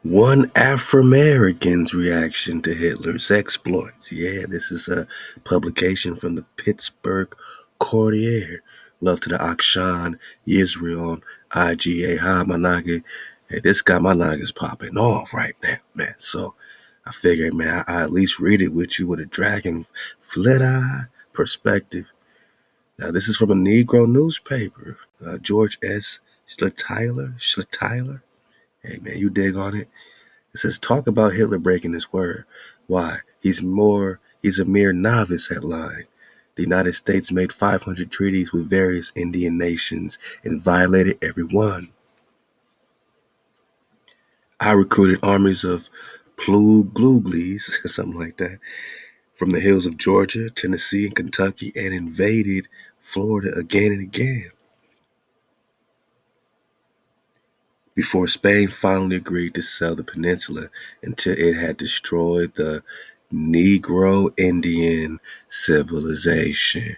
One Afro-American's reaction to Hitler's exploits. Yeah, this is a publication from the Pittsburgh Courier. Love to the Akshan Israel on IG. Ahab, my nigga. Hey, this guy, my nigga's popping off right now, man. So I figured, man, I at least read it with you with a dragon flit eye perspective. Now, this is from a Negro newspaper. George S. Schletteiler. Hey, man, you dig on it? It says, talk about Hitler breaking his word. Why? He's a mere novice at lying. The United States made 500 treaties with various Indian nations and violated every one. I recruited armies of Plugluglies, something like that, from the hills of Georgia, Tennessee, and Kentucky, and invaded Florida again and again. Before Spain finally agreed to sell the peninsula until it had destroyed the Negro Indian civilization.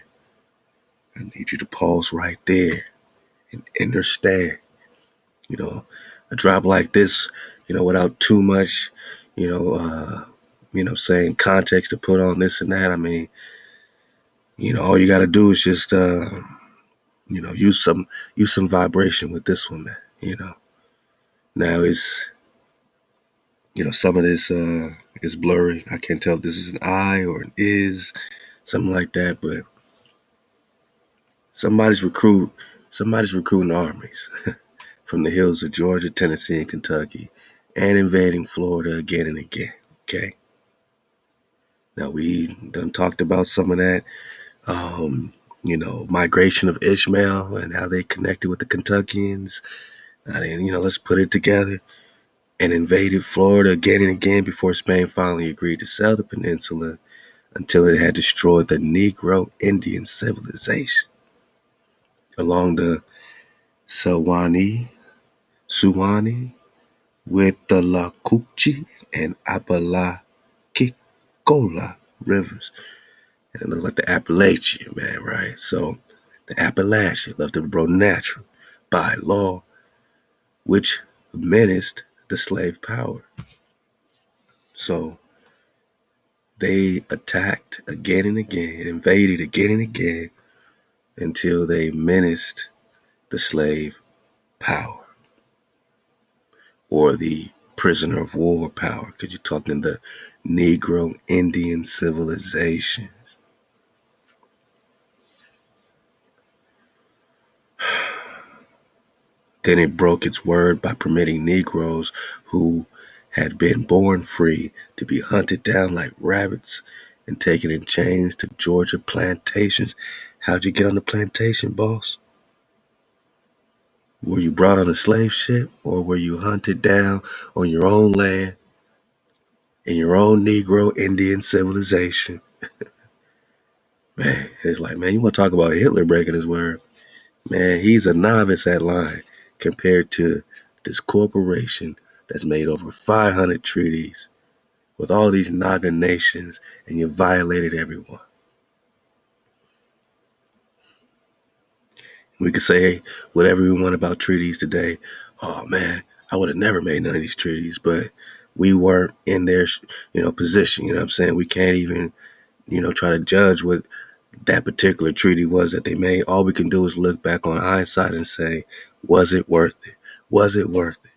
I need you to pause right there and understand, a drop like this, without too much, saying context to put on this and that. I mean, all you got to do is just, use some vibration with this one, man. Now it's, some of this is blurry. I can't tell if this is an I or an is, something like that. But somebody's recruiting armies from the hills of Georgia, Tennessee, and Kentucky, and invading Florida again and again. Okay. Now we done talked about some of that, migration of Ishmael and how they connected with the Kentuckians. And then, let's put it together. And invaded Florida again and again before Spain finally agreed to sell the peninsula until it had destroyed the Negro Indian civilization along the Suwannee, Withlacoochee, and Apalachicola rivers. And it looked like the Appalachian, man, right? So the Appalachian left to grow natural by law, which menaced the slave power. So they attacked again and again, invaded again and again, until they menaced the slave power, or the prisoner of war power, because you're talking the Negro Indian civilization. Then it broke its word by permitting Negroes who had been born free to be hunted down like rabbits and taken in chains to Georgia plantations. How'd you get on the plantation, boss? Were you brought on a slave ship, or were you hunted down on your own land in your own Negro Indian civilization? Man, it's like, man, you want to talk about Hitler breaking his word? Man, he's a novice at lying compared to this corporation that's made over 500 treaties with all these Naga nations, and you violated everyone. We could say whatever we want about treaties today. Oh, man, I would have never made none of these treaties, but we weren't in their, position. You know what I'm saying? We can't even, try to judge what that particular treaty was that they made. All we can do is look back on hindsight and say, was it worth it? Was it worth it?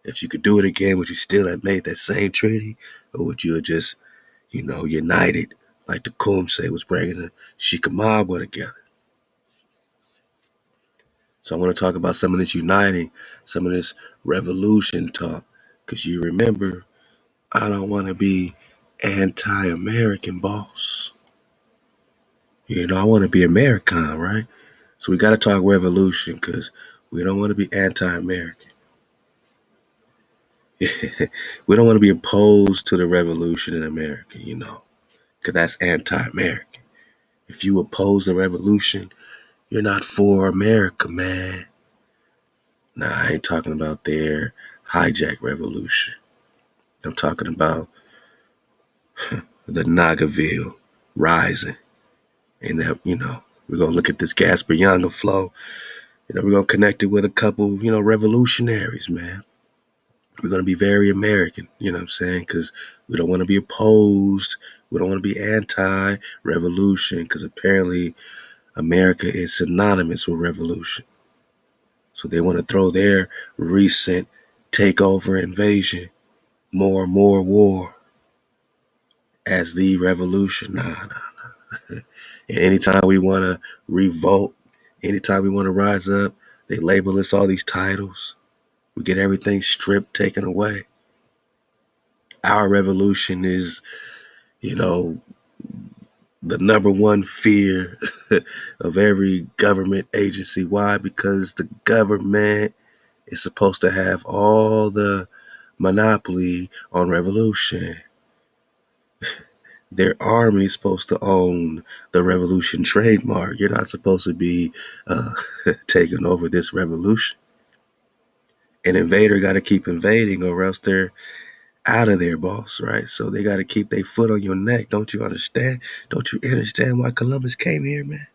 If you could do it again, would you still have made that same treaty? Or would you have just, united, like the Kumse was bringing the Chickamauga together? So I want to talk about some of this uniting, some of this revolution talk, because you remember, I don't want to be anti-American, boss. I want to be American, right? So we got to talk revolution, because we don't want to be anti-American. We don't want to be opposed to the revolution in America, because that's anti-American. If you oppose the revolution, you're not for America, man. Nah, I ain't talking about their hijack revolution. I'm talking about the Nagaville rising. And that, we're going to look at this Gasper Yanga flow. We're going to connect it with a couple, revolutionaries, man. We're going to be very American, you know what I'm saying? Because we don't want to be opposed. We don't want to be anti-revolution, because apparently America is synonymous with revolution. So they want to throw their recent takeover invasion, more war, as the revolution. Nah. And anytime we want to revolt, anytime we want to rise up, they label us all these titles. We get everything stripped, taken away. Our revolution is, you know, the number one fear of every government agency. Why? Because the government is supposed to have all the monopoly on revolution. Their army is supposed to own the revolution trademark. You're not supposed to be taking over this revolution. An invader got to keep invading, or else they're out of there, boss, right? So they got to keep their foot on your neck. Don't you understand? Don't you understand why Columbus came here, man?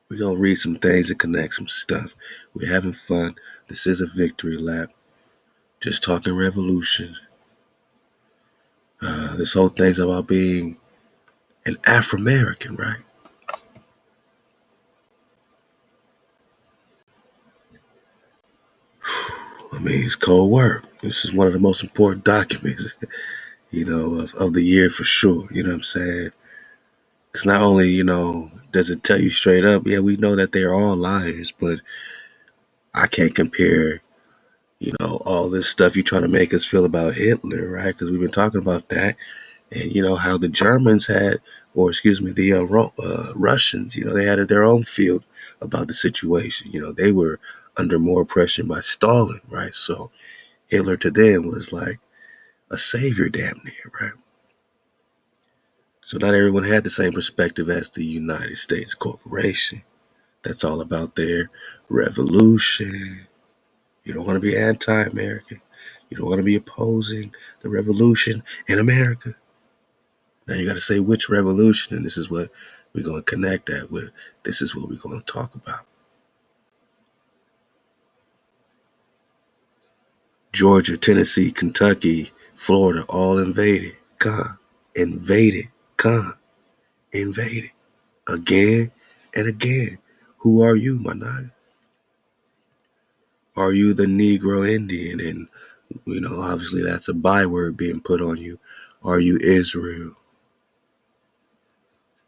We're going to read some things and connect some stuff. We're having fun. This is a victory lap. Just talking revolution. This whole thing's about being an Afro-American, right? I mean, it's cold work. This is one of the most important documents, of the year for sure. You know what I'm saying? Because not only, does it tell you straight up, yeah, we know that they're all liars, but I can't compare, all this stuff you're trying to make us feel about Hitler, right? Because we've been talking about that. And, how the Germans had, or excuse me, the Russians, they had their own field about the situation. They were under more pressure by Stalin, right? So Hitler to them was like a savior damn near, right? So not everyone had the same perspective as the United States corporation. That's all about their revolution. You don't want to be anti-American. You don't want to be opposing the revolution in America. Now you got to say which revolution, and this is what we're going to connect that with. This is what we're going to talk about. Georgia, Tennessee, Kentucky, Florida, all invaded. Invaded. Invaded. Again and again. Who are you, my nigga? Are you the Negro Indian? And, obviously that's a byword being put on you. Are you Israel?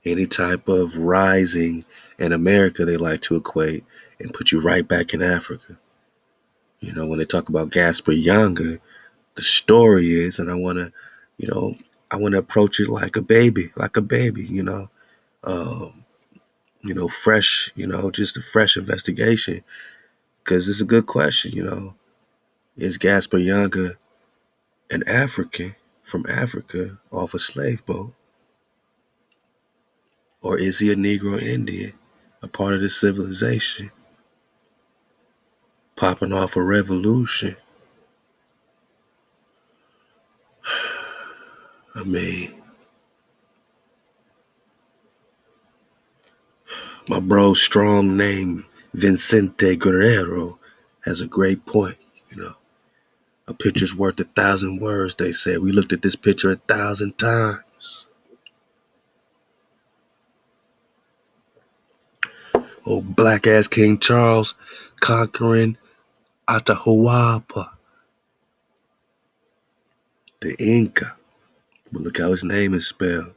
Any type of rising in America, they like to equate and put you right back in Africa. When they talk about Gasper Yanga, the story is, and I want to approach it like a baby, fresh, just a fresh investigation, because it's a good question. Is Gasper Yanga an African from Africa off a slave boat? Or is he a Negro Indian, a part of this civilization, popping off a revolution? I mean, my bro strong name, Vicente Guerrero, has a great point. A picture's worth 1,000 words, they said. We looked at this picture 1,000 times. Old black ass King Charles conquering Atahualpa, the Inca. But look how his name is spelled.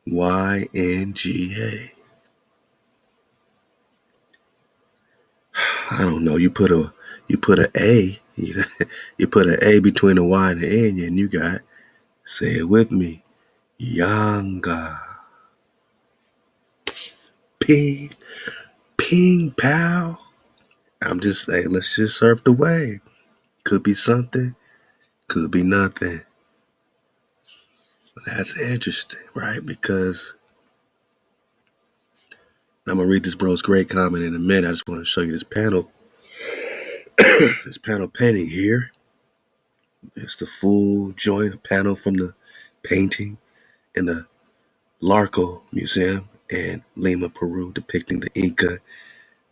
Ynga. I don't know. You put an A, you put an A between the Y and the N, and you got, say it with me, Yanga. Ping, ping, pow. I'm just saying, let's just surf the wave. Could be something, could be nothing. But that's interesting, right? Because I'm gonna read this bro's great comment in a minute. I just want to show you this panel. This panel painting here. It's the full joint, a panel from the painting in the Larco Museum in Lima, Peru, depicting the Inca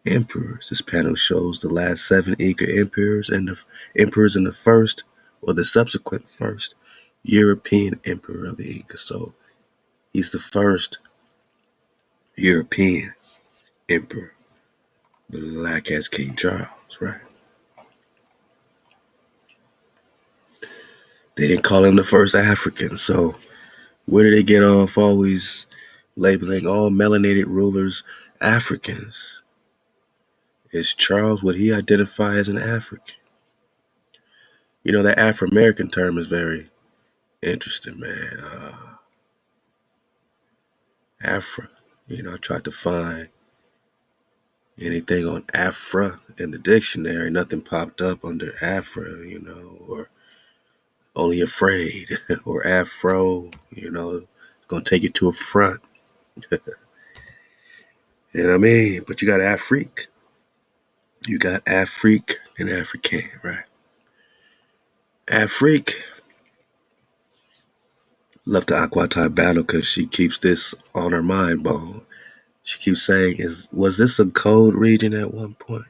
emperors. This panel shows the last 7 Inca emperors and the emperors in the first or the subsequent first European emperor of the Inca. So he's the first European emperor, black as King Charles, right? They didn't call him the first African. So where did they get off always labeling all melanated rulers Africans? Is Charles, would he identify as an African? You know, that Afro-American term is very interesting, man. Afra. I tried to find anything on Afra in the dictionary. Nothing popped up under Afra, or only afraid or Afro, it's going to take you to a front. You know what I mean? But you got Afrique. You got Afrique and African, right? Afrique. Love the Aqua type battle because she keeps this on her mind bone. She keeps saying, was this a cold region at one point?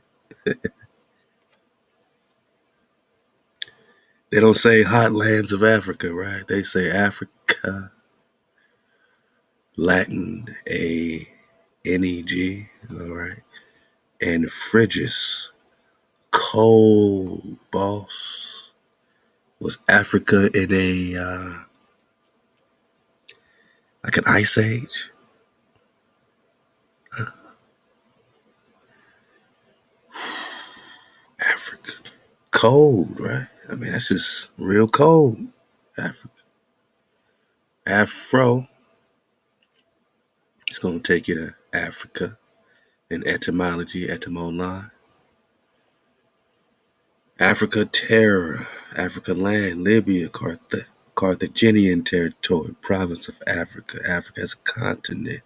They don't say hot lands of Africa, right? They say Africa, Latin, A-N-E-G, all right? And Phrygius, cold, boss. Was Africa in like an ice age? Africa. Cold, right? I mean, that's just real cold. Africa. Afro. It's going to take you to Africa in etymology, etymon. Africa terra, Africa land, Libya, Carthaginian territory, province of Africa. Africa as a continent.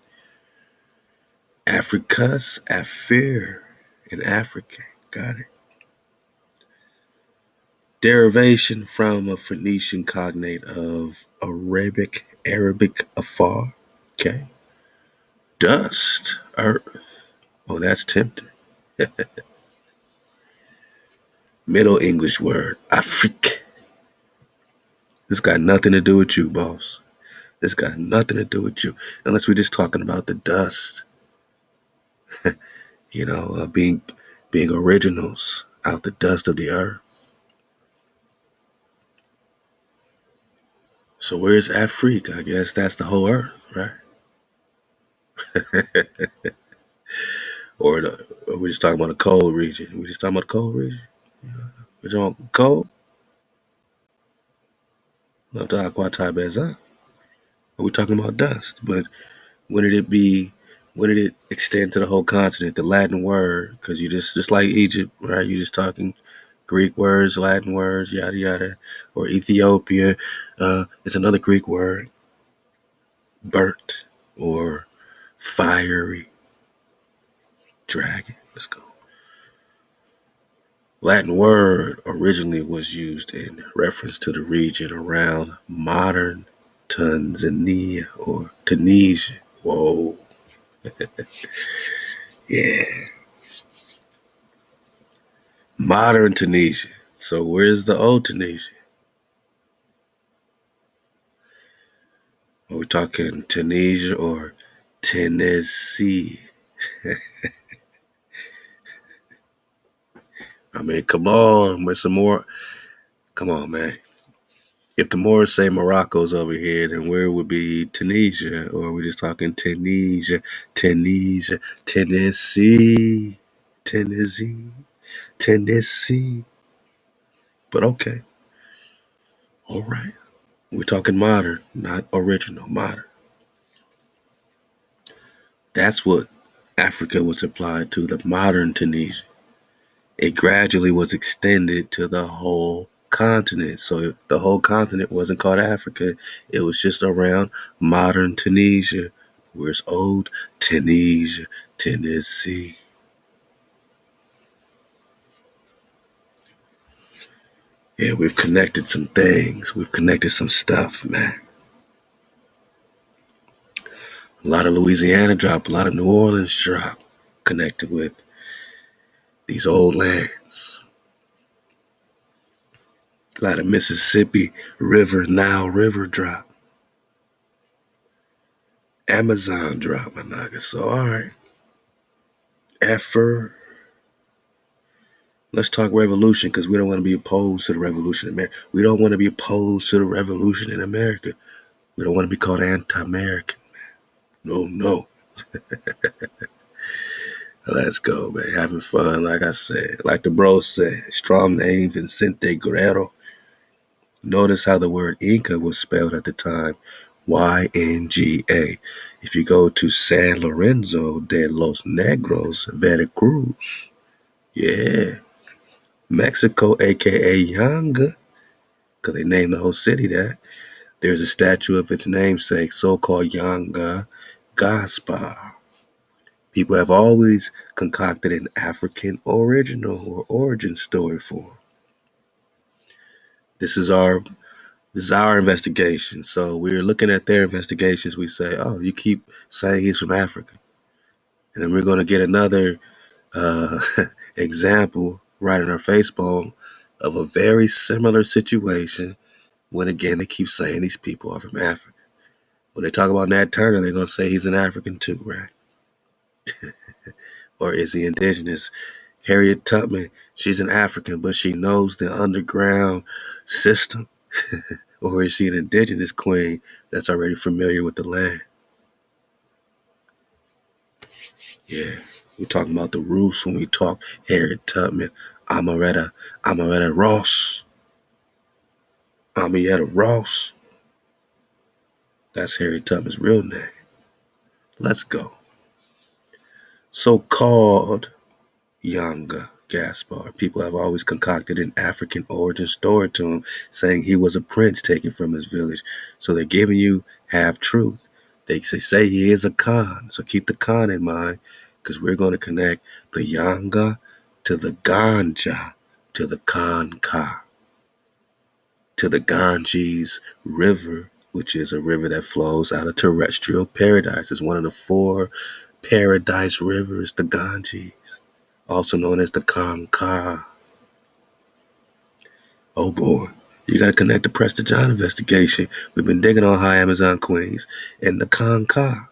Africus, Afir, in Africa. Got it. Derivation from a Phoenician cognate of Arabic afar. Okay. Dust, earth. Oh, that's tempting. Middle English word, Afrique. This got nothing to do with you, boss. This got nothing to do with you. Unless we're just talking about the dust. Being originals out the dust of the earth. So where's Afrique? I guess that's the whole earth, right? Or we're just talking about a cold region. We're just talking about a cold region. We're talking cold. Not the aqua type as up. We're talking about dust. But when did it extend to the whole continent? The Latin word, because you just like Egypt, right? You're just talking Greek words, Latin words, yada yada. Or Ethiopia, it's another Greek word, burnt or fiery dragon. Let's go. Latin word originally was used in reference to the region around modern Tanzania or Tunisia. Whoa. Yeah. Modern Tunisia. So where's the old Tunisia? Are we talking Tunisia or Tennessee? I mean, come on, with some more. Come on, man. If the Moors say Morocco's over here, then where would be Tunisia? Or are we just talking Tunisia, Tennessee, Tennessee? But okay. All right. We're talking modern, not original, modern. That's what Africa was applied to, the modern Tunisia. It gradually was extended to the whole continent. So the whole continent wasn't called Africa. It was just around modern Tunisia. Where's old Tunisia, Tennessee? Yeah, we've connected some things. We've connected some stuff, man. A lot of Louisiana drop, a lot of New Orleans drop, connected with these old lands. A lot of Mississippi River, Nile River drop. Amazon drop, my nigga. So, all right. Let's talk revolution, because we don't want to be opposed to the revolution in America. We don't want to be opposed to the revolution in America. We don't want to be called anti-American. No. Let's go, man. Having fun, like I said. Like the bro said, strong name, Vicente Guerrero. Notice how the word Inca was spelled at the time. Ynga. If you go to San Lorenzo de los Negros, Veracruz, yeah, Mexico, aka Yanga, because they named the whole city that, there's a statue of its namesake, so-called Yanga Gasper. People have always concocted an African original or origin story for him. This is our investigation. So we're looking at their investigations. We say, oh, you keep saying he's from Africa. And then we're going to get another example right in our Facebook of a very similar situation when, again, they keep saying these people are from Africa. When they talk about Nat Turner, they're going to say he's an African too, right? Or is he indigenous? Harriet Tubman, she's an African, but she knows the underground system. Or is she an indigenous queen that's already familiar with the land? Yeah, we're talking about the roots when we talk Harriet Tubman, Amaretta Ross. Amietta Ross. That's Harriet Tubman's real name. Let's go. So-called Yanga Gasper. People have always concocted an African origin story to him, saying he was a prince taken from his village. So they're giving you half truth. They say he is a Khan. So keep the Khan in mind, because we're going to connect the Yanga to the Ganja to the Kanka to the Ganges River, which is a river that flows out of terrestrial paradise. It's one of the 4 paradise rivers, the Ganges, also known as the Kanka. Oh boy, you got to connect the Prester John investigation. We've been digging on high Amazon queens and the Kanka.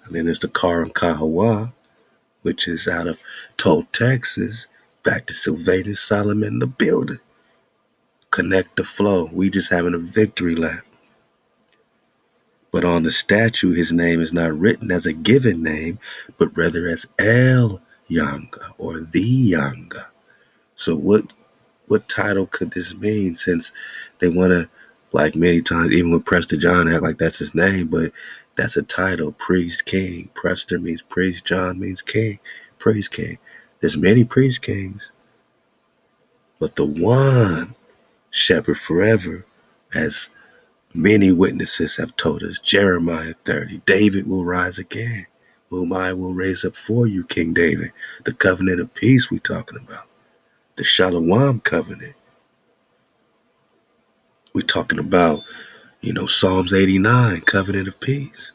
And then there's the Karankahawa, which is out of Toll, Texas, back to Sylvanus Solomon, the builder. Connect the flow. We just having a victory lap. But on the statue, his name is not written as a given name, but rather as El Yanga or the Yanga. So what title could this mean, since they want to, like many times, even with Prester John, act like that's his name, but that's a title, priest king. Prester means priest, John means king, priest king. There's many priest kings, but the one shepherd forever, as many witnesses have told us, Jeremiah 30, David will rise again, whom I will raise up for you, King David. The covenant of peace we're talking about. The Shalom covenant. We're talking about, Psalms 89, covenant of peace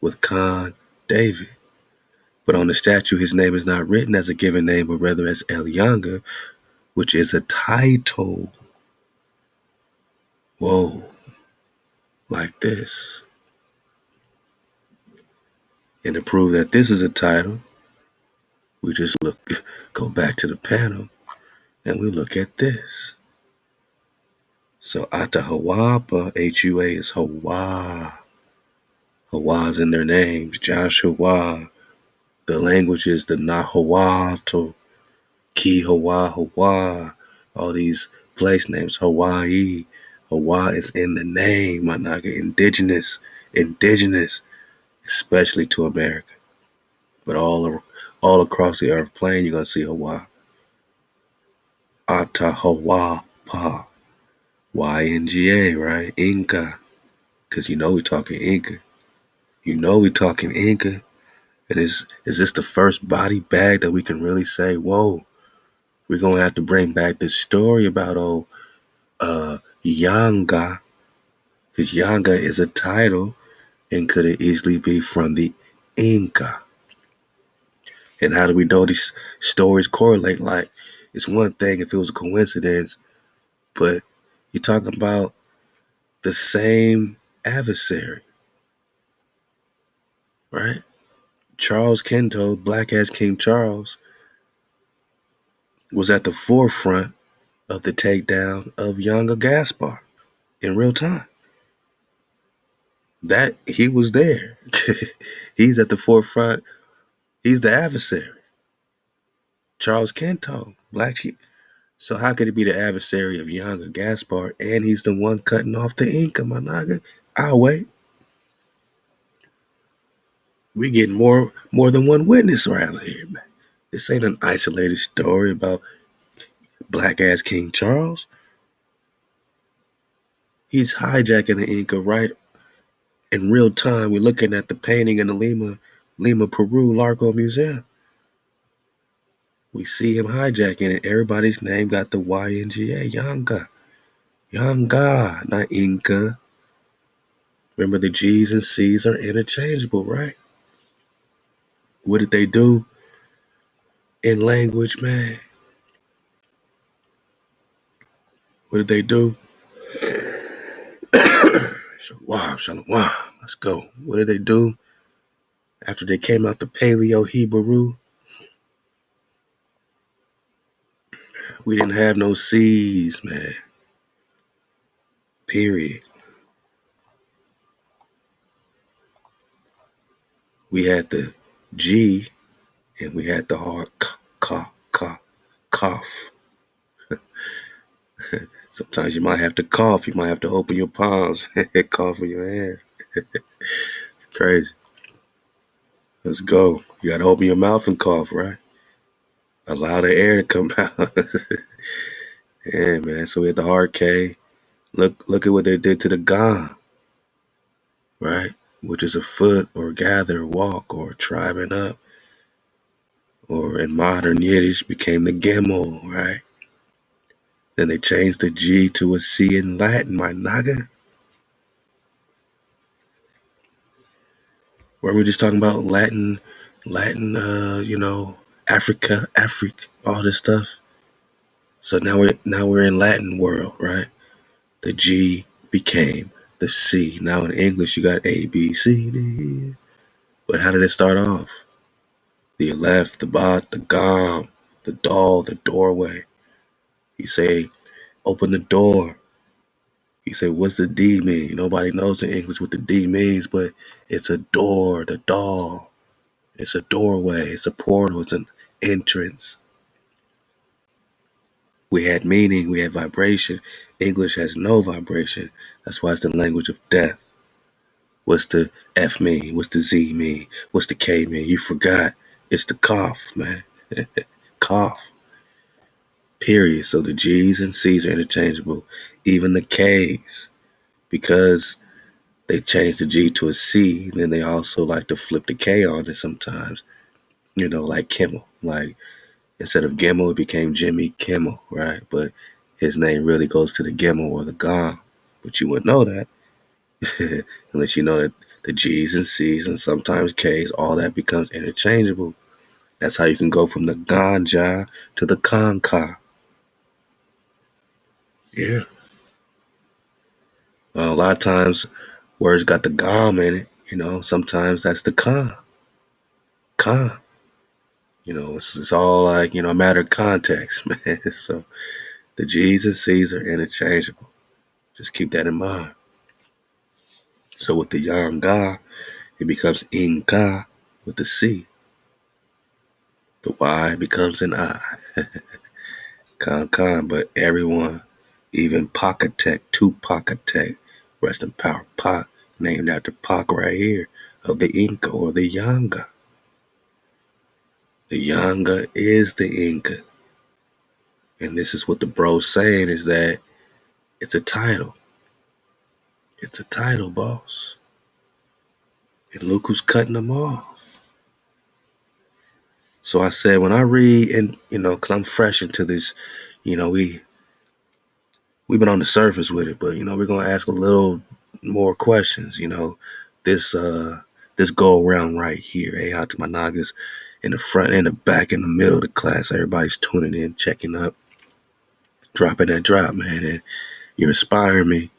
with Khan David. But on the statue, his name is not written as a given name, but rather as El Yanga, which is a title. Whoa. Like this. And to prove that this is a title, we just go back to the panel, and we look at this. So Atahualpa, H-U-A is Hawa. Hawa's in their names. Joshua. The language is the Nahuatl, Ki Hawa. All these place names. Hawaii. Hawa is in the name, my nigga. Indigenous, especially to America. But all across the earth plane, you're going to see Hawa. Atahualpa. Ynga, right? Inca. Because we're talking Inca. We're talking Inca. And is this the first body bag that we can really say, whoa, we're going to have to bring back this story about Yanga. Because Yanga is a title, and could it easily be from the Inca? And how do we know these stories correlate? Like, it's one thing if it was a coincidence, but you're talking about the same adversary, right? Charles Kento, black ass King Charles, was at the forefront of the takedown of Yanga Gasper in real time. That he was there. He's at the forefront. He's the adversary. Charles Kento, black. So how could he be the adversary of Yanga Gasper, and he's the one cutting off the Inca, my nigga? I'll wait. We getting more than one witness around here, man. This ain't an isolated story about black ass King Charles. He's hijacking the Inca right in real time. We're looking at the painting in the Lima, Peru, Larco Museum. We see him hijacking it. Everybody's name got the Ynga, Yanga. Yanga, not Inca. Remember, the G's and C's are interchangeable, right? What did they do in language, man? What did they do? Shalom, shalom. Let's go. What did they do after they came out the Paleo Hebrew? We didn't have no C's, man. Period. We had the G and we had the hard cough. Sometimes you might have to cough. You might have to open your palms and cough in your hands. It's crazy. Let's go. You got to open your mouth and cough, right? Allow the air to come out. Yeah, man. So we had the hard K. Look at what they did to the gong, right? Which is a foot or gather, walk, or tribing up. Or in modern Yiddish became the gimel, right? Then they changed the G to a C in Latin, my naga. Were we just talking about Latin, Africa, all this stuff? So now we're in Latin world, right? The G became the C. Now in English you got A, B, C, D. But how did it start off? The aleph, the bat, the gam, the dal, the doorway. You say, open the door. You say, what's the D mean? Nobody knows in English what the D means, but it's a door, the dal. It's a doorway, it's a portal, it's an entrance. We had meaning, we had vibration. English has no vibration. That's why it's the language of death. What's the F mean? What's the Z mean? What's the K mean? You forgot. It's the cough, man. Cough. Period. So the G's and C's are interchangeable. Even the K's. Because they changed the G to a C, then they also like to flip the K on it sometimes. Like Kimmel. Like, instead of Gimmel, it became Jimmy Kimmel, right? But his name really goes to the Gimmel or the Gong. But you wouldn't know that. Unless you know that the G's and C's and sometimes K's, all that becomes interchangeable. That's how you can go from the ganja to the conka. Yeah. A lot of times words got the gom in it, sometimes that's the con. It's all like, a matter of context, man. So the G's and C's are interchangeable. Just keep that in mind. So with the Yanga, it becomes Inca with the C. The Y becomes an I. Con, but everyone, even Pakatek, Tupac, rest in power, Pac, named after Pac right here, of the Inca or the Yanga. The Yanga is the Inca. And this is what the bro's saying, is that it's a title. It's a title, boss. And look who's cutting them off. So I said, when I read, and, because I'm fresh into this, we've been on the surface with it, but, we're going to ask a little more questions, this go around right here. Hey, out to my Nagas. in the front and the back, in the middle of the class. Everybody's tuning in, checking up, dropping that drop, man. And you inspire me.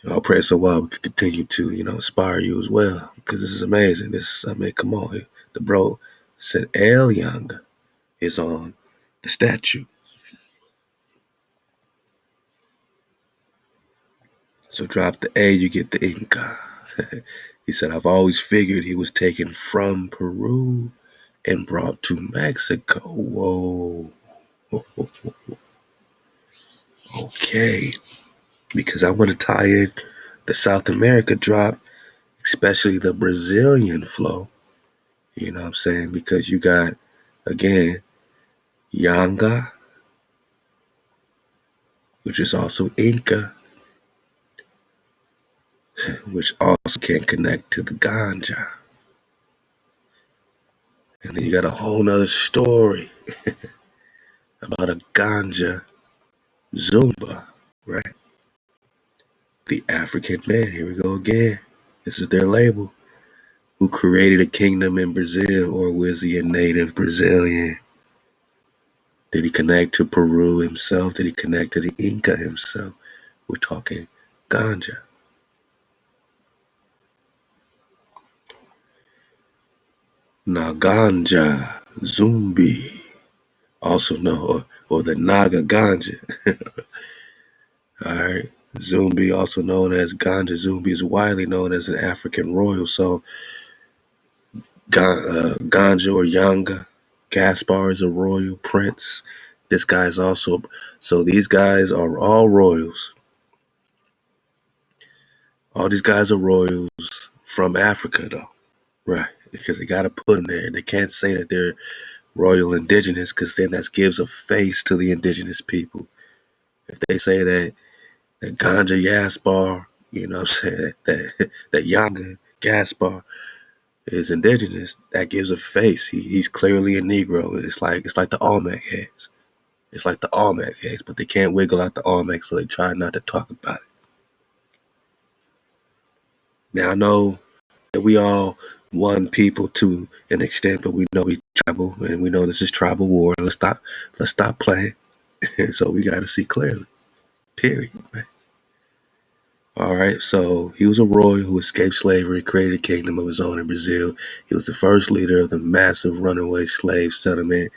I pray so well we can continue to, inspire you as well. Because this is amazing. Come on. The bro said El Yanga is on the statue. So drop the A, you get the Inca. He said, I've always figured he was taken from Peru and brought to Mexico. Whoa. Okay. Because I want to tie in the South America drop, especially the Brazilian flow. You know what I'm saying? Because you got, again, Yanga, which is also Inca, which also can connect to the ganja. And then you got a whole nother story about a ganja Zumba, right? The African man, here we go again. This is their label. Who created a kingdom in Brazil, or was he a native Brazilian? Did he connect to Peru himself? Did he connect to the Inca himself? We're talking ganja. Now ganja Zumbi, also known, or the Naga ganja. All right. Zumbi, also known as ganja Zumbi, is widely known as an African royal. So ganja or Yanga, Gasper is a royal prince. This guy's also, so these guys are all royals. All these guys are royals from Africa, though. Right. Because they got to put them there. They can't say that they're royal indigenous, because then that gives a face to the indigenous people. If they say that Ganja Gasper, you know what I'm saying, that Yanga Gasper is indigenous, that gives a face. He's clearly a Negro. It's like the Olmec heads. It's like the Olmec heads, but they can't wiggle out the Olmec, so they try not to talk about it. Now I know that we all one people to an extent, but we know we tribal, and we know this is tribal war. Let's stop playing. So we got to see clearly. Period, man. All right, so he was a royal who escaped slavery, created a kingdom of his own in Brazil. He was the first leader of the massive runaway slave settlement,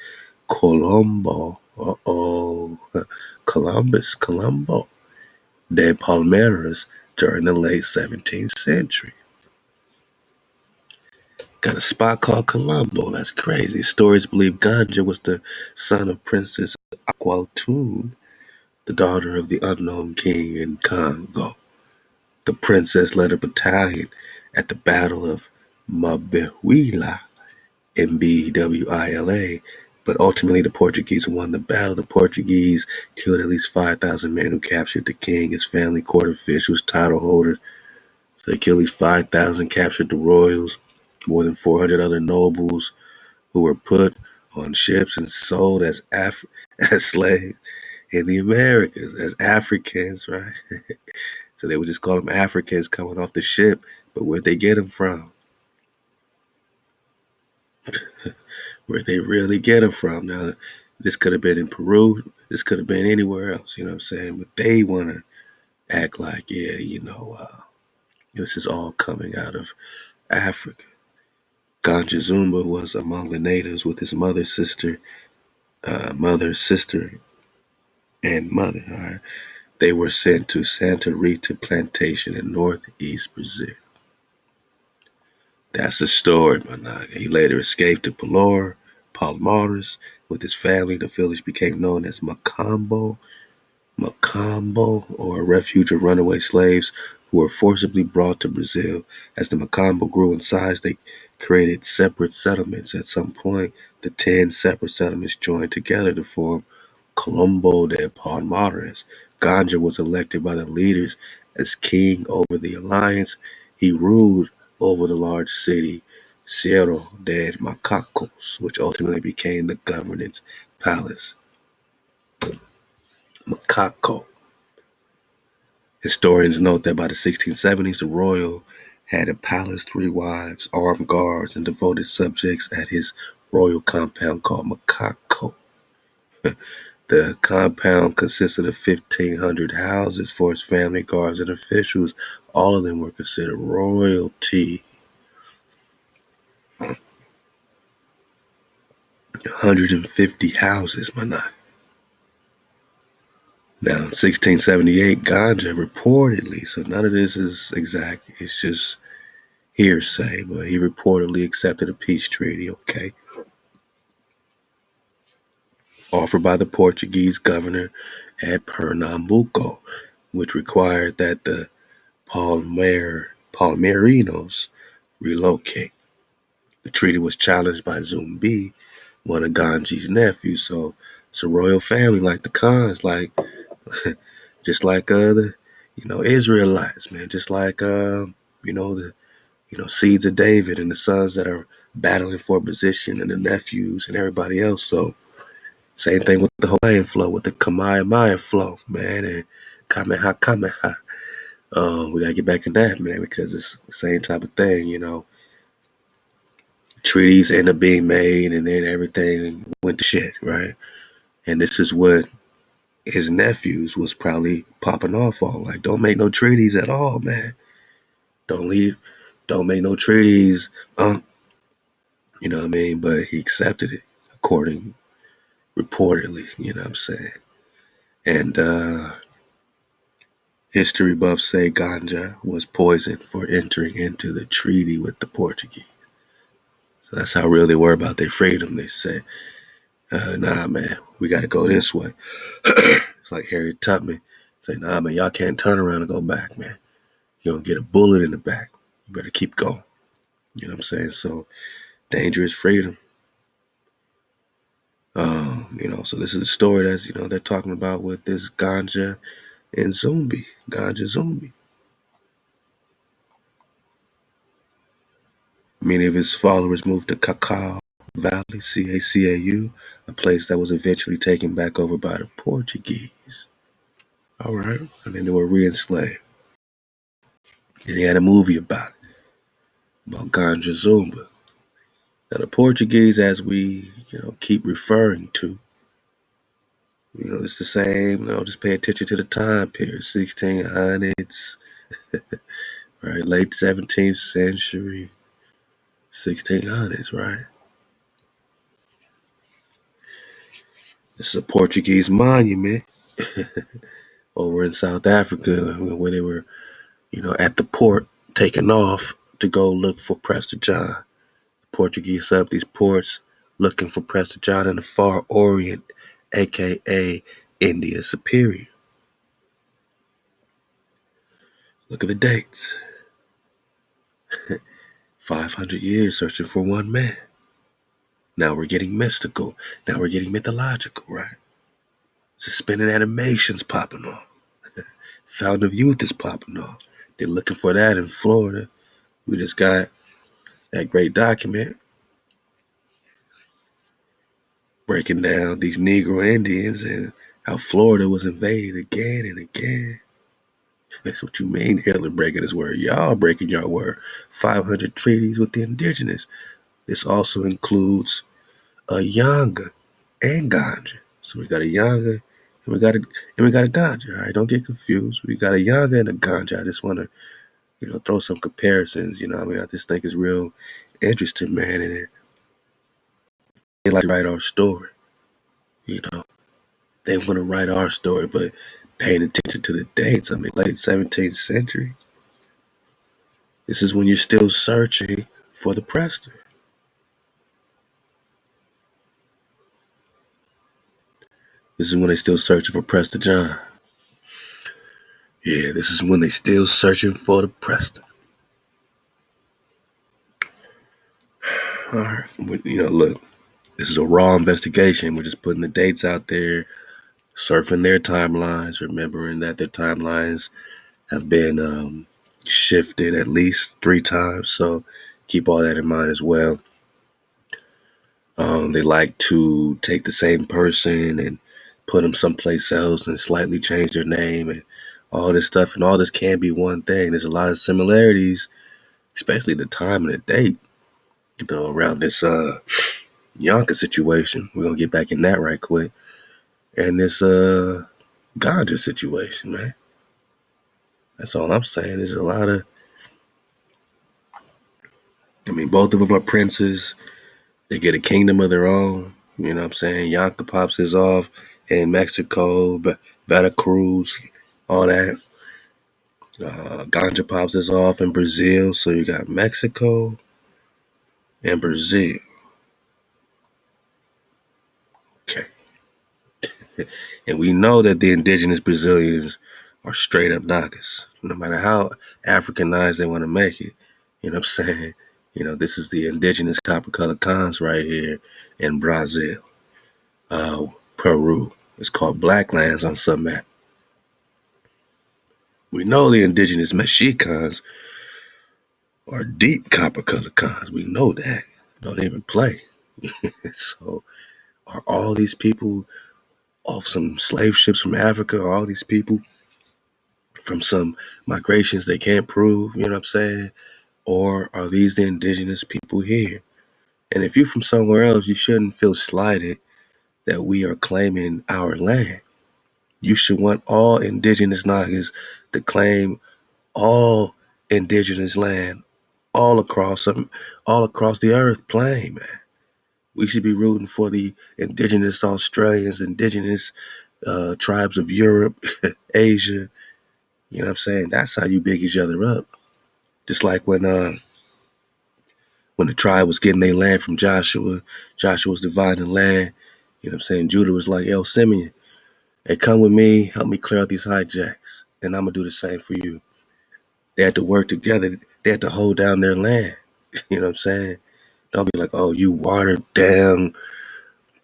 Colombo. Colombo de Palmeiras during the late 17th century. Got a spot called Colombo. That's crazy. Stories believe Ganja was the son of Princess Aqualtune, the daughter of the unknown king in Congo. The princess led a battalion at the Battle of Mbwila, Mbwila, but ultimately the Portuguese won the battle. The Portuguese killed at least 5,000 men who captured the king, his family, court officials, title holders. So they killed at least 5,000, captured the royals, more than 400 other nobles who were put on ships and sold as slaves in the Americas, as Africans, right? So they would just call them Africans coming off the ship, but where'd they get them from? Where'd they really get them from? Now, this could have been in Peru, this could have been anywhere else, you know what I'm saying? But they want to act like, this is all coming out of Africa. Ganja Zumba was among the natives with his mother, sister, and mother. All right. They were sent to Santa Rita Plantation in northeast Brazil. That's the story, Managa. He later escaped to Palmares with his family. The village became known as Macambo, or a refuge of runaway slaves who were forcibly brought to Brazil. As the Macambo grew in size, they created separate settlements. At some point, the 10 separate settlements joined together to form Colombo de Palmares. Ganja was elected by the leaders as king over the alliance. He ruled over the large city, Cerro de Macacos, which ultimately became the governance palace. Macaco. Historians note that by the 1670s, the royal had a palace, 3 wives, armed guards, and devoted subjects at his royal compound called Makako. The compound consisted of 1,500 houses for his family, guards, and officials. All of them were considered royalty. 150 houses, my night. Now, in 1678, Ganja reportedly, so none of this is exact, it's just hearsay, but he reportedly accepted a peace treaty, okay, offered by the Portuguese governor at Pernambuco, which required that the Palmeirenos relocate. The treaty was challenged by Zumbi, one of Ganji's nephews, so it's a royal family like the Khans, like just like the Israelites, man, just like the seeds of David and the sons that are battling for position and the nephews and everybody else. So same thing with the Hawaiian flow, with the Kamehameha flow, man, and Kamehameha. We gotta get back in that, man, because it's the same type of thing. Treaties end up being made, and then everything went to shit, right? And this is what his nephews was probably popping off on. Like, don't make no treaties at all, man. Don't make no treaties. You know what I mean? But he accepted it, reportedly, you know what I'm saying? And history buffs say Ganja was poisoned for entering into the treaty with the Portuguese. So that's how real they were about their freedom. They said, nah, man, we got to go this way. It's like Harriet Tubman say, nah, man, y'all can't turn around and go back, man. You're going to get a bullet in the back. You better keep going. You know what I'm saying? So dangerous freedom. So this is a story that's, they're talking about with this Ganja and Zumbi. Ganja Zumbi. Many of his followers moved to Cacau Valley, Cacau, a place that was eventually taken back over by the Portuguese. All right. And then they were re-enslaved. And he had a movie about Ganja Zumba. Now the Portuguese, as we, keep referring to, it's the same, just pay attention to the time period, 1600s, right? Late 17th century, 1600s, right? This is a Portuguese monument over in South Africa where they were, at the port taking off to go look for Prester John. The Portuguese set up these ports looking for Prester John in the far Orient, aka India Superior. Look at the dates. 500 years searching for one man. Now we're getting mystical. Now we're getting mythological, right? Suspended animations popping off. Fountain of Youth is popping off. They're looking for that in Florida. We just got that great document breaking down these Negro Indians and how Florida was invaded again and again. That's what you mean, Hitler breaking his word. Y'all breaking your word. 500 treaties with the indigenous. This also includes a Yanga and Ganja. So we got a Yanga and we got a Ganja. All right, don't get confused. We got a Yanga and a Ganja. I just want to, throw some comparisons. I just think it's real interesting, man. And they like to write our story. They want to write our story, but paying attention to the dates. Late 17th century. This is when you're still searching for the Prester. This is when they're still searching for Prester John. Yeah, this is when they're still searching for the Prester. All right. But, look, this is a raw investigation. We're just putting the dates out there, surfing their timelines, remembering that their timelines have been shifted at least 3 times. So keep all that in mind as well. They like to take the same person and put them someplace else and slightly change their name and all this stuff. And all this can be one thing. There's a lot of similarities especially the time and the date, around this Yanga situation. We're gonna get back in that right quick. And this ganja situation, man. That's all I'm saying. There's a lot of, both of them are princes. They get a kingdom of their own. You know what I'm saying? Yanga pops his off in Mexico, Veracruz, all that. Ganja pops his off in Brazil. So you got Mexico and Brazil. Okay. And we know that the indigenous Brazilians are straight up Nagas, no matter how Africanized they want to make it. You know what I'm saying? This is the indigenous copper colored cons right here in Brazil, Peru. It's called Blacklands on some map. We know the indigenous Mexicans are deep copper colored cons. We know that. Don't even play. So are all these people off some slave ships from Africa? Are all these people from some migrations they can't prove? You know what I'm saying? Or are these the indigenous people here? And if you're from somewhere else, you shouldn't feel slighted that we are claiming our land. You should want all indigenous Nagas to claim all indigenous land all across the earth plane, man. We should be rooting for the indigenous Australians, indigenous tribes of Europe, Asia. You know what I'm saying? That's how you big each other up. Just like when the tribe was getting their land from Joshua, Joshua was dividing the land. You know what I'm saying? Judah was like, yo, Simeon, hey, come with me, help me clear out these hijacks, and I'm going to do the same for you. They had to work together. They had to hold down their land. You know what I'm saying? Don't be like, oh, you watered down,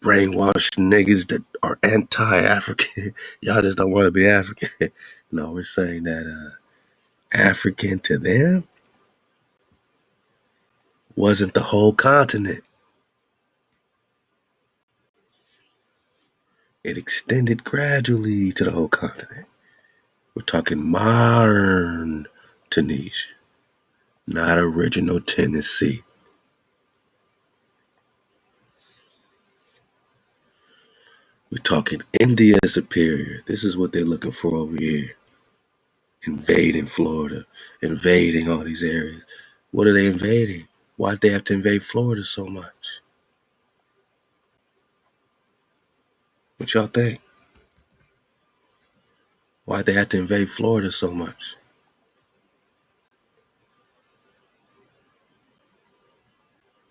brainwashed niggas that are anti-African. Y'all just don't want to be African. No, we're saying that African to them wasn't the whole continent. It extended gradually to the whole continent. We're talking modern Tunisia, not original Tennessee. We're talking India superior. This is what they're looking for over here. Invading Florida, invading all these areas. What are they invading? Why'd they have to invade Florida so much? What y'all think? Why'd they have to invade Florida so much?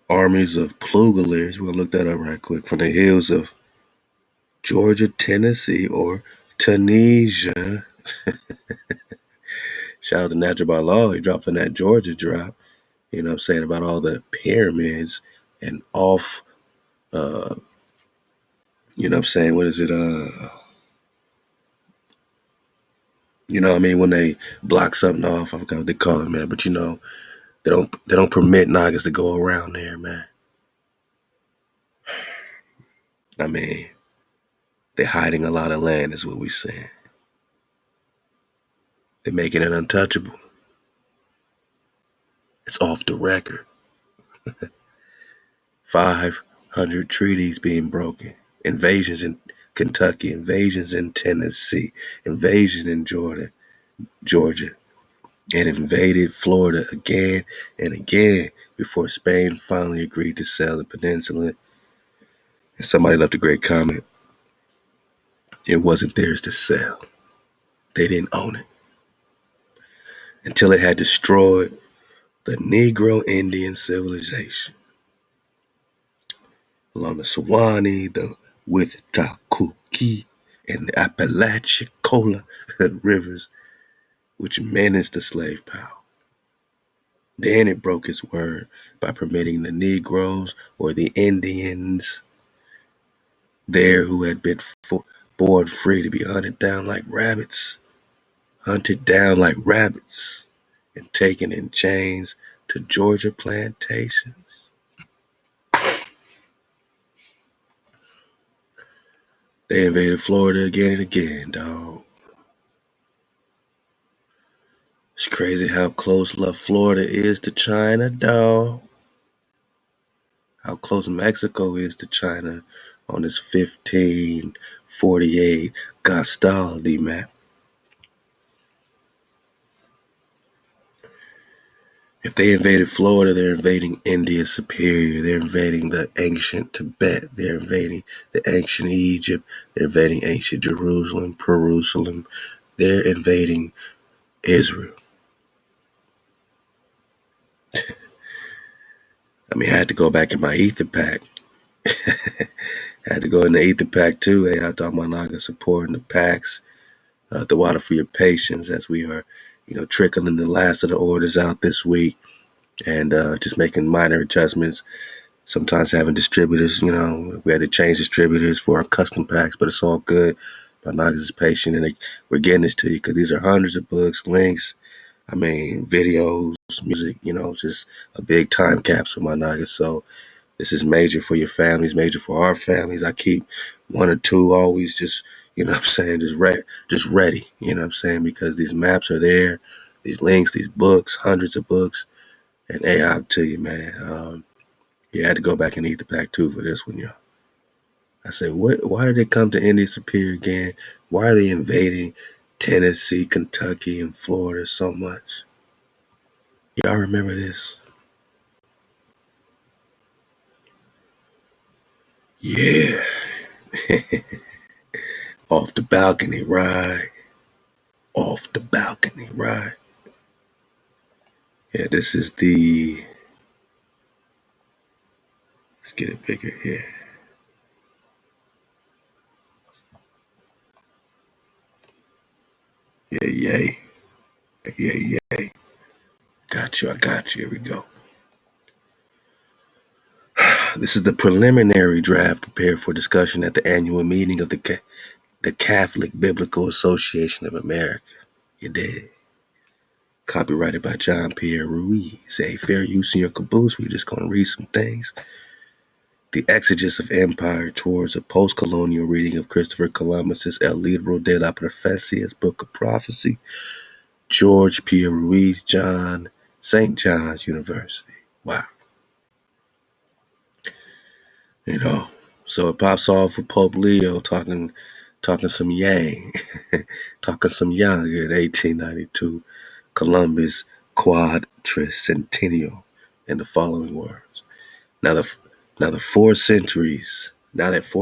Armies of plugaliers, we'll look that up right quick, from the hills of Georgia, Tennessee, or Tunisia. Shout out to Natural by Law. He dropped in that Georgia drop. You know what I'm saying? About all the pyramids and off, you know what I'm saying? What is it? You know what I mean? When they block something off, I forgot what they call it, man. But they don't permit Nagas to go around there, man. I mean, they're hiding a lot of land, is what we're saying. They're making it untouchable. It's off the record. 500 treaties being broken. Invasions in Kentucky, invasions in Tennessee, invasion in Georgia, and invaded Florida again and again before Spain finally agreed to sell the peninsula. And somebody left a great comment. It wasn't theirs to sell. They didn't own it until it had destroyed the Negro Indian civilization along the Suwannee, the Withlacoochee, and the Apalachicola rivers, which menaced the slave power. Then it broke its word by permitting the Negroes or the Indians there who had been born free to be hunted down like rabbits, and taken in chains to Georgia plantations. They invaded Florida again and again, dog. It's crazy how close Florida is to China, dog. How close Mexico is to China on this 1548 Gastaldi map. If they invaded Florida, they're invading India Superior. They're invading the ancient Tibet. They're invading the ancient Egypt. They're invading ancient Jerusalem. They're invading Israel. I mean, I had to go back in my ether pack. I had to go in the ether pack too. Hey, I thought my Naga supporting the packs. ThaWaDa for your patience as we are, trickling the last of the orders out this week and just making minor adjustments. Sometimes having distributors, we had to change distributors for our custom packs, but it's all good. My Nagas is patient and we're getting this to you because these are hundreds of books, links, videos, music, just a big time capsule, my Nagas. So this is major for your families, major for our families. I keep one or two always just, just ready, because these maps are there, these links, these books, hundreds of books, and Ahab to you, man. I had to go back and eat the pack too for this one, y'all. I said, why did they come to India Superior again? Why are they invading Tennessee, Kentucky, and Florida so much? Y'all remember this? Yeah. Off the balcony ride. Off the balcony ride. Yeah, this is let's get it bigger here. Yeah, yay. Yeah, yay. Got you, I got you. Here we go. This is the preliminary draft prepared for discussion at the annual meeting of the Catholic Biblical Association of America. You did. Copyrighted by John Pierre Ruiz. A fair use in your caboose. We're just going to read some things. The Exegesis of Empire towards a post-colonial reading of Christopher Columbus's El Libro de la Profecías, Book of Prophecy. George Pierre Ruiz, St. John's University. Wow. So it pops off with Pope Leo talking some Yang, talking some Yanga in 1892. Columbus Quadricentennial in the following words. Now that 4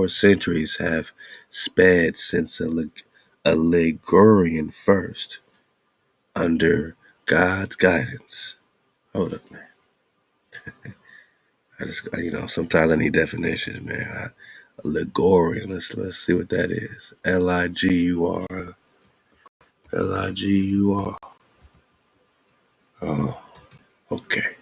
centuries have sped since a Ligurian first, under God's guidance. Hold up, man. I just, sometimes I need definitions, man. A Ligurian. Let's see what that is. Ligur. Ligur. Oh, okay.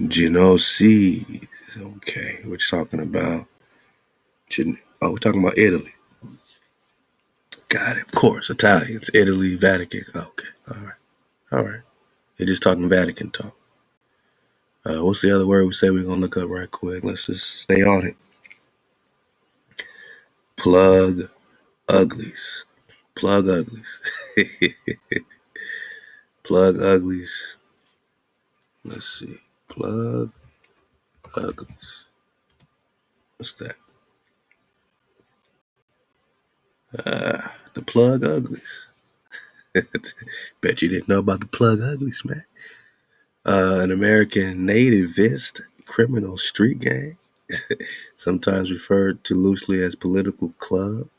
Genocide. Okay, we're talking about. We're talking about Italy. Got it. Of course, Italians, Italy, Vatican. Okay, all right. They're just talking Vatican talk. What's the other word we say we're gonna look up right quick? Let's just stay on it. Plug uglies. Plug uglies. Plug uglies. Let's see. Plug uglies. What's that? The plug uglies. Bet you didn't know about the plug uglies, man. An American nativist criminal street gang, sometimes referred to loosely as political club,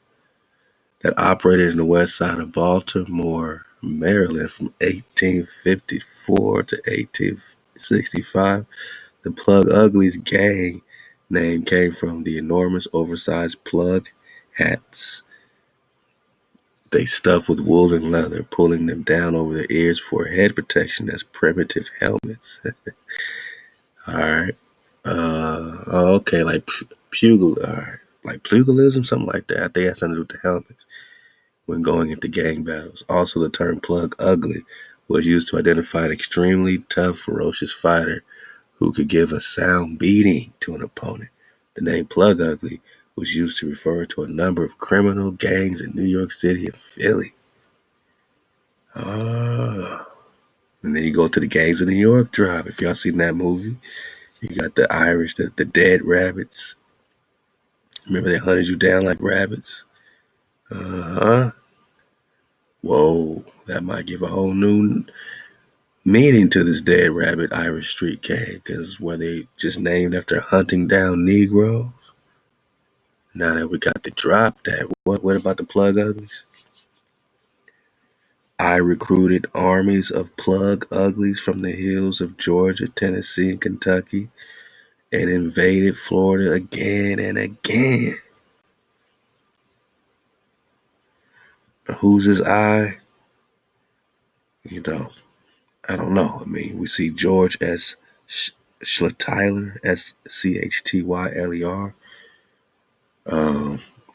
that operated in the west side of Baltimore, Maryland from 1854 to 1865. The Plug Uglies gang name came from the enormous oversized plug hats they stuffed with wool and leather, pulling them down over their ears for head protection as primitive helmets. All right. Okay, like like pugilism, something like that. I think that's something to do with the helmets when going into gang battles. Also, the term plug ugly was used to identify an extremely tough, ferocious fighter who could give a sound beating to an opponent. The name plug ugly was used to refer to a number of criminal gangs in New York City and Philly. Ah. And then you go to the Gangs of New York Drive. If y'all seen that movie, you got the Irish, the dead rabbits. Remember they hunted you down like rabbits? Uh-huh. Whoa, that might give a whole new meaning to this dead rabbit Irish street gang, because were they just named after hunting down Negro? Now that we got the drop, that what about the plug uglies? I recruited armies of plug uglies from the hills of Georgia, Tennessee, and Kentucky, and invaded Florida again and again. Who's his I? You know, I don't know. I mean, we see George S. Schtyler, Schtyler.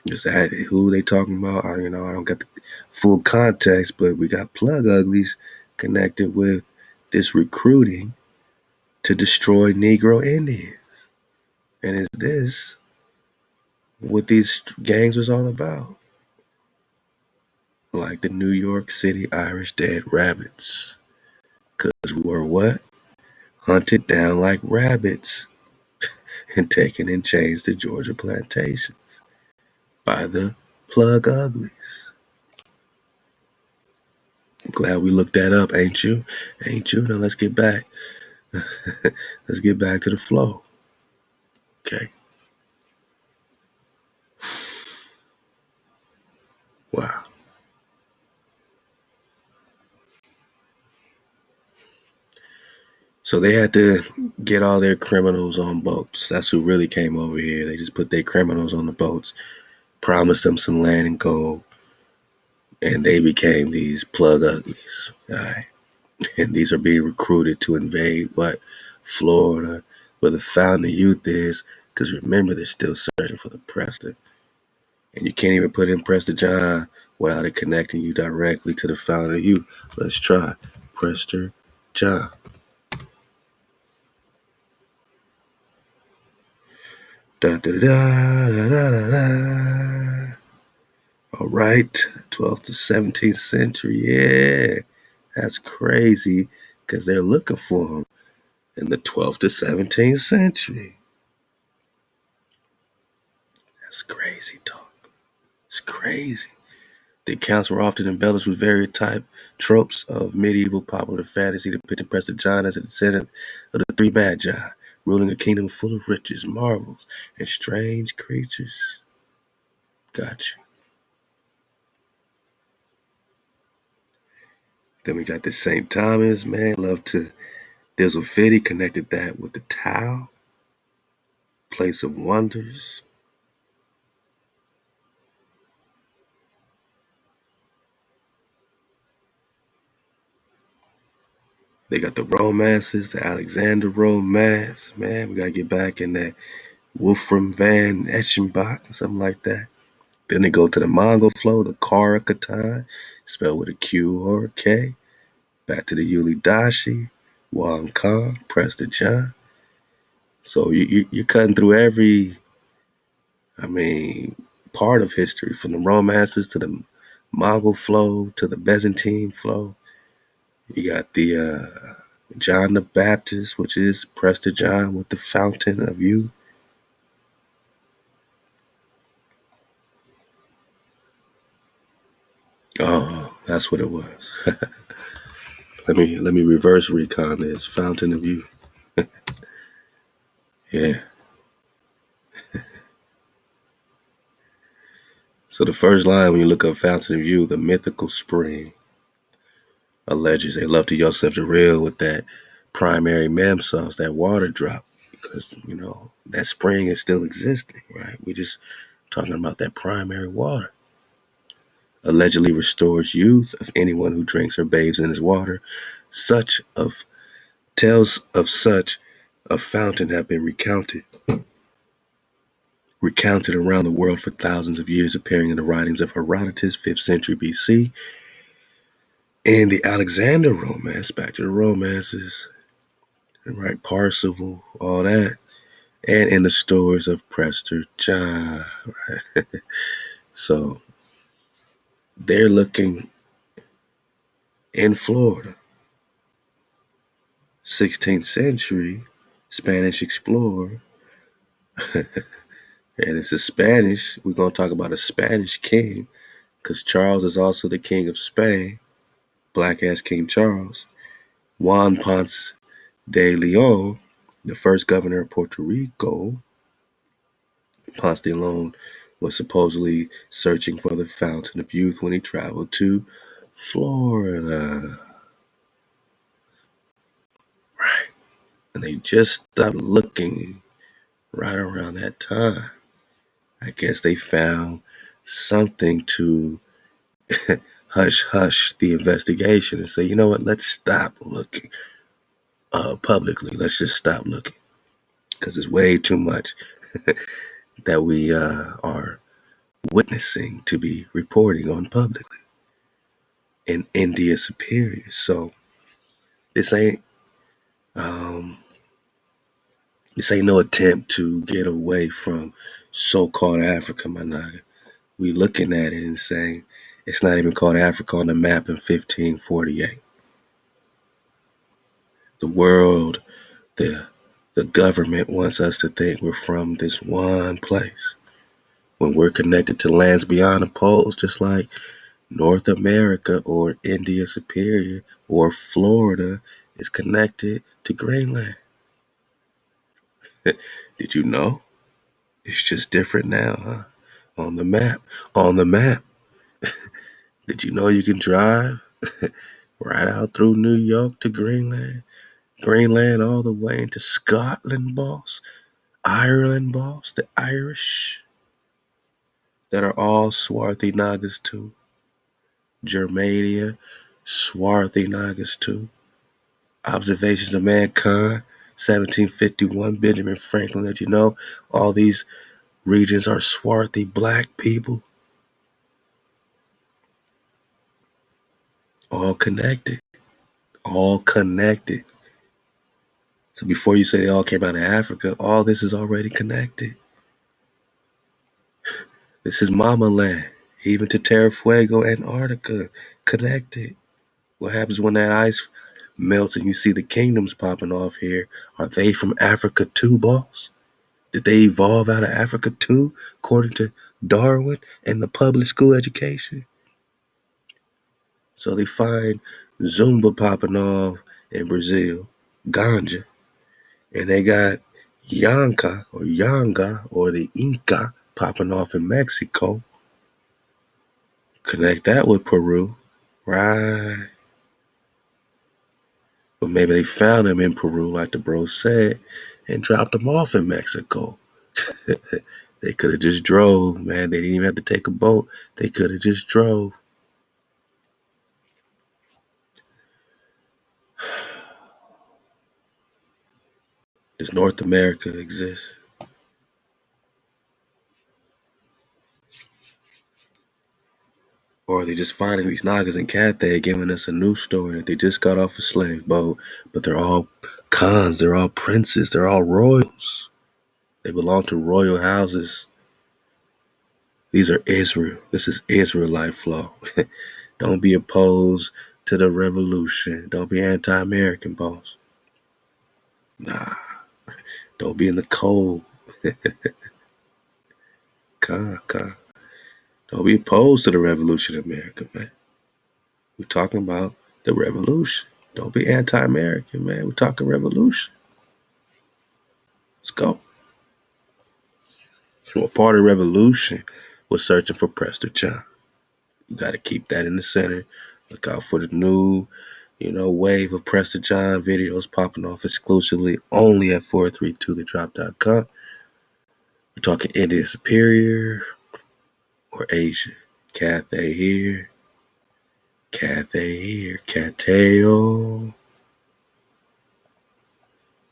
Is that who they talking about? I don't get the full context, but we got plug uglies connected with this recruiting to destroy Negro Indians. And is this what these gangs was all about? Like the New York City Irish dead rabbits. Because we were what? Hunted down like rabbits and taken in chains to Georgia plantations by the plug uglies. I'm glad we looked that up, ain't you? Ain't you? Now let's get back. Let's get back to the flow. Okay. Wow. So they had to get all their criminals on boats. That's who really came over here. They just put their criminals on the boats, promised them some land and gold, and they became these plug uglies. All right. And these are being recruited to invade what? Florida, where the fountain of youth is, because remember, they're still searching for the Prester. And you can't even put in Prester John without it connecting you directly to the fountain of youth. Let's try Prester John. Da, da, da, da, da, da, da. All right, 12th to 17th century. Yeah, that's crazy because they're looking for him in the 12th to 17th century. That's crazy talk. It's crazy. The accounts were often embellished with various type tropes of medieval popular fantasy depicting Prester John as a descendant of the three Magi, ruling a kingdom full of riches, marvels, and strange creatures. Gotcha. Then we got the St. Thomas, man. Love to Dizzle Fitty connected that with the Tau, place of wonders. They got the romances, the Alexander romance. Man, we got to get back in that Wolfram Van Etchenbach, something like that. Then they go to the Mongol flow, the Karakatan, spelled with a Q or a K. Back to the Ulidashi, Wang Kong, Prester John. So you're cutting through every, part of history, from the romances to the Mongol flow to the Byzantine flow. You got the John the Baptist, which is Prester John with the fountain of youth. Oh, that's what it was. let me reverse recon this. Fountain of youth. Yeah. So the first line when you look up Fountain of Youth, the mythical spring, alleges they love to yourself to real with that primary mem sauce, that water drop, because that spring is still existing, right? We're just talking about that primary water. Allegedly restores youth of anyone who drinks or bathes in his water. Tales of such a fountain have been recounted around the world for thousands of years, appearing in the writings of Herodotus, 5th century BC, and the Alexander romance, back to the romances, right? Parsifal, all that, and in the stories of Prester John, right? So they're looking in Florida. 16th century Spanish explorer. And it's a Spanish. We're going to talk about a Spanish king because Charles is also the king of Spain. Black ass King Charles. Juan Ponce de Leon, the first governor of Puerto Rico. Ponce de Leon was supposedly searching for the fountain of youth when he traveled to Florida. Right. And they just stopped looking right around that time. I guess they found something to hush the investigation and say, you know what, let's stop looking publicly. Let's just stop looking because it's way too much that we are witnessing to be reporting on publicly in India Superior. So this ain't no attempt to get away from so-called Africa, my naga. We looking at it and saying it's not even called Africa on the map in 1548. The world, the government wants us to think we're from this one place when we're connected to lands beyond the poles, just like North America or India Superior or Florida is connected to Greenland. Did you know? It's just different now, huh? On the map. On the map. Did you know you can drive right out through New York to Greenland? Greenland all the way into Scotland, boss. Ireland, boss. The Irish that are all swarthy Nagas too. Germania, swarthy Nagas too. Observations of Mankind, 1751, Benjamin Franklin, let you know all these regions are swarthy black people. All connected. All connected. So before you say they all came out of Africa, all this is already connected. This is Mama Land. Even to Terra Fuego, Antarctica, connected. What happens when that ice melts and you see the kingdoms popping off here? Are they from Africa too, boss? Did they evolve out of Africa too, according to Darwin and the public school education? So they find Zumba popping off in Brazil, ganja, and they got Yanga or the Inca popping off in Mexico. Connect that with Peru, right? But maybe they found them in Peru, like the bro said, and dropped them off in Mexico. They could have just drove, man. They didn't even have to take a boat. They could have just drove. Does North America exist? Or are they just finding these Nagas in Cathay giving us a new story that they just got off a slave boat, but they're all Khans, they're all princes, they're all royals. They belong to royal houses. These are Israel. This is Israelite flow. Don't be opposed to the revolution. Don't be anti-American, boss. Nah. Don't be in the cold. Khan. Don't be opposed to the revolution in America, man. We're talking about the revolution. Don't be anti-American, man. We're talking revolution. Let's go. So a part of revolution was searching for Prester Pak. You got to keep that in the center. Look out for the new, wave of Prester Pak videos popping off exclusively only at 432thedrop.com. We're talking India Superior or Asia. Cathay here. Cathay.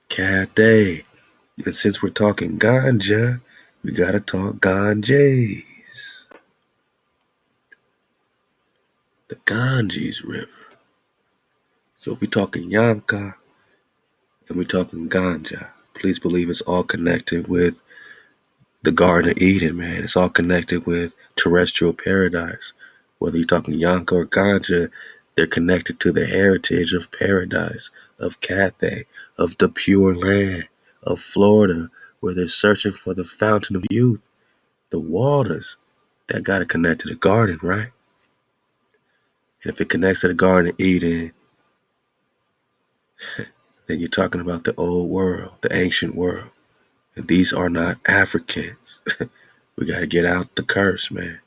Cathay. And since we're talking ganja, we gotta talk Ganges. The Ganges River. So if we're talking Yanga and we're talking ganja, please believe it's all connected with the Garden of Eden, man. It's all connected with terrestrial paradise. Whether you're talking Yanga or ganja, They're connected to the heritage of paradise, of Cathay, of the Pure Land, of Florida, where they're searching for the fountain of youth, the waters. That got to connect to the garden, right? And if it connects to the Garden of Eden, then you're talking about the old world, the ancient world. And these are not Africans. We got to get out the curse, man.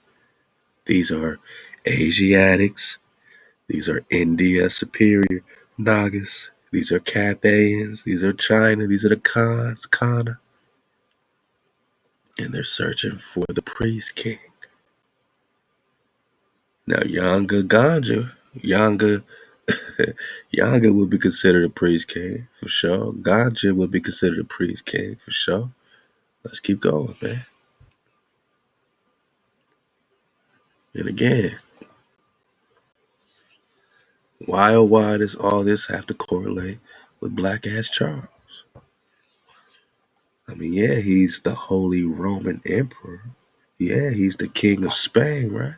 These are Asiatics. These are India superior Nagas. These are Cathayans. These are China. These are the Khans, Kana. And they're searching for the priest king. Now, Yanga Ganja, Yanga would be considered a priest king for sure. Ganja would be considered a priest king for sure. Let's keep going, man. And again, why does all this have to correlate with black ass Charles? I mean, yeah, he's the Holy Roman Emperor. Yeah, he's the King of Spain, right?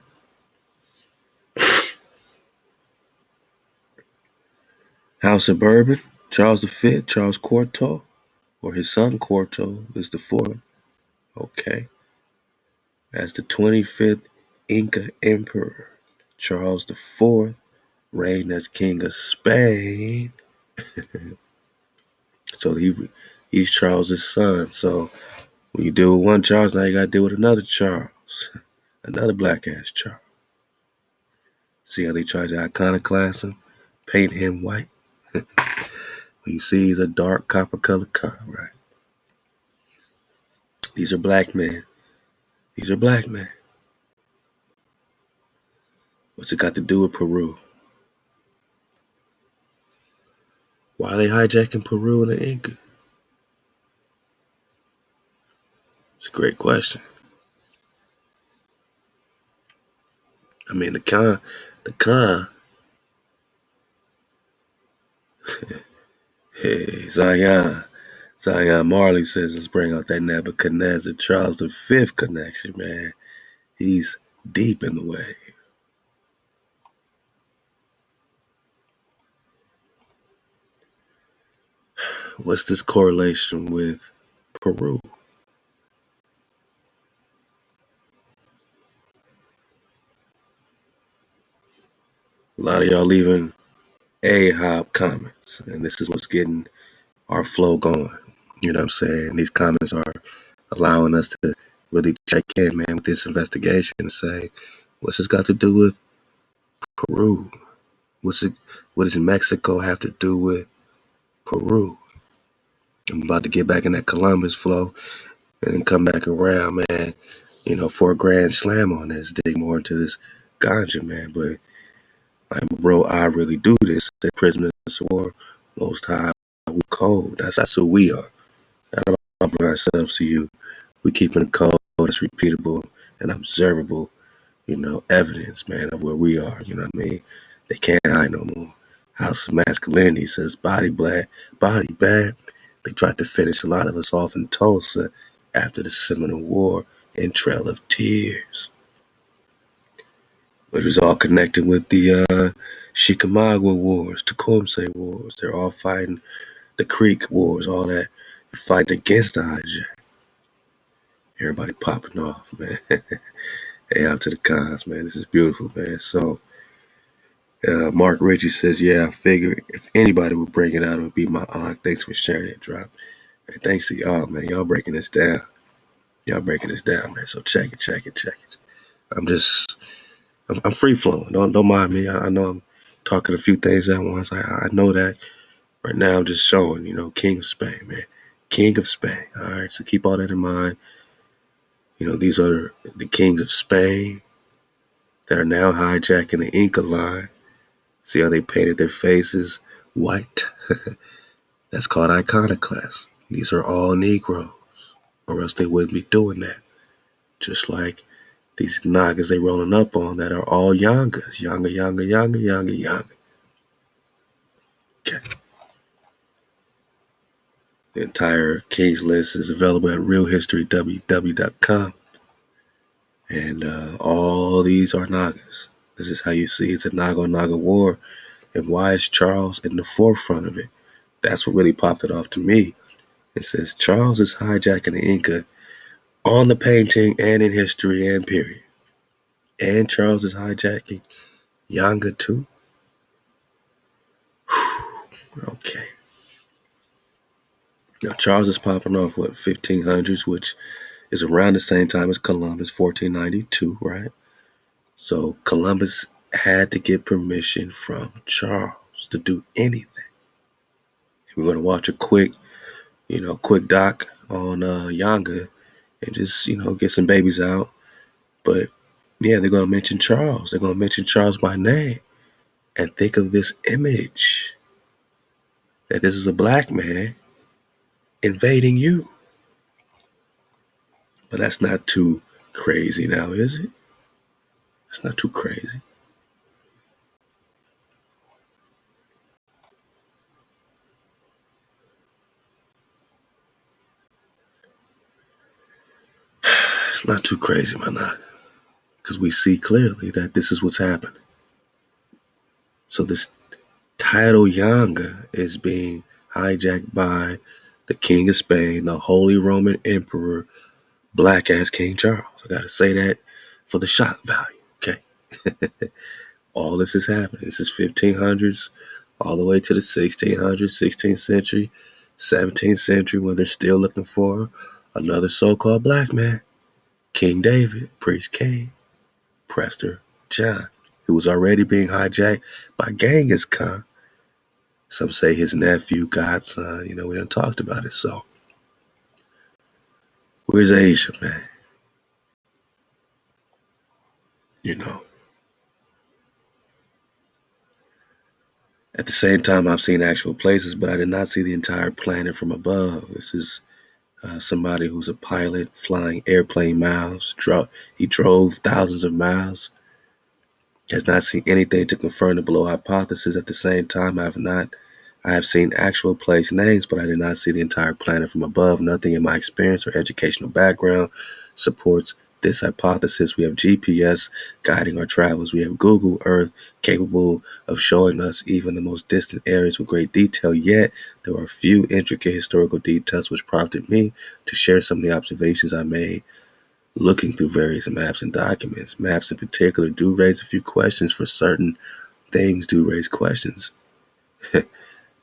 House of Bourbon, Charles V, Charles Quarto, or his son Quarto is the fourth. Okay. As the 25th Inca Emperor, Charles IV reigned as King of Spain. So he's Charles's son. So when you deal with one Charles, now you got to deal with another Charles. Another black ass Charles. See how they tried to iconoclast him? Paint him white? When you see he's a dark copper colored car, right? These are black men. These are black men. What's it got to do with Peru? Why are they hijacking Peru and the Inca? It's a great question. I mean, the hey, Zion Marley says, let's bring out that Nebuchadnezzar Charles V connection, man. He's deep in the way. What's this correlation with Peru? A lot of y'all leaving Ahab comments, and this is what's getting our flow going. You know what I'm saying? These comments are allowing us to really check in, man, with this investigation and say, what's this got to do with Peru? What does Mexico have to do with Peru? I'm about to get back in that Columbus flow and then come back around, man, for a grand slam on this, dig more into this ganja, man. But bro, I really do this. The prisoners of war, most high, we cold. That's who we are. Not about bring ourselves to you. We keeping it cold. It's repeatable and observable, evidence, man, of where we are. You know what I mean? They can't hide no more. House of Masculinity says body black, body bad. They tried to finish a lot of us off in Tulsa after the Seminole War and Trail of Tears. It was all connected with the Chickamauga Wars, Tecumseh Wars. They're all fighting the Creek Wars, all that. Fighting against the hijack. Everybody popping off, man. Hey, out to the cons, man. This is beautiful, man. So, Mark Ritchie says, yeah, I figure if anybody would bring it out, it would be my aunt. Thanks for sharing it, drop. And thanks to y'all, man. Y'all breaking this down. Man. So check it. I'm free flowing. Don't mind me. I know I'm talking a few things at once. I know that. Right now I'm just showing, King of Spain, man. King of Spain. All right. So keep all that in mind. These are the kings of Spain that are now hijacking the Inca line. See how they painted their faces white? That's called iconoclast. These are all Negroes, or else they wouldn't be doing that. Just like these Nagas they rolling up on that are all Yangas. Yanga. Okay. The entire King's list is available at realhistorywww.com. And all these are Nagas. This is how you see it's a Naga war. And why is Charles in the forefront of it? That's what really popped it off to me. It says Charles is hijacking the Inca on the painting and in history and period. And Charles is hijacking Yanga too? Okay. Now Charles is popping off, 1500s, which is around the same time as Columbus, 1492, right? So Columbus had to get permission from Charles to do anything. We're going to watch a quick doc on Yanga and just, get some babies out. But yeah, they're going to mention Charles. They're going to mention Charles by name and think of this image that this is a black man invading you. But that's not too crazy now, is it? That's not too crazy. It's not too crazy, my knock. Because we see clearly that this is what's happening. So this title Yanga is being hijacked by the King of Spain, the Holy Roman Emperor, black ass King Charles. I gotta say that for the shock value, okay? All this is happening. This is 1500s all the way to the 1600s, 16th century, 17th century, when they're still looking for another so-called black man. King David, Priest King, Prester John, who was already being hijacked by Genghis Khan. Some say his nephew, godson, we done talked about it. So, where's Asia, man? At the same time, I've seen actual places, but I did not see the entire planet from above. This is somebody who's a pilot flying airplane miles. He drove thousands of miles. Has not seen anything to confirm the below hypothesis. At the same time, I have seen actual place names, but I did not see the entire planet from above. Nothing in my experience or educational background supports this hypothesis. We have GPS guiding our travels. We have Google Earth capable of showing us even the most distant areas with great detail. Yet, there are a few intricate historical details which prompted me to share some of the observations I made looking through various maps and documents. Maps in particular do raise a few questions. For certain things do raise questions.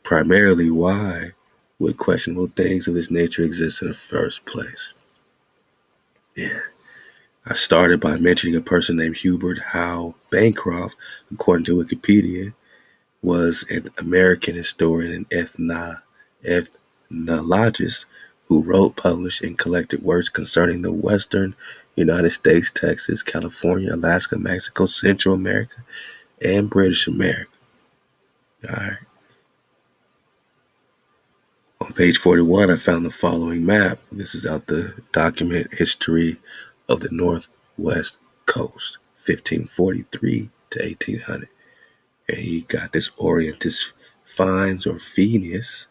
Primarily, why would questionable things of this nature exist in the first place? Yeah. I started by mentioning a person named Hubert Howe Bancroft, according to Wikipedia, was an American historian and ethnologist who wrote, published, and collected works concerning the western United States, Texas, California, Alaska, Mexico, Central America, and British America. All right. On page 41, I found the following map. This is out the document History of the Northwest Coast, 1543 to 1800. And he got this Orientis Fines or Phineas,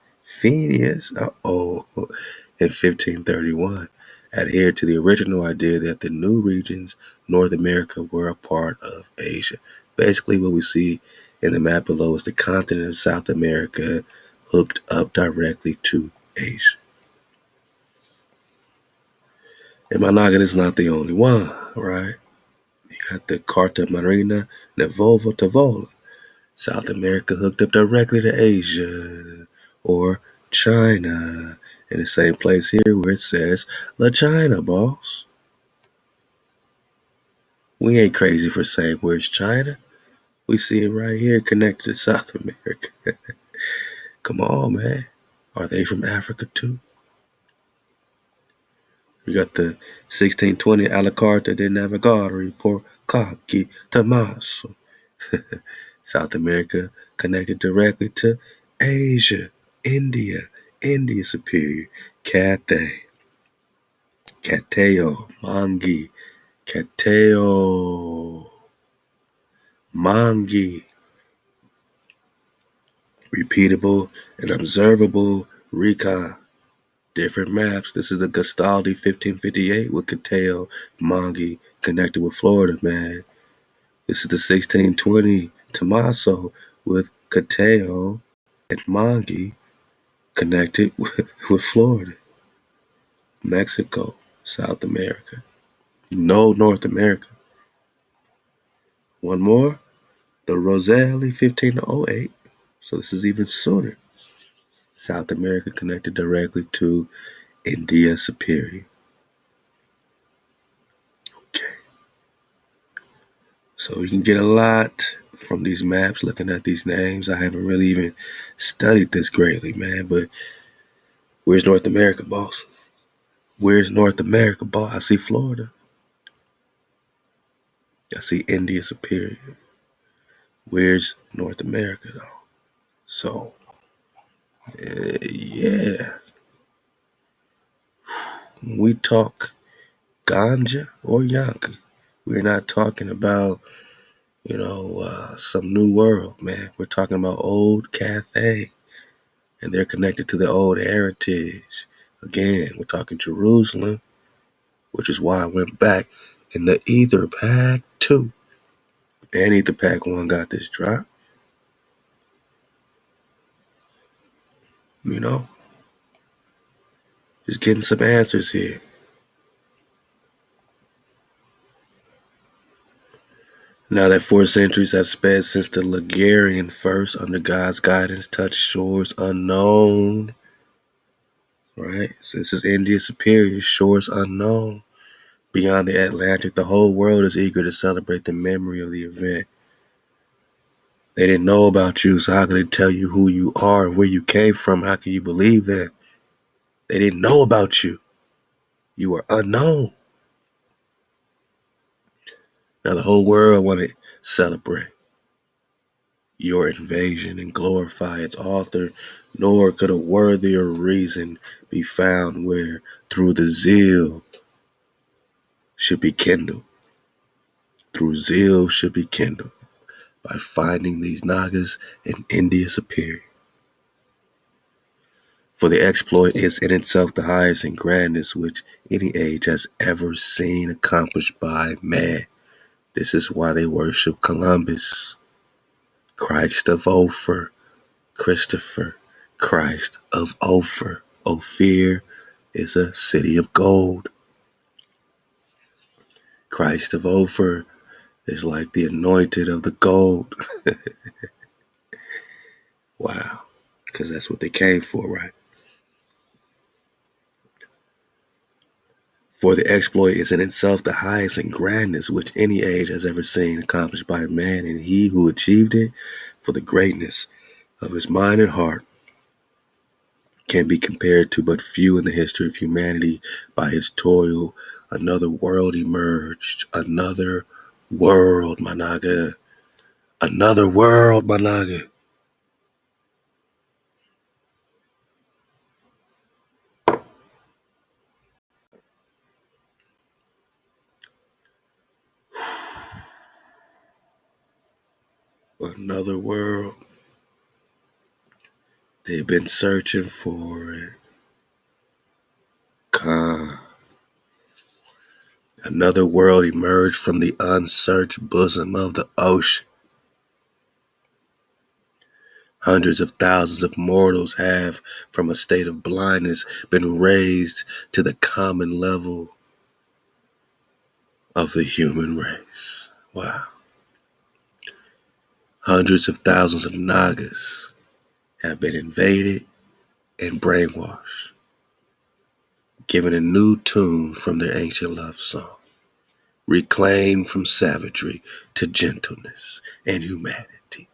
in 1531, adhered to the original idea that the new regions, North America, were a part of Asia. Basically, what we see in the map below is the continent of South America hooked up directly to Asia. And my noggin is not the only one, right? You got the Carta Marina Nevova Tavola. South America hooked up directly to Asia or China. In the same place here where it says La China, boss. We ain't crazy for saying where's China. We see it right here connected to South America. Come on, man. Are they from Africa too? We got the 1620 a la carte de navigare por Caqui Tommaso. South America connected directly to Asia, India Superior, Cathay, Cateo, Mangi, Cateo, Mangi. Repeatable and observable recon. Different maps. This is the Gastaldi 1558 with Cateo, Mangi connected with Florida, man. This is the 1620 Tommaso with Cateo and Mangi connected with Florida, Mexico, South America. No, North America. One more, the Roselle 1508. So this is even sooner. South America connected directly to India Superior. Okay. So you can get a lot from these maps looking at these names. I haven't really even studied this greatly, man, but where's North America, boss? Where's North America, boss? I see Florida. I see India Superior. Where's North America, though? So, yeah. When we talk ganja or Yanga, we're not talking about, some new world, man. We're talking about old Cathay, and they're connected to the old heritage. Again, we're talking Jerusalem, which is why I went back in the Ether Pack 2 and Ether Pack 1 got this drop. Just getting some answers here. Now that 4 centuries have sped since the Ligurian first, under God's guidance, touched shores unknown. Right? So this is India Superior, shores unknown. Beyond the Atlantic, the whole world is eager to celebrate the memory of the event. They didn't know about you, so how could they tell you who you are and where you came from? How can you believe that? They didn't know about you. You were unknown. Now the whole world wanted to celebrate your invasion and glorify its author, nor could a worthier reason be found where through the zeal should be kindled. Through zeal should be kindled by finding these Nagas in India Superior. For the exploit is in itself the highest and grandest which any age has ever seen accomplished by man. This is why they worship Columbus, Christ of Ophir, Christopher, Christ of Ophir. Ophir is a city of gold. Christ of Ophir is like the anointed of the gold. Wow, because that's what they came for, right? For the exploit is in itself the highest and grandest which any age has ever seen accomplished by man, and he who achieved it for the greatness of his mind and heart can be compared to but few in the history of humanity. By his toil, another world emerged. Another world, my naga. Another world, my naga. Another world. They've been searching for it. Another world emerged from the unsearched bosom of the ocean. Hundreds of thousands of mortals have, from a state of blindness, been raised to the common level of the human race. Wow. Hundreds of thousands of Nagas have been invaded and brainwashed, given a new tune from their ancient love song, reclaimed from savagery to gentleness and humanity,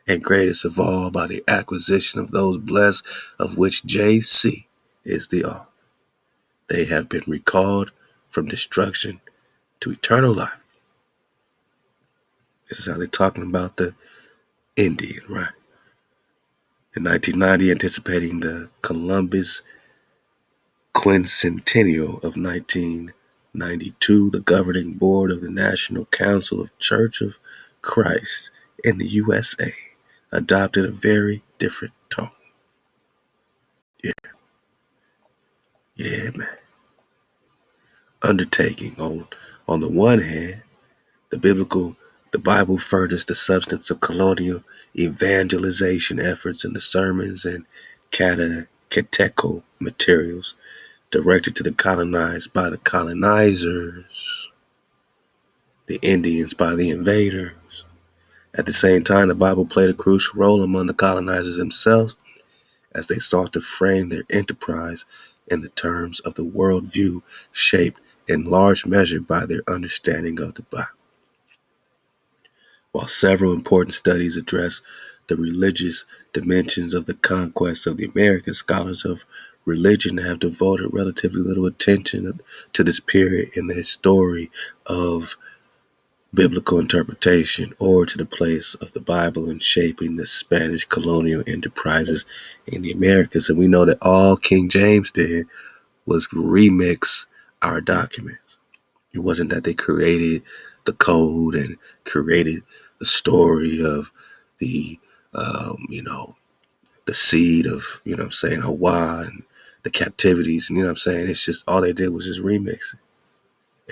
and greatest of all by the acquisition of those blessed of which J.C. is the author. They have been recalled from destruction to eternal life. This is how they're talking about the Indian, right? In 1990, anticipating the Columbus quincentennial of 1992, the governing board of the National Council of Church of Christ in the USA adopted a very different tone. Yeah, man. Undertaking on the one hand, the biblical The Bible furnished the substance of colonial evangelization efforts in the sermons and catechetical materials directed to the colonized by the colonizers, the Indians by the invaders. At the same time, the Bible played a crucial role among the colonizers themselves as they sought to frame their enterprise in the terms of the worldview shaped in large measure by their understanding of the Bible. While several important studies address the religious dimensions of the conquest of the Americas, scholars of religion have devoted relatively little attention to this period in the history of biblical interpretation or to the place of the Bible in shaping the Spanish colonial enterprises in the Americas. And we know that all King James did was remix our documents. It wasn't that they created the code and created the story of the, the seed of, Hawaii and the captivities. And, it's just all they did was just remix it.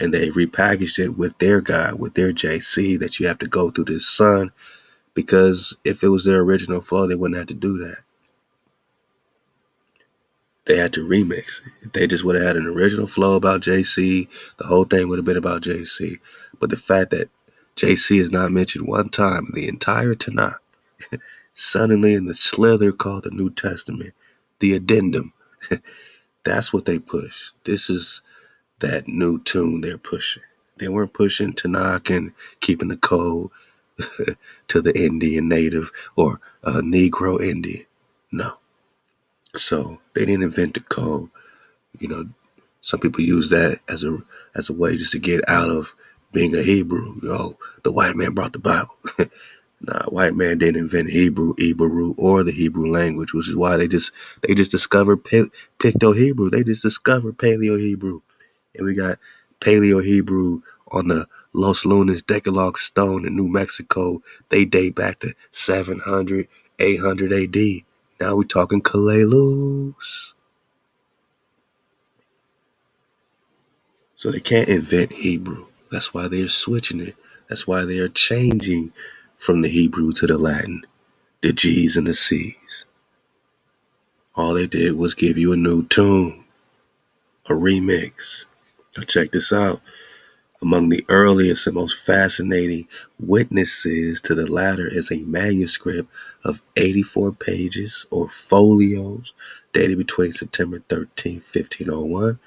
And they repackaged it with their guy, with their JC, that you have to go through this son, because if it was their original flow, they wouldn't have to do that. They had to remix it. If they just would have had an original flow about JC, the whole thing would have been about JC. But the fact that JC is not mentioned one time in the entire Tanakh, suddenly in the slither called the New Testament, the addendum, that's what they push. This is that new tune they're pushing. They weren't pushing Tanakh and keeping the code to the Indian native or Negro Indian. No. So they didn't invent the code. Some people use that as a way just to get out of being a Hebrew. The white man brought the Bible. Nah, white man didn't invent Hebrew, or the Hebrew language, which is why they just discovered Picto-Hebrew. They just discovered Paleo-Hebrew. And we got Paleo-Hebrew on the Los Lunas Decalogue stone in New Mexico. They date back to 700, 800 AD. Now we're talking Kalalus. So they can't invent Hebrew. That's why they're switching it. That's why they are changing from the Hebrew to the Latin, the G's and the C's. All they did was give you a new tune, a remix. Now check this out. Among the earliest and most fascinating witnesses to the latter is a manuscript of 84 pages or folios dated between September 13, 1501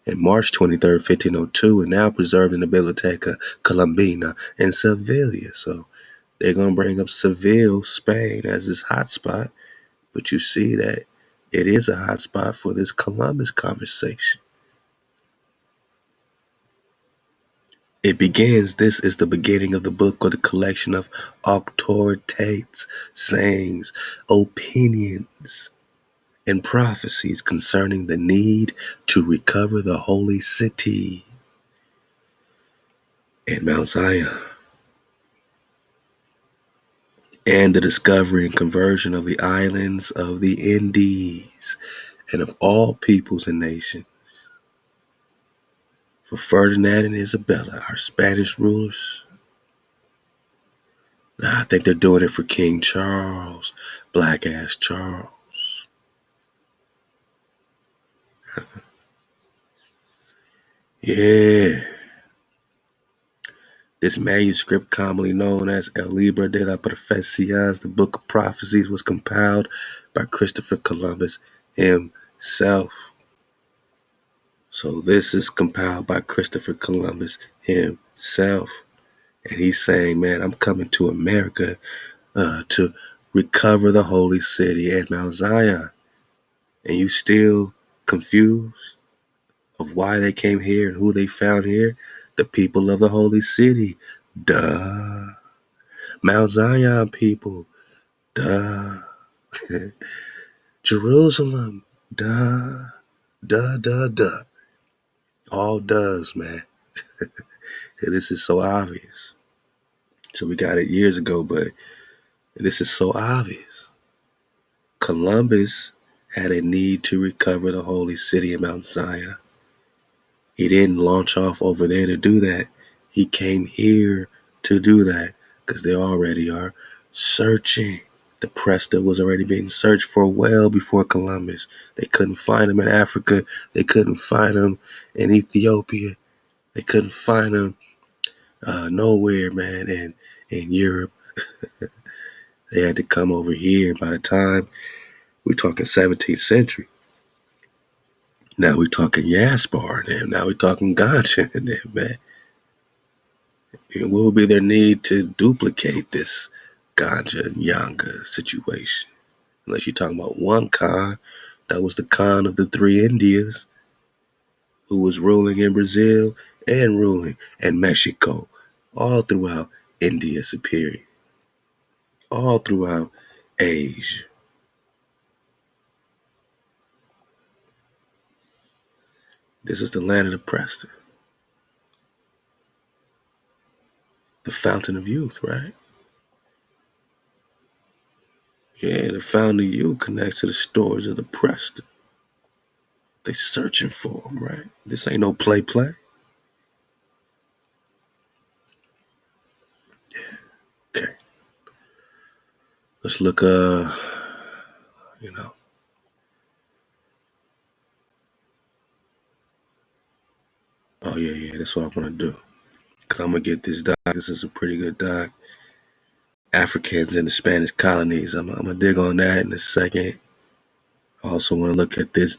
and March 23, 1502, and now preserved in the Biblioteca Colombina in Sevilla. So they're going to bring up Seville, Spain as this hotspot, but you see that it is a hotspot for this Columbus conversation. It begins, this is the beginning of the book or the collection of auctorities, sayings, opinions, and prophecies concerning the need to recover the holy city and Mount Zion, and the discovery and conversion of the islands of the Indies and of all peoples and nations. For Ferdinand and Isabella, our Spanish rulers. Now, I think they're doing it for King Charles, black-ass Charles. Yeah. This manuscript, commonly known as El Libro de las Profecías, the Book of Prophecies, was compiled by Christopher Columbus himself. So this is compiled by Christopher Columbus himself. And he's saying, man, I'm coming to America to recover the holy city and Mount Zion. And you still confused of why they came here and who they found here? The people of the holy city. Duh. Mount Zion people. Duh. Jerusalem. Duh. Duh, duh, duh. All does, man. Because this is so obvious. So we got it years ago, but this is so obvious. Columbus had a need to recover the holy city of Mount Zion. He didn't launch off over there to do that. He came here to do that because they already are searching. The Prester was already being searched for well before Columbus. They couldn't find him in Africa. They couldn't find him in Ethiopia. They couldn't find him nowhere, man. And in Europe, they had to come over here. By the time we're talking 17th century, now we're talking Jasper and them. Now we're talking Ganja and them, man. And what would be their need to duplicate this Ganja and Yanga situation? Unless you're talking about one Khan, that was the Khan of the three Indias, who was ruling in Brazil and ruling in Mexico, all throughout India Superior, all throughout Asia. This is the land of the Prester, the fountain of youth, right? Yeah, the fountain of youth connects to the stories of the Prester. They searching for them, right? This ain't no play. Okay, let's look. You know. Oh yeah, that's what I'm gonna do. Cause I'm gonna get this doc. This is a pretty good doc. Africans in the Spanish colonies. I'm gonna dig on that in a second. I also want to look at this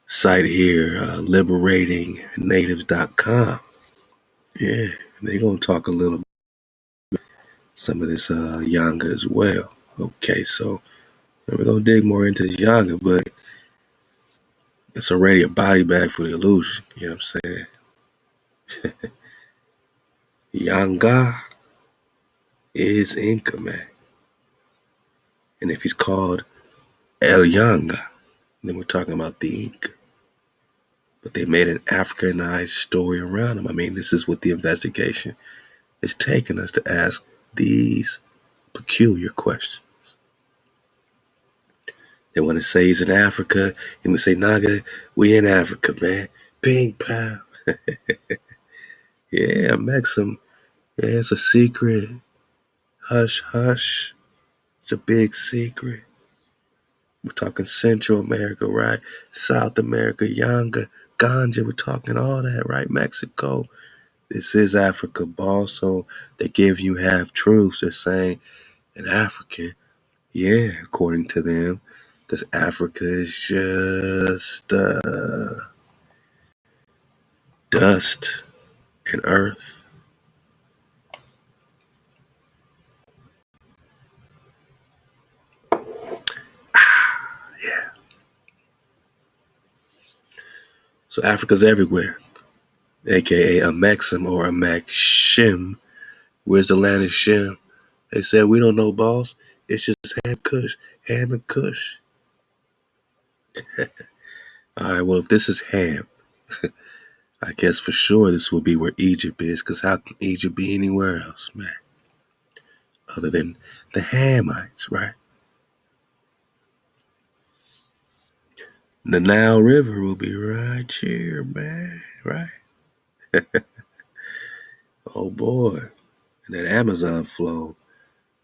site here, liberatingnatives.com. Yeah, they're gonna talk a little bit some of this Yanga as well. Okay, so we're gonna dig more into this Yanga, but it's already a body bag for the illusion. You know what I'm saying? Yanga is Inca, man. And if he's called El Yanga, then we're talking about the Inca. But they made an Africanized story around him. I mean, this is what the investigation is taking us to ask these peculiar questions. They want to say he's in Africa, and we say, Naga, we in Africa, man. Ping, pow. Yeah, I met some. Yeah, it's a secret. Hush, hush. It's a big secret. We're talking Central America, right? South America, Yanga, Ganja. We're talking all that, right? Mexico. This is Africa, boss. So they give you half truths. They're saying an African, yeah, according to them, because Africa is just dust and earth. Yeah. So Africa's everywhere, aka a Maxim or a Maxim. Where's the land of Shem? They said, we don't know, boss. It's just Ham and Kush. All right, well, if this is Ham, I guess for sure this will be where Egypt is, because how can Egypt be anywhere else, man? Other than the Hamites, right? The Nile River will be right here, man, right? Oh boy. And that Amazon flow,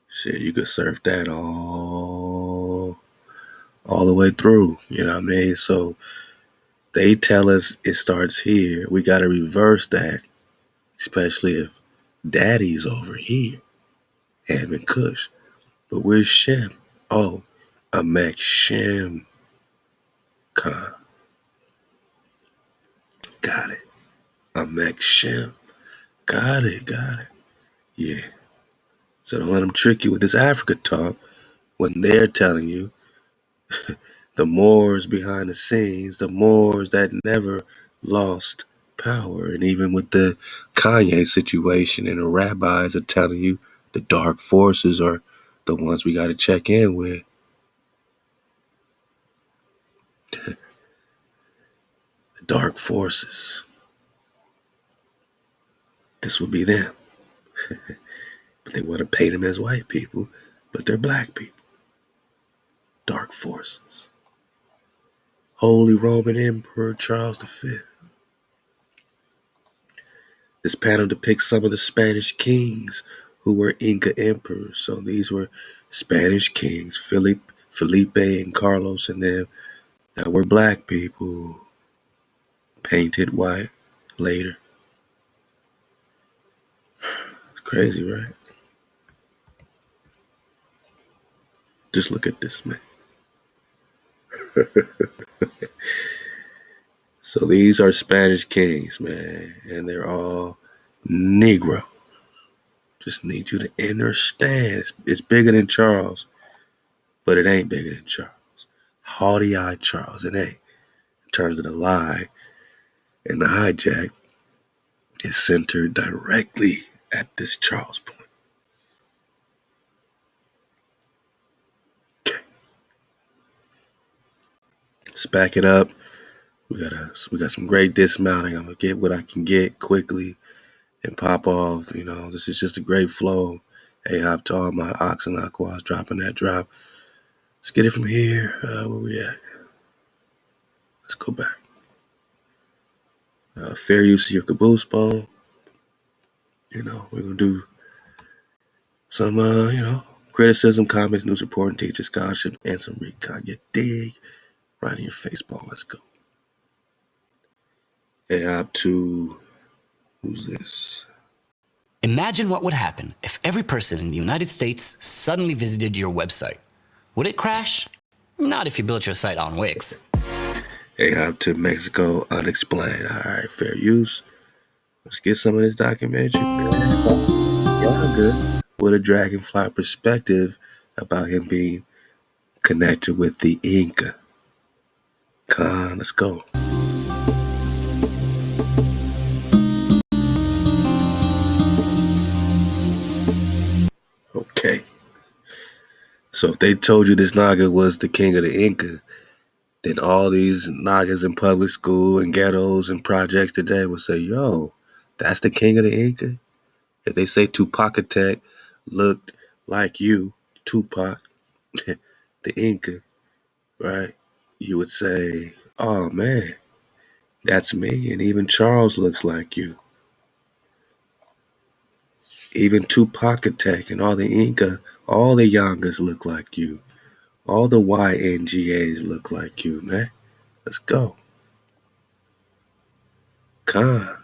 shit, you could surf that all the way through, you know what I mean? So they tell us it starts here. We got to reverse that, especially if daddy's over here, Ham and Kush. But where's Shem? Oh, a Mac Shem Khan. Got it. A Mac Shem. Got it. Yeah. So don't let them trick you with this Africa talk when they're telling you the Moors behind the scenes, the Moors that never lost power. And even with the Kanye situation, and the rabbis are telling you the dark forces are the ones we got to check in with. The dark forces. This would be them. But they want to paint them as white people, but they're black people. Dark forces. Holy Roman Emperor Charles V. This panel depicts some of the Spanish kings who were Inca emperors. So these were Spanish kings, Felipe and Carlos and them, that were black people, painted white later. It's crazy, right? Just look at this, man. So these are Spanish kings, man, and they're all Negro. Just need you to understand. It's bigger than Charles, but it ain't bigger than Charles. Haughty-eyed Charles, it ain't. In terms of the lie and the hijack, is centered directly at this Charles point. Okay. Let's back it up. We got some great dismounting. I'm gonna get what I can get quickly and pop off. This is just a great flow. Ahab to all my ox and aquas dropping that drop. Let's get it from here. Where we at? Let's go back. Fair use of your caboose bone. We're gonna do some criticism, comments, news reporting, teacher scholarship, and some recon. You dig? Right in your face ball. Let's go. Ahab to who's this? Imagine what would happen if every person in the United States suddenly visited your website. Would it crash? Not if you built your site on Wix. Ahab to Mexico unexplained. All right, fair use. Let's get some of this documentary. Yanga with a dragonfly perspective about him being connected with the Inca. Let's go. Okay. So if they told you this Naga was the king of the Inca, then all these Nagas in public school and ghettos and projects today would say, yo, that's the king of the Inca? If they say Tupac looked like you, Tupac, the Inca, right? You would say, oh man, that's me. And even Charles looks like you. Even Tupac and all the Inca, all the Yangas look like you. All the Yngas look like you, man. Let's go. Khan.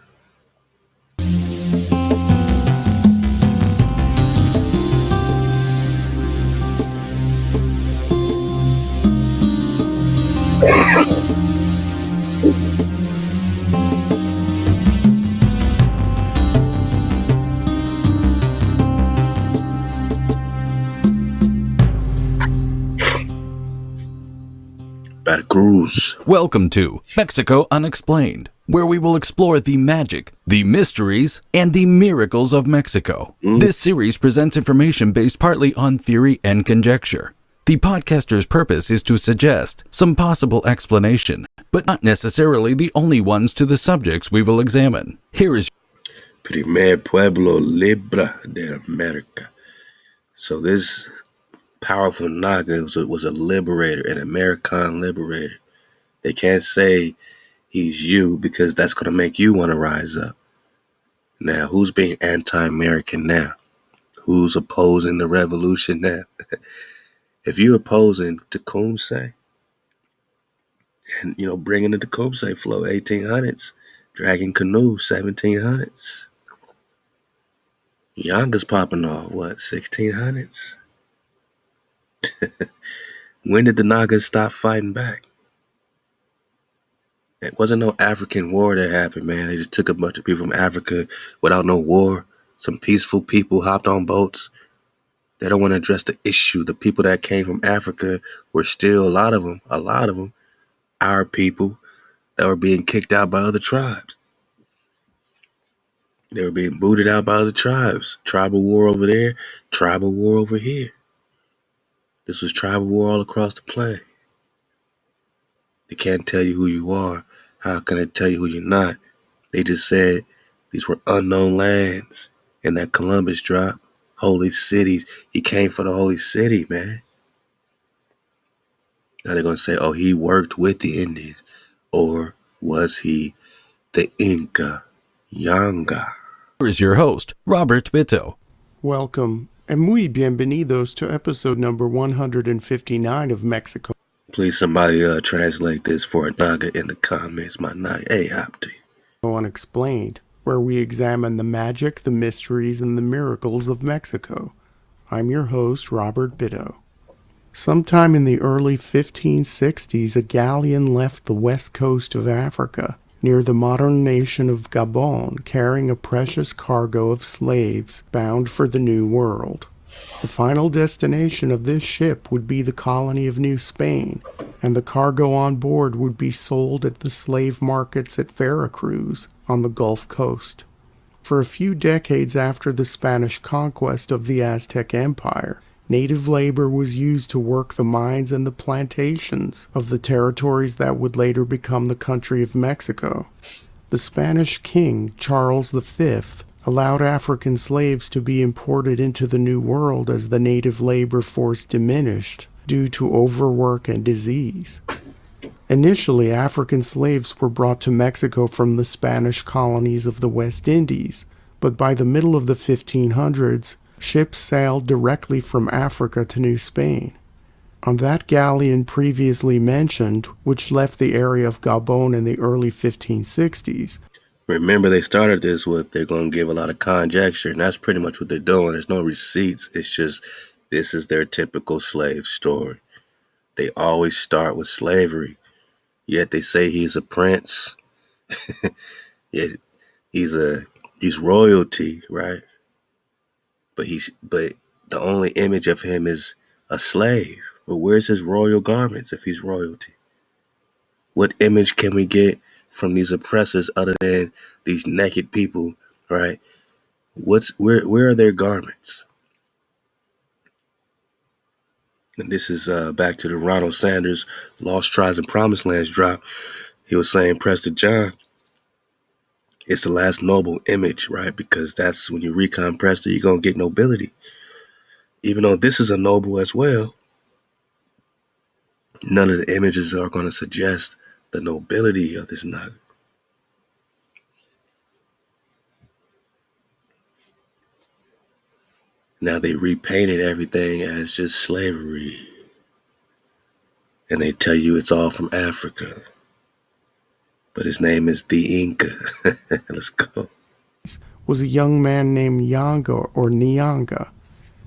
Veracruz. Welcome to Mexico Unexplained, where we will explore the magic, the mysteries, and the miracles of Mexico. This series presents information based partly on theory and conjecture. The podcaster's purpose is to suggest some possible explanation, but not necessarily the only ones to the subjects we will examine. Here is Primer Pueblo Libre de America. So this powerful Naga was a liberator, an American liberator. They can't say he's you because that's going to make you want to rise up. Now, who's being anti-American now? Who's opposing the revolution now? If you're opposing Tecumseh and, bringing the Tecumseh flow, 1800s, dragging canoe, 1700s. Yanga's popping off, 1600s? When did the Nagas stop fighting back? It wasn't no African war that happened, man. They just took a bunch of people from Africa without no war. Some peaceful people hopped on boats. They don't want to address the issue. The people that came from Africa were still, a lot of them, our people that were being kicked out by other tribes. They were being booted out by other tribes. Tribal war over there, tribal war over here. This was tribal war all across the plain. They can't tell you who you are. How can they tell you who you're not? They just said these were unknown lands. And that Columbus drop, holy cities. He came for the holy city, man. Now they're going to say, oh, he worked with the Indians. Or was he the Inca, Yanga? Here is your host, Robert Bitto. Welcome, and muy bienvenidos to episode number 159 of Mexico. Please somebody translate this for Ynga in the comments. My night Ahab to you. Unexplained, where we examine the magic, the mysteries, and the miracles of Mexico. I'm your host, Robert Bitto. Sometime in the early 1560s, a galleon left the west coast of Africa, near the modern nation of Gabon, carrying a precious cargo of slaves bound for the New World. The final destination of this ship would be the colony of New Spain, and the cargo on board would be sold at the slave markets at Veracruz on the Gulf Coast. For a few decades after the Spanish conquest of the Aztec Empire, native labor was used to work the mines and the plantations of the territories that would later become the country of Mexico. The Spanish king, Charles V, allowed African slaves to be imported into the New World as the native labor force diminished due to overwork and disease. Initially, African slaves were brought to Mexico from the Spanish colonies of the West Indies, but by the middle of the 1500s, ships sailed directly from Africa to New Spain. On that galleon previously mentioned, which left the area of Gabon in the early 1560s, Remember, they started this with they're going to give a lot of conjecture, and that's pretty much what they're doing. There's no receipts. It's just this is their typical slave story. They always start with slavery, yet they say he's a prince. Yet he's royalty, right? But the only image of him is a slave. But where's his royal garments if he's royalty? What image can we get from these oppressors other than these naked people, right? Where are their garments? And this is back to the Ronald Sanders Lost Tribes and Promised Lands drop. He was saying, Prester John, it's the last noble image, right? Because that's when you recon Prester, you're going to get nobility. Even though this is a noble as well, none of the images are going to suggest the nobility of this Naga. Now they repainted everything as just slavery. And they tell you it's all from Africa. But his name is the Inca. Let's go. was a young man named Yanga or Nyanga.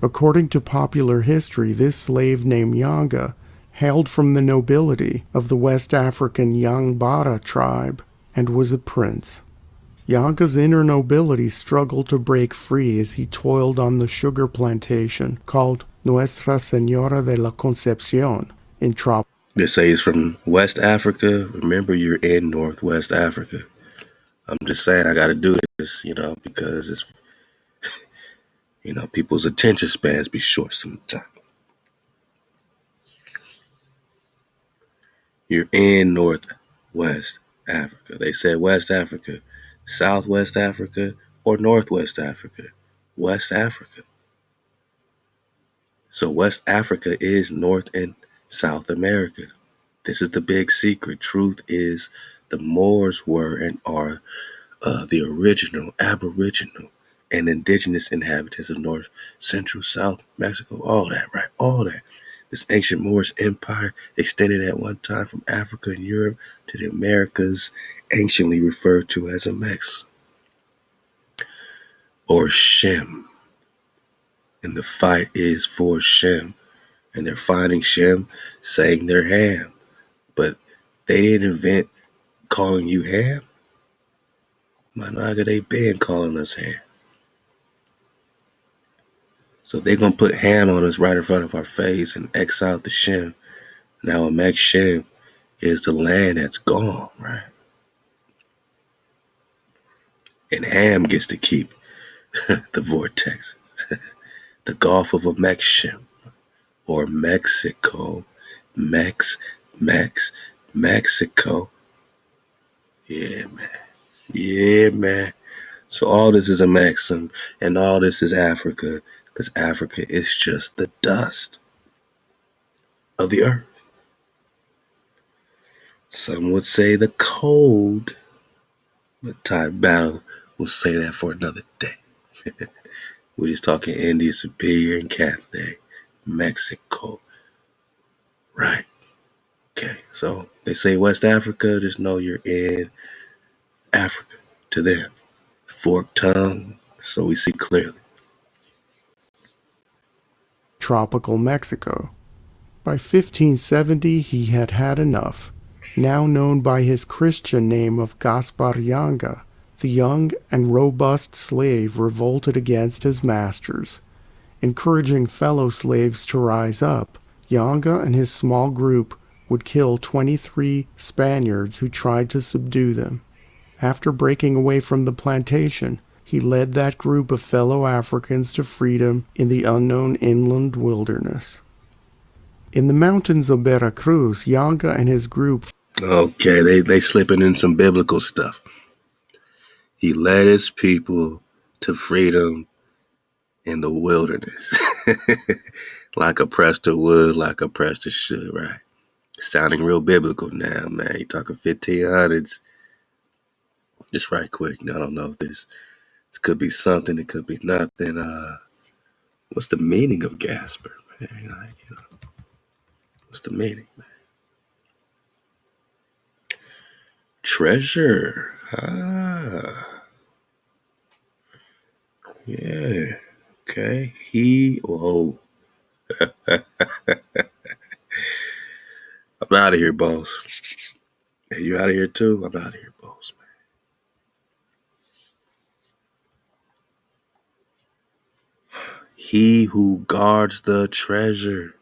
According to popular history, this slave named Yanga hailed from the nobility of the West African Yanga tribe and was a prince. Yanga's inner nobility struggled to break free as he toiled on the sugar plantation called Nuestra Señora de la Concepción in tropical. They say he's from West Africa. Remember, you're in Northwest Africa. I'm just saying I got to do this, because it's, people's attention spans be short sometimes. You're in Northwest Africa. They said West Africa, Southwest Africa, or Northwest Africa. West Africa. So West Africa is North and South America. This is the big secret. Truth is the Moors were and are the original aboriginal and indigenous inhabitants of North, Central, South Mexico. All that, right? All that. This ancient Moorish empire extended at one time from Africa and Europe to the Americas, anciently referred to as a Mex or Shem. And the fight is for Shem. And they're finding Shem, saying they're Ham. But they didn't invent calling you Ham. My naga, they been calling us Ham. So they're going to put Ham on us right in front of our face and X out the Shem. Now a Mex Shem is the land that's gone, right? And Ham gets to keep the vortex. The Gulf of a Mex Shem. Or Mexico. Mexico. Yeah, man. So all this is a maxim, and all this is Africa, because Africa is just the dust of the earth. Some would say the cold, but type battle We'll say that for another day. We're just talking India, Superior, and Cathay, Mexico. Right. Okay. So they say West Africa, just know you're in Africa to them. Forked tongue, so we see clearly. Tropical Mexico. By 1570, he had had enough. Now known by his Christian name of Gasper Yanga, the young and robust slave revolted against his masters. Encouraging fellow slaves to rise up, Yanga and his small group would kill 23 Spaniards who tried to subdue them. After breaking away from the plantation, he led that group of fellow Africans to freedom in the unknown inland wilderness. In the mountains of Veracruz, Yanga and his group... Okay, they slipping in some biblical stuff. He led his people to freedom in the wilderness. Like a Prester would, like a Prester should, right? Sounding real biblical now, man. You talking 1500s. Just right quick. I don't know if this could be something, it could be nothing. What's the meaning of Gasper, man? What's the meaning, man? Treasure. Yeah. Okay. Whoa. I'm out of here, boss. Hey, you out of here too? I'm out of here, boss, man. He who guards the treasure.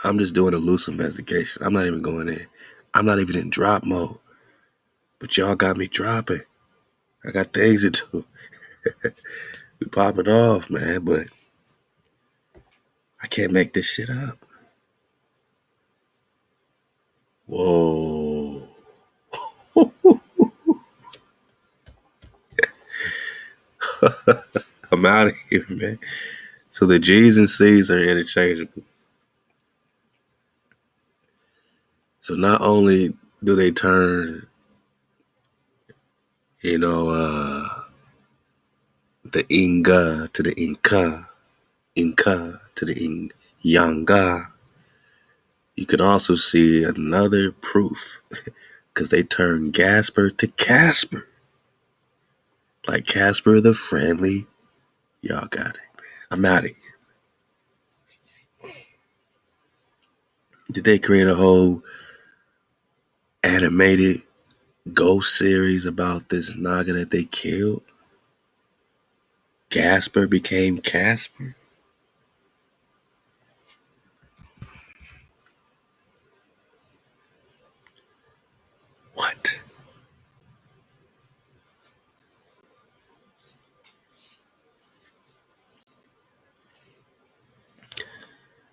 I'm just doing a loose investigation. I'm not even going in. I'm not even in drop mode. But y'all got me dropping. I got things to do. We popping off, man, but I can't make this shit up. Whoa. I'm out of here, man. So the G's and C's are interchangeable. So not only do they turn, the Ynga to the Inca, Inca to the Yanga, you can also see another proof because they turn Gasper to Casper. Like Casper the Friendly. Y'all got it. I'm out of here. Did they create a whole animated ghost series about this Naga that they killed? Gasper became Casper? What?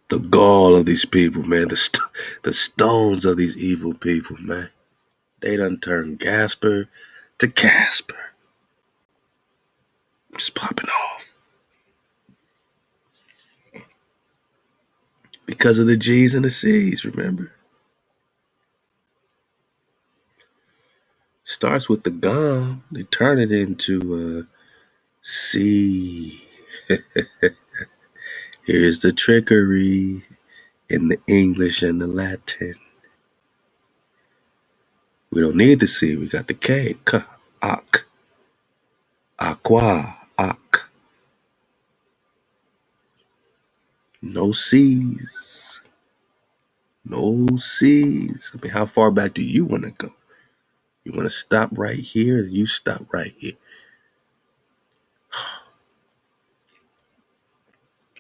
The gall of these people, man. The stones of these evil people, man. They done turned Gasper to Casper. Just popping off. Because of the G's and the C's, remember? Starts with the gum. They turn it into C. Here's the trickery in the English and the Latin. We don't need the C. We got the K. K. Ak. Aqua. Ak. No C's. No C's. I mean, how far back do you want to go? You want to stop right here? You stop right here.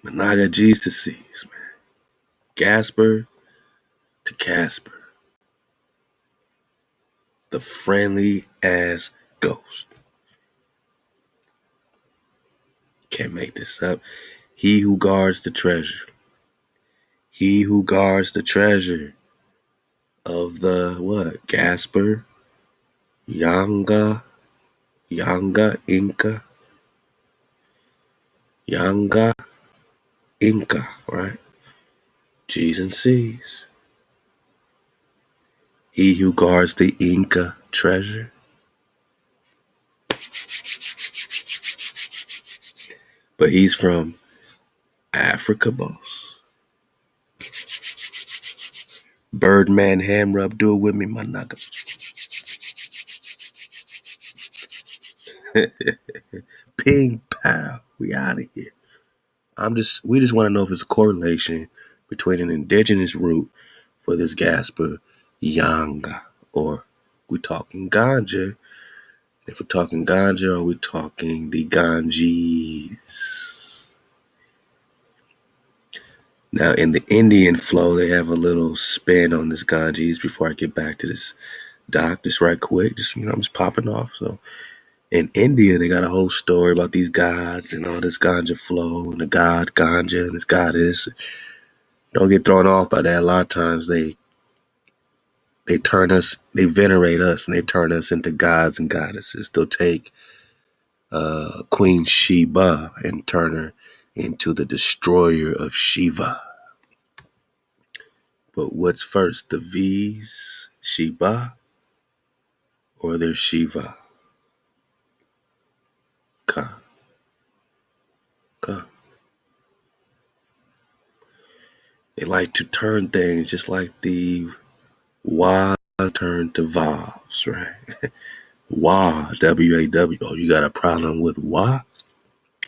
But now I got G's to C's, man. Gasper to Casper. The friendly ass ghost. Can't make this up. He who guards the treasure. He who guards the treasure of the what? Gasper, Yanga, Inca, Yanga, Inca, right? G's and C's. He who guards the Inca treasure. But he's from Africa, boss. Birdman hand rub, do it with me, my nugget. Ping pow, we out of here. We just want to know if it's a correlation between an indigenous root for this Gasper, Yanga, or we talking ganja. If we're talking ganja, are we talking the Ganges? Now, in the Indian flow, they have a little spin on this Ganges before I get back to this doc, just right quick. I'm just popping off. So, in India, they got a whole story about these gods and all this ganja flow and the god ganja and this goddess. Don't get thrown off by that. A lot of times they venerate us and they turn us into gods and goddesses. They'll take Queen Sheba and turn her into the destroyer of Shiva. But what's first, the V's, Sheba, or their Shiva? Ka. They like to turn things just like the Wa turned to Vavs, right? Wa, W-A-W. Oh, you got a problem with Wa?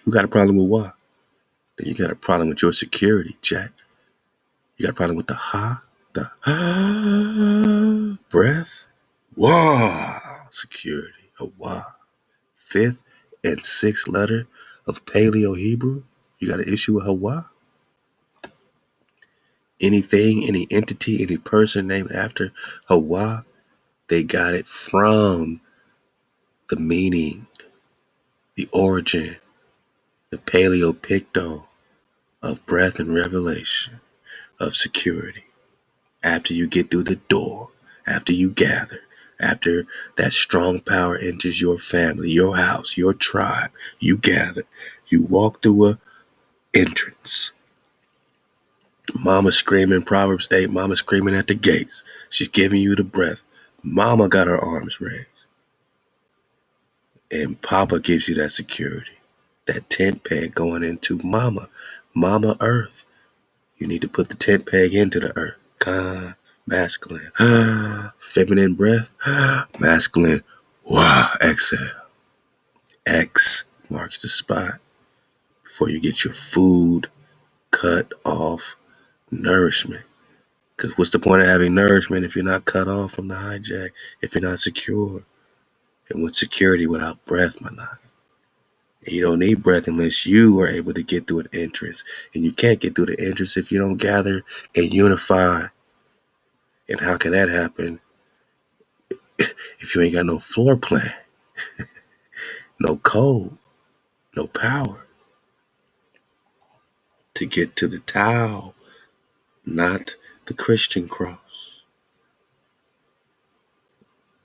You got a problem with Wa? Then you got a problem with your security, Jack. You got a problem with the ha? The breath? Wa, security. A Wa. Fifth and sixth letter of Paleo Hebrew. You got an issue with Hawa? Anything, any entity, any person named after Hawa, they got it from the meaning, the origin, the Paleo-Picto of breath and revelation, of security. After you get through the door, after you gather, after that strong power enters your family, your house, your tribe, you gather, you walk through a entrance. Mama screaming, Proverbs 8, mama screaming at the gates. She's giving you the breath. Mama got her arms raised. And Papa gives you that security, that tent peg going into Mama Earth. You need to put the tent peg into the earth. Masculine. Feminine breath. Masculine. Wow. Exhale. X marks the spot before you get your food cut off. Nourishment. Because what's the point of having nourishment if you're not cut off from the hijack, if you're not secure? And what's security without breath, my nigga? And you don't need breath unless you are able to get through an entrance. And you can't get through the entrance if you don't gather and unify. And how can that happen if you ain't got no floor plan, no code, no power to get to the Tao, not the Christian cross?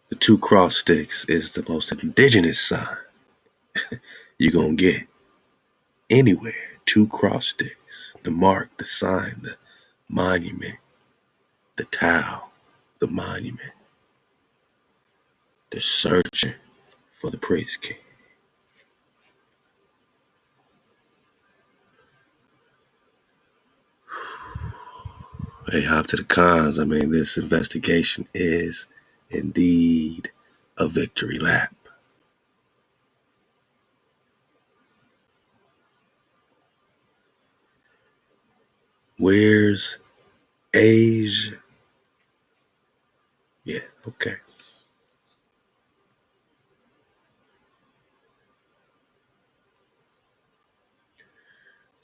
The two cross sticks is the most indigenous sign you're going to get anywhere. Two cross sticks, the mark, the sign, the monument, the Tao, the monument. They're searching for the praise king. Hey, hop to the cons. I mean, this investigation is indeed a victory lap. Where's Asia? Yeah, okay.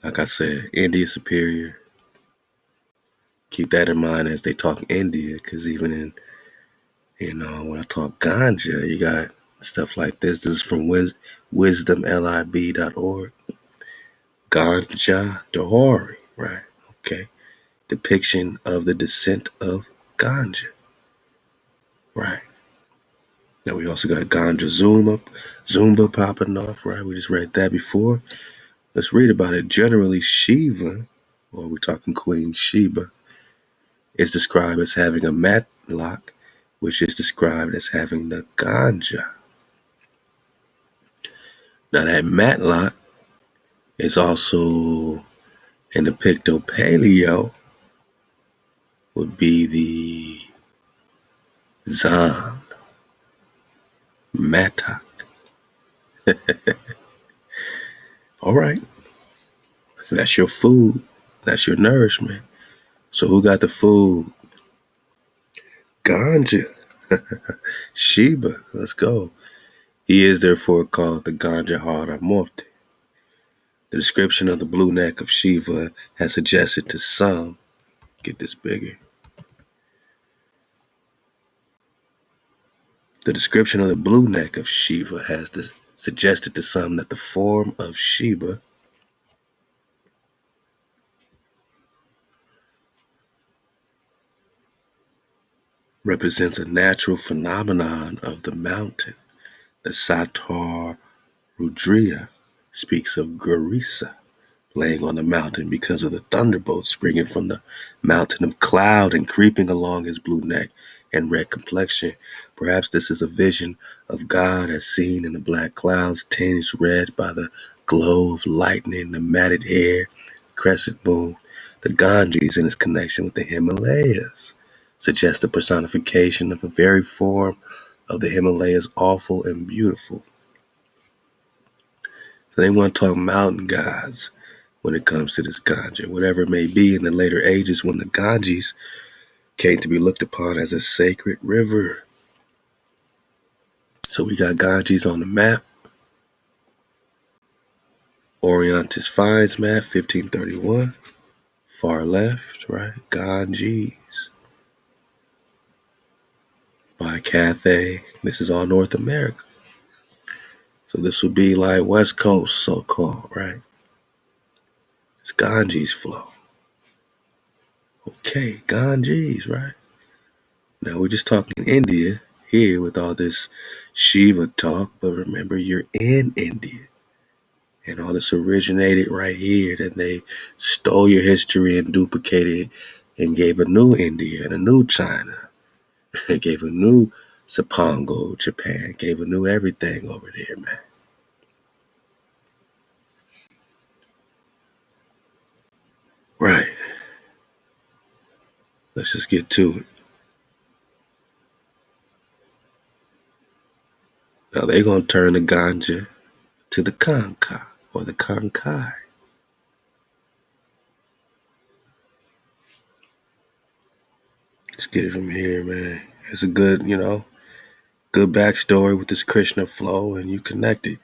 Like I said, India superior. Keep that in mind as they talk India, because even in, when I talk ganja, you got stuff like this. This is from wisdomlib.org. Ganja Dahori, right? Okay. Depiction of the descent of ganja. Right. Now we also got Ganja Zumba popping off, right? We just read that before. Let's read about it. Generally, Shiva, or we're talking Queen Sheba, is described as having a matlock which is described as having the ganja. Now that matlock is also in the Picto-Paleo would be the Zan Matak. All right, that's your food. That's your nourishment. So who got the food? Ganja. Shiva. Let's go. He is therefore called the Ganja Hara Morte. The description of the blue neck of Shiva has suggested to some, get this bigger. The description of the blue neck of Shiva has suggested to some that the form of Shiva represents a natural phenomenon of the mountain. The Satar Rudriya speaks of Garisa laying on the mountain because of the thunderbolts springing from the mountain of cloud and creeping along his blue neck and red complexion. Perhaps this is a vision of God as seen in the black clouds, tinged red by the glow of lightning, the matted hair, crescent moon. The Ganges in its connection with the Himalayas suggest the personification of the very form of the Himalayas, awful and beautiful. So they want to talk mountain gods when it comes to this ganja, whatever it may be in the later ages when the Ganges came to be looked upon as a sacred river. So we got Ganges on the map. Orientis finds map, 1531. Far left, right? Ganges. By Cathay. This is all North America. So this would be like West Coast, so-called, right? It's Ganges flow. Okay, Ganges, right? Now we're just talking India here with all this Shiva talk, but remember you're in India. And all this originated right here. Then they stole your history and duplicated it and gave a new India and a new China. Gave a new Sapongo, Japan. Gave a new everything over there, man. Right. Let's just get to it. Now they're going to turn the ganja to the Kanka or the Kankai. Let's get it from here, man. It's a good, good backstory with this Krishna flow, and you connect it.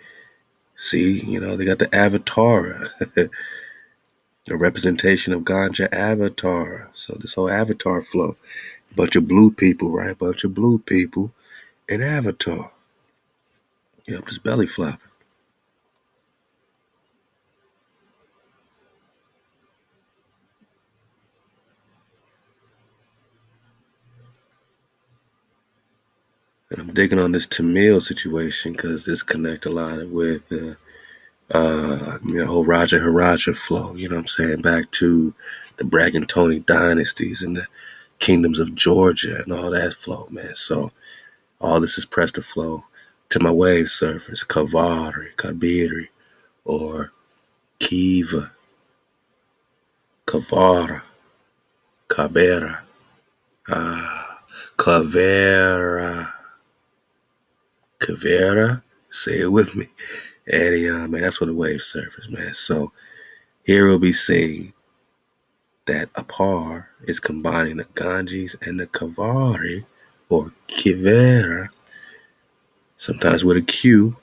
See, they got the avatar, a representation of ganja avatar. So this whole avatar flow, bunch of blue people, right? Bunch of blue people and avatar. I'm just belly flopping. And I'm digging on this Tamil situation because this connect a lot with whole Raja Haraja flow, you know what I'm saying? Back to the Bragantoni dynasties and the kingdoms of Georgia and all that flow, man. So all this is Prester flow to my wave surfers, Kavari, Kabiri, or Kiva, Kavara, Kabera, Kavera, Kavera, say it with me. And man, that's what the wave surfers, man. So here we'll be seeing that Apar is combining the Ganges and the Kavari, or Kivera, sometimes with a Q,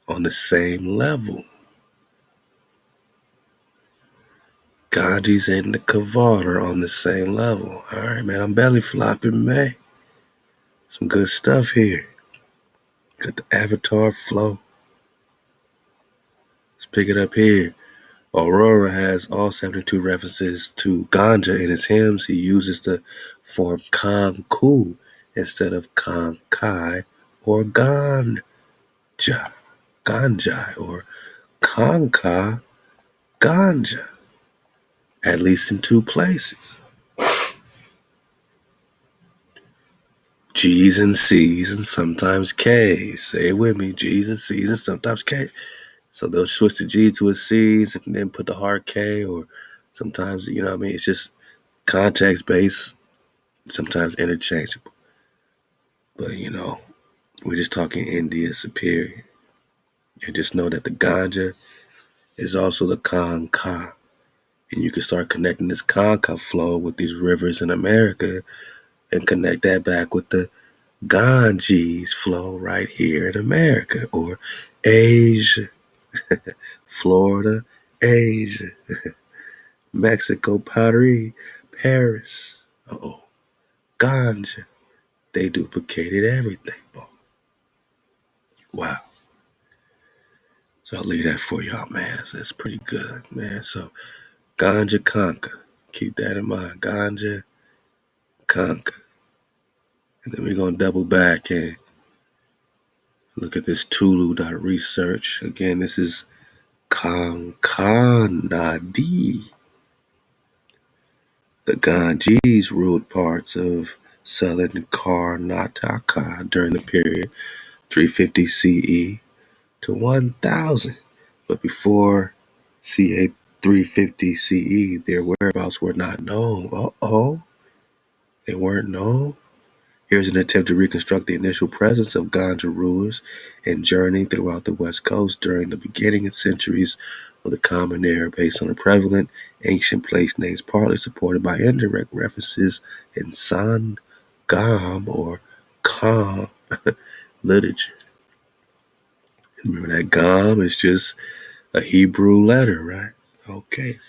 on the same level. Ganges and the Kavara on the same level. All right, man, I'm belly flopping, man. Some good stuff here. Got the avatar flow. Let's pick it up here. Aurora has all 72 references to ganja in his hymns. He uses the form Kanku instead of Kankai or Ganja, or Kanka Ganja, at least in two places. G's and C's and sometimes K's. Say it with me. G's and C's and sometimes K's. So they'll switch the G to a C's and then put the hard K, or sometimes, you know what I mean? It's just context based, sometimes interchangeable. But, you know, we're just talking India superior. And just know that the ganja is also the Kanka. And you can start connecting this Kanka flow with these rivers in America and connect that back with the Ganges flow right here in America, or Asia, Florida, Asia, Mexico, Paris. Ganja. They duplicated everything, boy. Wow. So I'll leave that for y'all, man. It's pretty good, man. So Ganja Kanka. Keep that in mind. Ganja Kanka. And then we're going to double back and look at this Tulu.research. Again, this is Kankanadi. The Ganges ruled parts of southern Karnataka during the period 350 CE to 1000. But before CA 350 CE, their whereabouts were not known. They weren't known. Here's an attempt to reconstruct the initial presence of Ganja rulers and journey throughout the West Coast during the beginning centuries of the Common Era based on the prevalent ancient place names partly supported by indirect references in Sangam or Kam literature. Remember that Gam is just a Hebrew letter, right? Okay.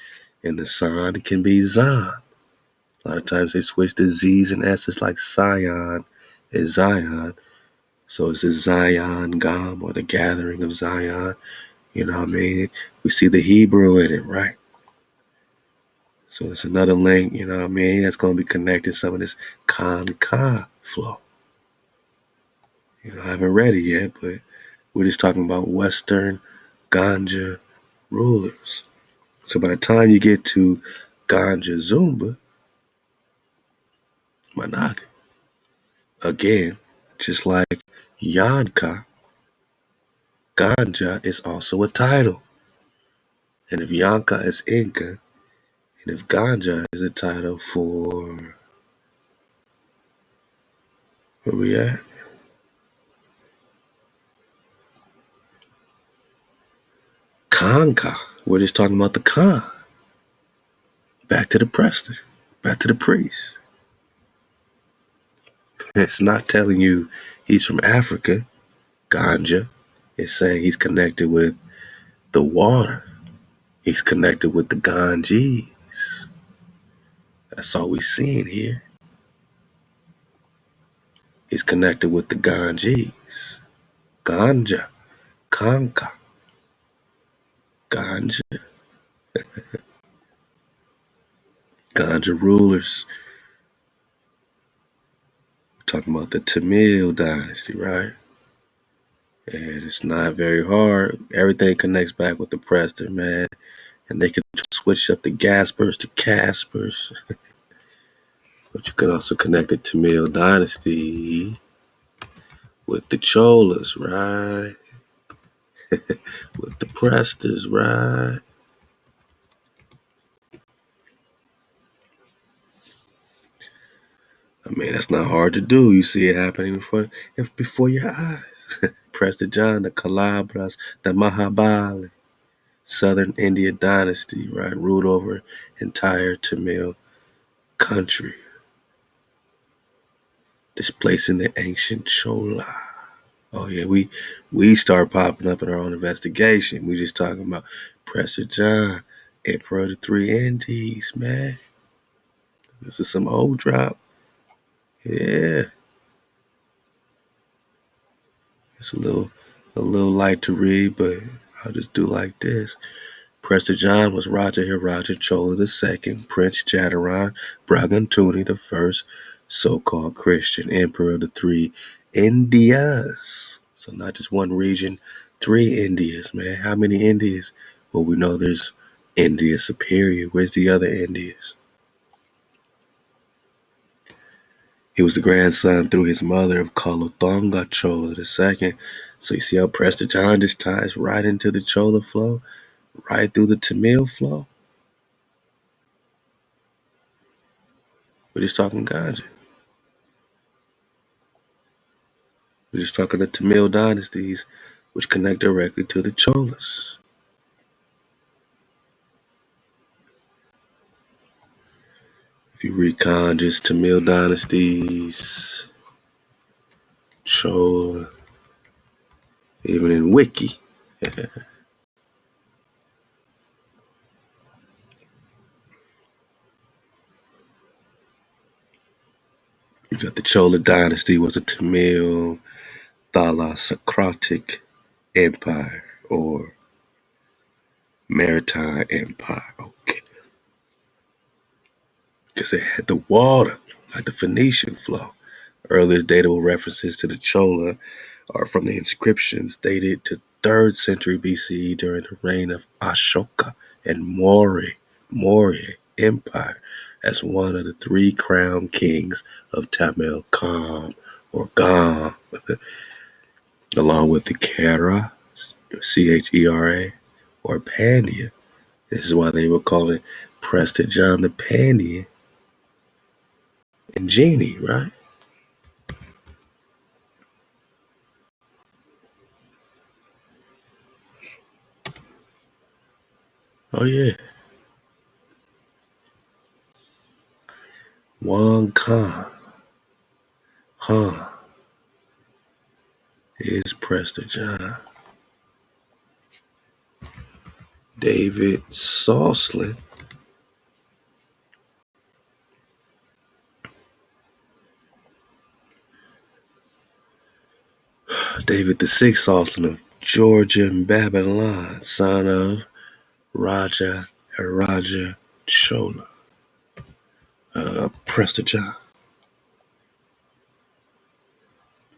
And the San can be Zan. A lot of times they switch the Z's and S's like Sion is Zion. So it's the Zion Gam, or the gathering of Zion. You know what I mean? We see the Hebrew in it, right? So it's another link, you know what I mean? That's going to be connecting some of this Kanka flow. You know, I haven't read it yet, but we're just talking about Western Ganja rulers. So by the time you get to Ganja Zumba, Managa, again, just like Yanka, Ganja is also a title. And if Yanka is Inca, and if Ganja is a title for, where we at? Kanka. We're just talking about the Khan. Back to the Prester. Back to the priest. It's not telling you he's from Africa. Ganja is saying he's connected with the water. He's connected with the Ganges. That's all we're seeing here. He's connected with the Ganges. Ganja. Kanka. Ganja. Ganja rulers. We're talking about the Tamil dynasty, right? And it's not very hard. Everything connects back with the Prester, man. And they can switch up the Gaspers to Caspers. But you can also connect the Tamil dynasty with the Cholas, right? With the Presters, right? I mean, that's not hard to do. You see it happening before your eyes. Prester John, the Calabras, the Mahabali, Southern India dynasty, right? Ruled over entire Tamil country, displacing the ancient Chola. Oh yeah, we start popping up in our own investigation. We just talking about Prester John, Emperor of the Three Indies, man. This is some old drop. Yeah. It's a little light to read, but I'll just do like this. Prester John was Raja Hiraja Chola II, Prince Jadaran Bragantuni I, so-called Christian emperor of the three Indias. So not just one region, three Indias, man. How many Indias? Well, we know there's India Superior. Where's the other Indias? He was the grandson through his mother of Kolothonga Chola II. So you see how Prester John just ties right into the Chola flow, right through the Tamil flow? We're just talking Ganja. We're just talking the Tamil dynasties, which connect directly to the Cholas. If you read Kanja's Tamil dynasties, Chola, even in Wiki, you got the Chola dynasty was a Tamil Thalassocratic empire or maritime empire. Okay. Because it had the water, like the Phoenician flow. Earliest datable references to the Chola are from the inscriptions dated to 3rd century BCE during the reign of Ashoka and Maurya Empire as one of the 3 crown kings of Tamil Kam or Gam, along with the Kera, Chera, or Pandya. This is why they would call it Prester John the Pandyan and Genie, right? Oh yeah. Wang Khan, is Prester John. David Soslan David the Sixth Soslan of Georgia and Babylon, son of Raja Haraja Chola. Prester John.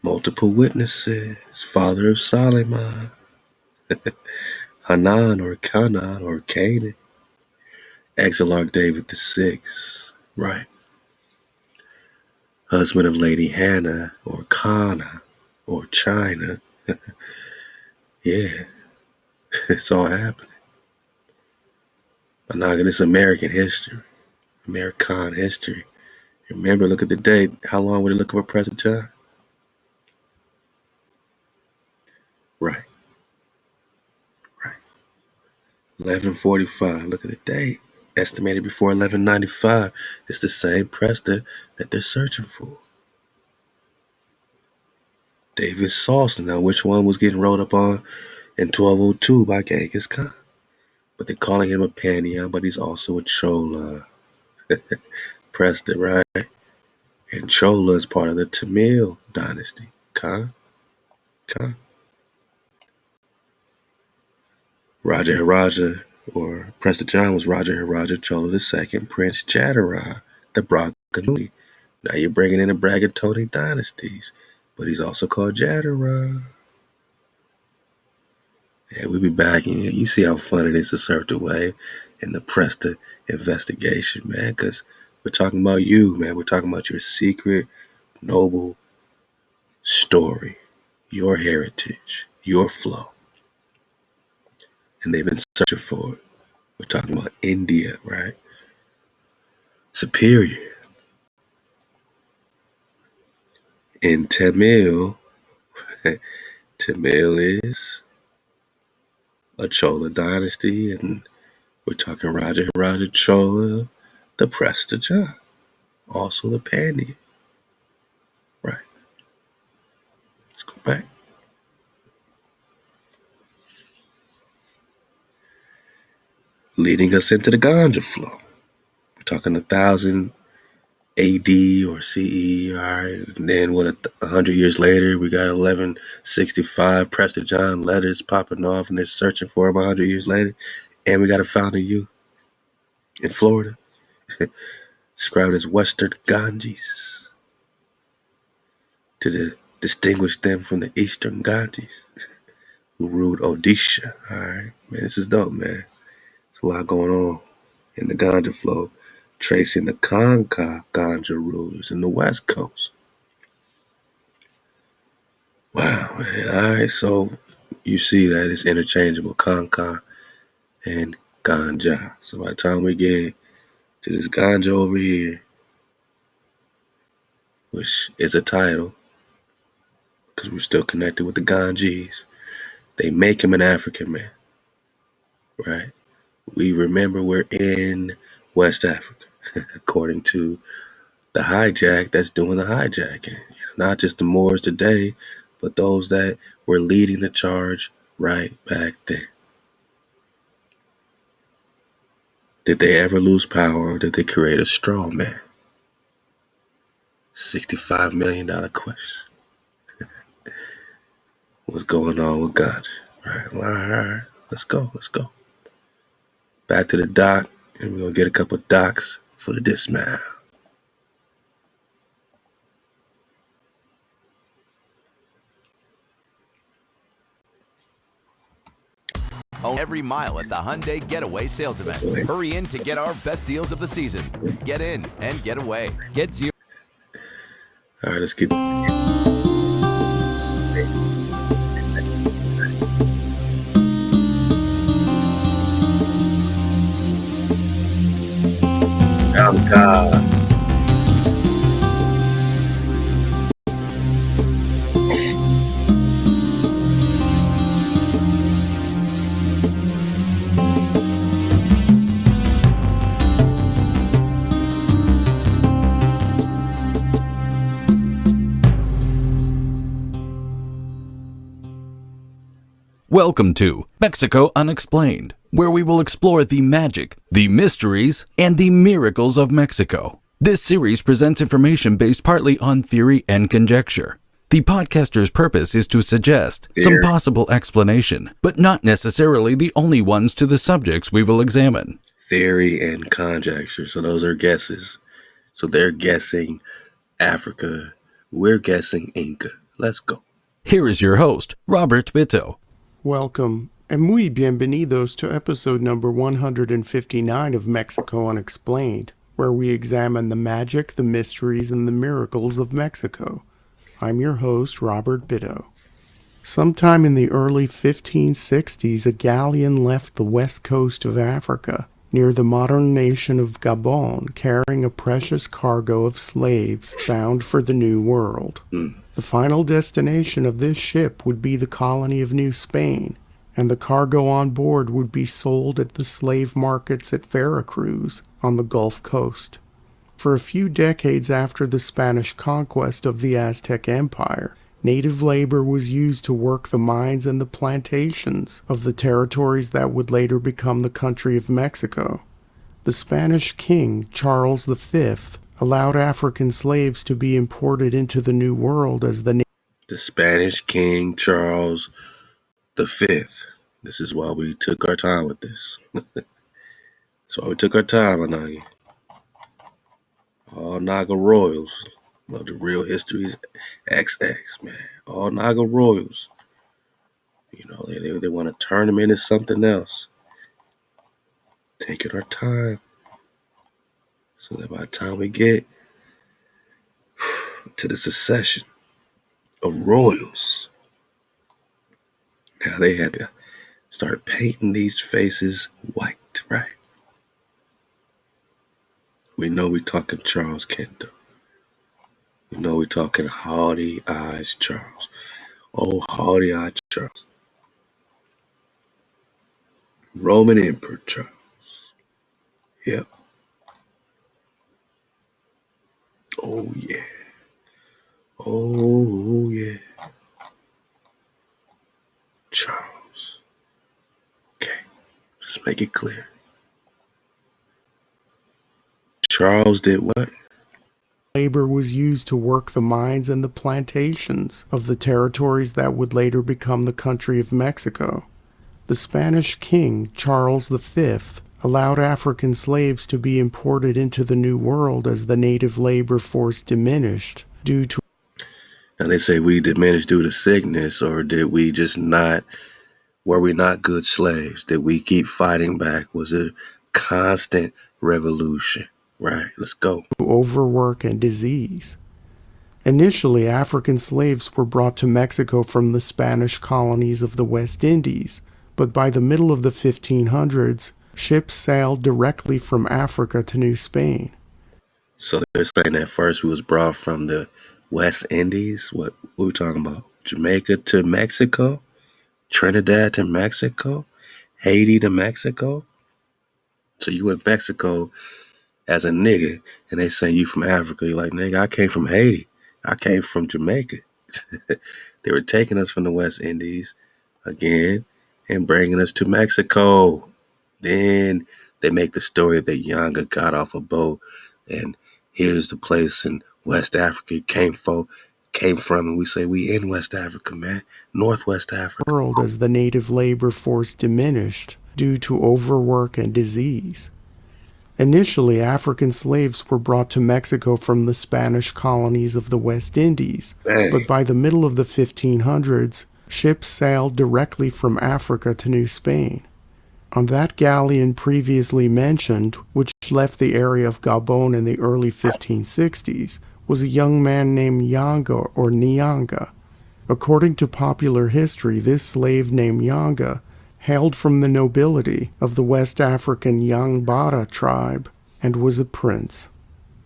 Multiple witnesses, father of Solomon, Hanan or Canaan or Canaan, Exarch David the Sixth, right? Husband of Lady Hannah or Kana or China. Yeah, it's all happening. But now it's American history, American history. Remember, look at the date. How long were they looking for Prester John? Right. 1145. Look at the date. Estimated before 1195. It's the same Prester that they're searching for. David Soslan. Now, which one was getting rolled up on in 1202 by Genghis Khan? But they're calling him a Pandya, but he's also a Chola. Prester, right? And Chola is part of the Tamil dynasty. Khan. Raja Haraja, or Prester John, was Raja Haraja Chola II, Prince Jadara, the Braganuni. Now you're bringing in the Bragatoni dynasties, but he's also called Jadara. Yeah, we'll be back, and you see how fun it is to surf the wave in the Prester investigation, man, because we're talking about you, man. We're talking about your secret, noble story, your heritage, your flow. And they've been searching for it. We're talking about India, right? Superior. In Tamil, Tamil is a Chola dynasty, and we're talking Raja Raja Chola, the Prester John, also the Pandya. Right. Let's go back. Leading us into the Ganja flow. We're talking 1000 AD or CE, all right? And then 100 years later, we got 1165 Prester John letters popping off, and they're searching for him 100 years later. And we got a founding youth in Florida, described as Western Ganges, to distinguish them from the Eastern Ganges, who ruled Odisha. All right, man, this is dope, man. There's a lot going on in the Ganja flow. tracing the Conca ganja rulers in the West Coast. Wow, man. All right, so you see that it's interchangeable, Conca and ganja. So by the time we get to this ganja over here, which is a title, because we're still connected with the Ganges, they make him an African man, right? We remember we're in West Africa, according to the hijack that's doing the hijacking. Not just the Moors today, but those that were leading the charge right back then. Did they ever lose power, or did they create a straw man? $65 million question. What's going on with God? All right, let's go. Back to the dock, and we're going to get a couple docks for the dismount. Every mile at the Hyundai Getaway sales event. Hurry in to get our best deals of the season. Get in and get away. Get zero. All right, let's get Yanga. Welcome to Mexico Unexplained, where we will explore the magic, the mysteries, and the miracles of Mexico. This series presents information based partly on theory and conjecture. The podcaster's purpose is to suggest some possible explanation, but not necessarily the only ones to the subjects we will examine. Theory and conjecture. So those are guesses. So they're guessing Africa. We're guessing Inca. Let's go. Here is your host, Robert Bitto. Welcome, and muy bienvenidos to episode number 159 of Mexico Unexplained, where we examine the magic, the mysteries, and the miracles of Mexico. I'm your host, Robert Bitto. Sometime in the early 1560s, a galleon left the west coast of Africa, near the modern nation of Gabon, carrying a precious cargo of slaves bound for the New World. The final destination of this ship would be the colony of New Spain, and the cargo on board would be sold at the slave markets at Veracruz on the Gulf Coast. For a few decades after the Spanish conquest of the Aztec Empire, native labor was used to work the mines and the plantations of the territories that would later become the country of Mexico. The Spanish king, Charles V, allowed African slaves to be imported into the New World as the Spanish King Charles V. This is why we took our time with this. That's why we took our time, Anagi. All Naga royals. Love the real history's XX, man. All Naga royals. You know, they want to turn them into something else. Taking our time. So that by the time we get to the succession of royals, now they had to start painting these faces white, right? We know we're talking Charles Kendall. We know we're talking Haughty Eyes Charles. Oh, Haughty Eyes Charles. Roman Emperor Charles. Yep. Oh, yeah. Oh, yeah. Charles. Okay. Just make it clear. Charles did what? labor was used to work the mines and the plantations of the territories that would later become the country of Mexico. The Spanish king, Charles V, allowed African slaves to be imported into the New World as the native labor force diminished due to... Now they say we diminished due to sickness, or did we just not, were we not good slaves? Did we keep fighting back? Was it constant revolution? Right, let's go. Overwork and disease. Initially, African slaves were brought to Mexico from the Spanish colonies of the West Indies, but by the middle of the 1500s, ships sailed directly from Africa to New Spain. So they're saying that first we was brought from the West Indies. What are we talking about? Jamaica to Mexico? Trinidad to Mexico? Haiti to Mexico? So you in Mexico as a nigga, and they say you from Africa. You're like, nigga, I came from Haiti. I came from Jamaica. They were taking us from the West Indies again and bringing us to Mexico. Then they make the story that Yanga got off a boat, and here's the place in West Africa it came from, and we say we in West Africa, man, Northwest Africa. World as the native labor force diminished due to overwork and disease. Initially, African slaves were brought to Mexico from the Spanish colonies of the West Indies, but by the middle of the 1500s, ships sailed directly from Africa to New Spain. On that galleon previously mentioned, which left the area of Gabon in the early 1560s, was a young man named Yanga or Nyanga. According to popular history, this slave named Yanga hailed from the nobility of the West African Yanga tribe and was a prince.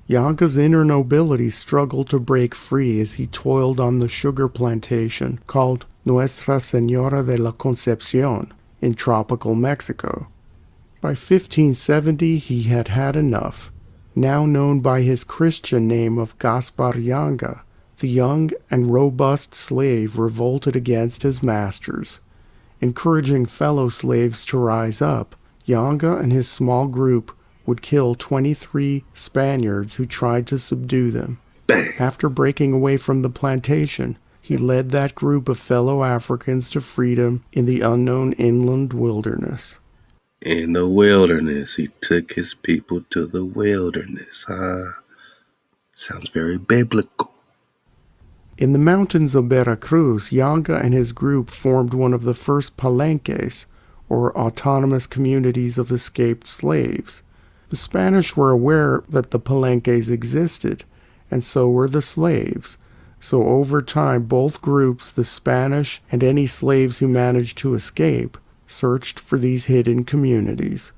Yanga's inner nobility struggled to break free as he toiled on the sugar plantation called Nuestra Señora de la Concepción in tropical Mexico. By 1570 he had had enough. Now known by his Christian name of Gasper Yanga, the young and robust slave revolted against his masters. Encouraging fellow slaves to rise up, Yanga and his small group would kill 23 Spaniards who tried to subdue them. After breaking away from the plantation, he led that group of fellow Africans to freedom in the unknown inland wilderness. In the wilderness, he took his people to the wilderness, huh? Sounds very biblical. In the mountains of Veracruz, Yanga and his group formed one of the first palenques, or autonomous communities of escaped slaves. The Spanish were aware that the palenques existed, and so were the slaves. So over time, both groups, the Spanish and any slaves who managed to escape, searched for these hidden communities.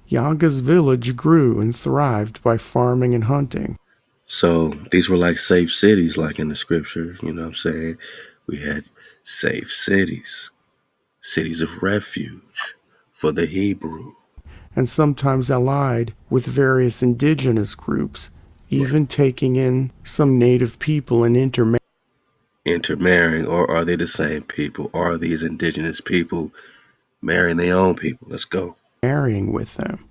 Yanga's village grew and thrived by farming and hunting. So these were like safe cities, like in the scripture, you know what I'm saying? We had safe cities, cities of refuge for the Hebrew. And sometimes allied with various indigenous groups, even taking in some native people and intermarrying, or are they the same people? Are these indigenous people marrying their own people? Let's go. Marrying with them.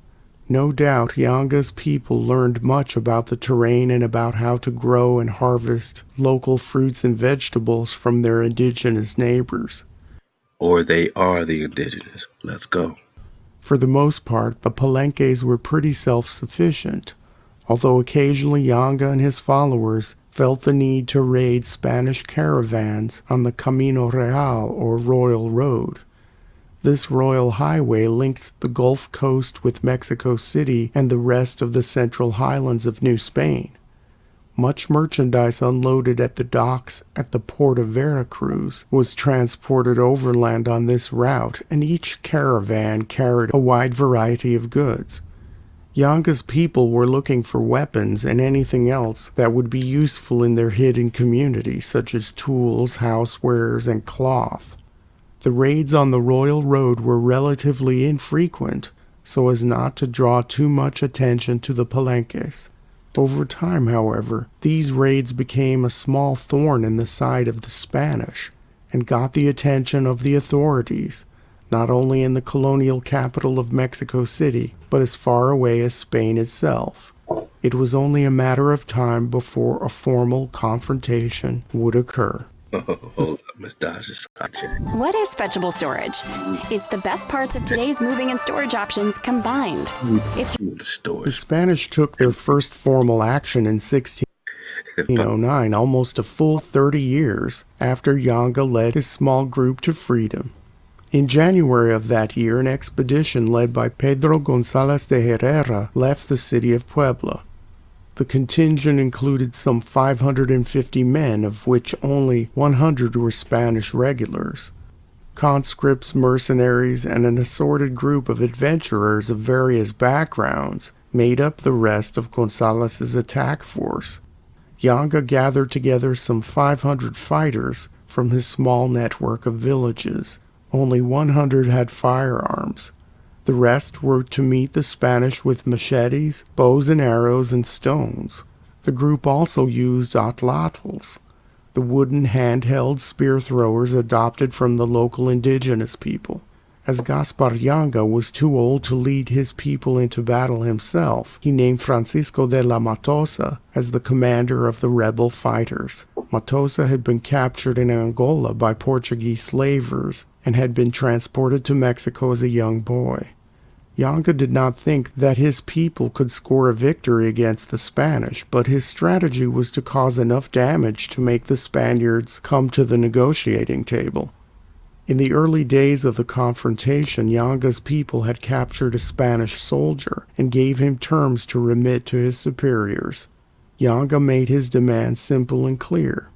No doubt Yanga's people learned much about the terrain and about how to grow and harvest local fruits and vegetables from their indigenous neighbors. Or they are the indigenous. Let's go. For the most part, the palenques were pretty self-sufficient, although occasionally Yanga and his followers felt the need to raid Spanish caravans on the Camino Real or Royal Road. This royal highway linked the Gulf Coast with Mexico City and the rest of the central highlands of New Spain. Much merchandise unloaded at the docks at the port of Veracruz was transported overland on this route, and each caravan carried a wide variety of goods. Yanga's people were looking for weapons and anything else that would be useful in their hidden community, such as tools, housewares, and cloth. The raids on the Royal Road were relatively infrequent, so as not to draw too much attention to the palenques. Over time, however, these raids became a small thorn in the side of the Spanish and got the attention of the authorities, not only in the colonial capital of Mexico City, but as far away as Spain itself. It was only a matter of time before a formal confrontation would occur. Hold up, Miss Dodge's check. What is fetchable storage? It's the best parts of today's moving and storage options combined. It's The Spanish took their first formal action in 1609, almost a full 30 years after Yanga led his small group to freedom. In January of that year, an expedition led by Pedro González de Herrera left the city of Puebla. The contingent included some 550 men, of which only 100 were Spanish regulars. Conscripts, mercenaries, and an assorted group of adventurers of various backgrounds made up the rest of González's attack force. Yanga gathered together some 500 fighters from his small network of villages. Only 100 had firearms. The rest were to meet the Spanish with machetes, bows and arrows, and stones. The group also used atlatls, the wooden handheld spear throwers adopted from the local indigenous people. As Gasper Yanga was too old to lead his people into battle himself, he named Francisco de la Matosa as the commander of the rebel fighters. Matosa had been captured in Angola by Portuguese slavers and had been transported to Mexico as a young boy. Yanga did not think that his people could score a victory against the Spanish, but his strategy was to cause enough damage to make the Spaniards come to the negotiating table. In the early days of the confrontation, Yanga's people had captured a Spanish soldier and gave him terms to remit to his superiors. Yanga made his demands simple and clear.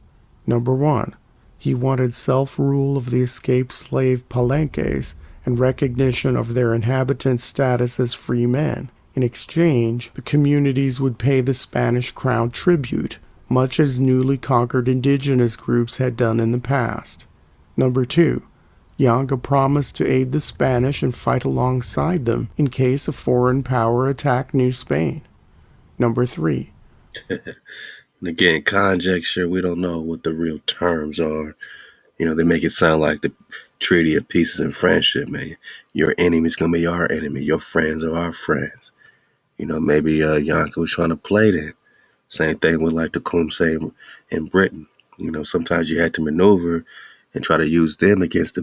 Number 1, he wanted self-rule of the escaped slave Palenques and recognition of their inhabitants' status as free men. In exchange, the communities would pay the Spanish crown tribute, much as newly conquered indigenous groups had done in the past. Number 2, Yanga promised to aid the Spanish and fight alongside them in case a foreign power attacked New Spain. Number 3. And again, conjecture, we don't know what the real terms are. They make it sound like the Treaty of Peace and Friendship, man. Your enemy's going to be our enemy. Your friends are our friends. Maybe Yanga was trying to play that. Same thing with like the Tecumseh in Britain. Sometimes you had to maneuver and try to use them against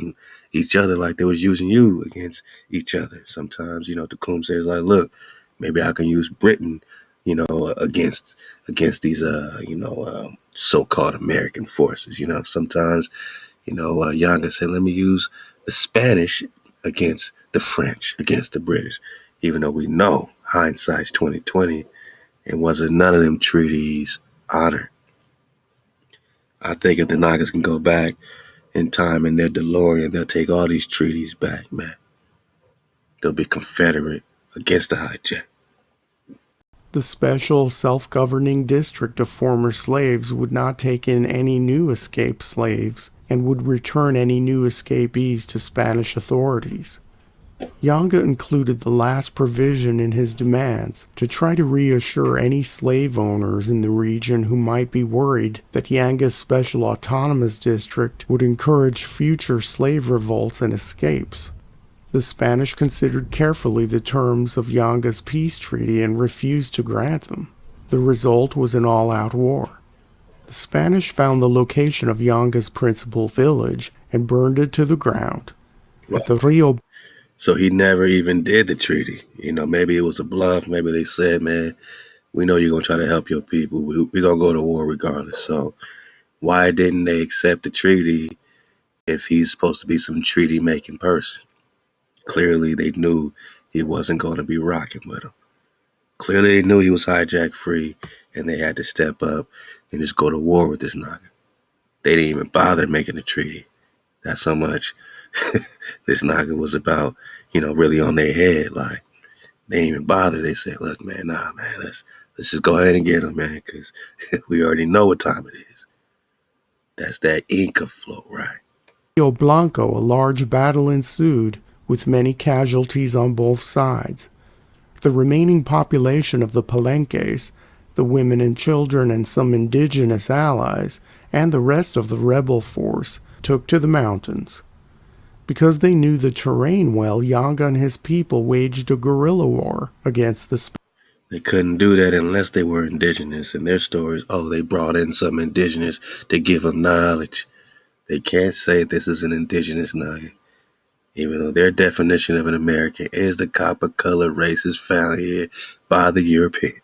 each other like they was using you against each other. Sometimes, Tecumseh is like, look, maybe I can use Britain, against these, so-called American forces. Sometimes, Yanga said, let me use the Spanish against the French, against the British, even though we know hindsight's 2020 and wasn't none of them treaties honored. I think if the Nagas can go back in time in their DeLorean, they'll take all these treaties back, man. They'll be Confederate against the hijack. The special self-governing district of former slaves would not take in any new escaped slaves and would return any new escapees to Spanish authorities. Yanga included the last provision in his demands to try to reassure any slave owners in the region who might be worried that Yanga's special autonomous district would encourage future slave revolts and escapes. The Spanish considered carefully the terms of Yanga's peace treaty and refused to grant them. The result was an all-out war. The Spanish found the location of Yanga's principal village and burned it to the ground. At the Rio. So he never even did the treaty. Maybe it was a bluff. Maybe they said, man, we know you're going to try to help your people. We're going to go to war regardless. So why didn't they accept the treaty if he's supposed to be some treaty-making person? Clearly, they knew he wasn't going to be rocking with them. Clearly, they knew he was hijack free, and they had to step up and just go to war with this Naga. They didn't even bother making a treaty. That's how much this Naga was about, really on their head. Like, they didn't even bother. They said, look, man, let's just go ahead and get him, man, because we already know what time it is. That's that Inca flow, right? Rio Blanco, a large battle ensued, with many casualties on both sides. The remaining population of the Palenques, the women and children and some indigenous allies, and the rest of the rebel force, took to the mountains. Because they knew the terrain well, Yanga and his people waged a guerrilla war against the Spanish. They couldn't do that unless they were indigenous. In their stories, they brought in some indigenous to give them knowledge. They can't say this is an indigenous Naga, even though their definition of an American is the copper-colored races found here by the Europeans.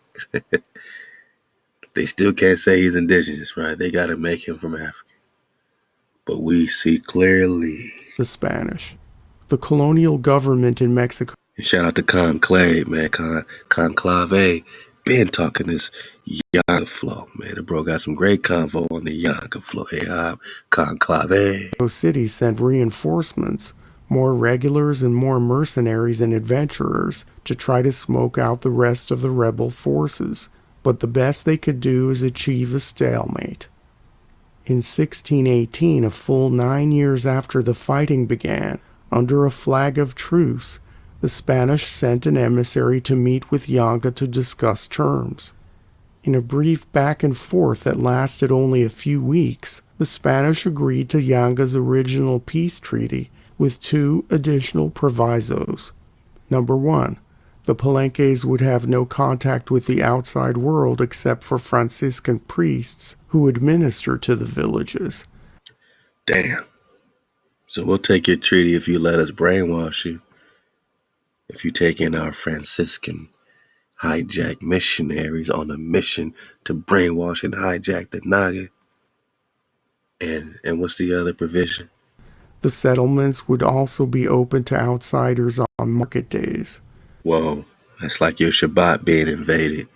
They still can't say he's indigenous, right? They got to make him from Africa. But we see clearly The Spanish. The colonial government in Mexico. And shout out to Conclave, man. Conclave. Been talking this Yanga flow, man. The bro got some great convo on the Yanga flow. Ahab, Conclave. City sent reinforcements, more regulars and more mercenaries and adventurers, to try to smoke out the rest of the rebel forces, but the best they could do is achieve a stalemate. In 1618, a full 9 years after the fighting began, under a flag of truce, the Spanish sent an emissary to meet with Yanga to discuss terms. In a brief back and forth that lasted only a few weeks, the Spanish agreed to Yanga's original peace treaty with 2 additional provisos. Number 1, the Palenques would have no contact with the outside world except for Franciscan priests who administer to the villages. Damn. So we'll take your treaty if you let us brainwash you. If you take in our Franciscan hijack missionaries on a mission to brainwash and hijack the Naga. And what's the other provision? The settlements would also be open to outsiders on market days. Whoa, that's like your Shabbat being invaded.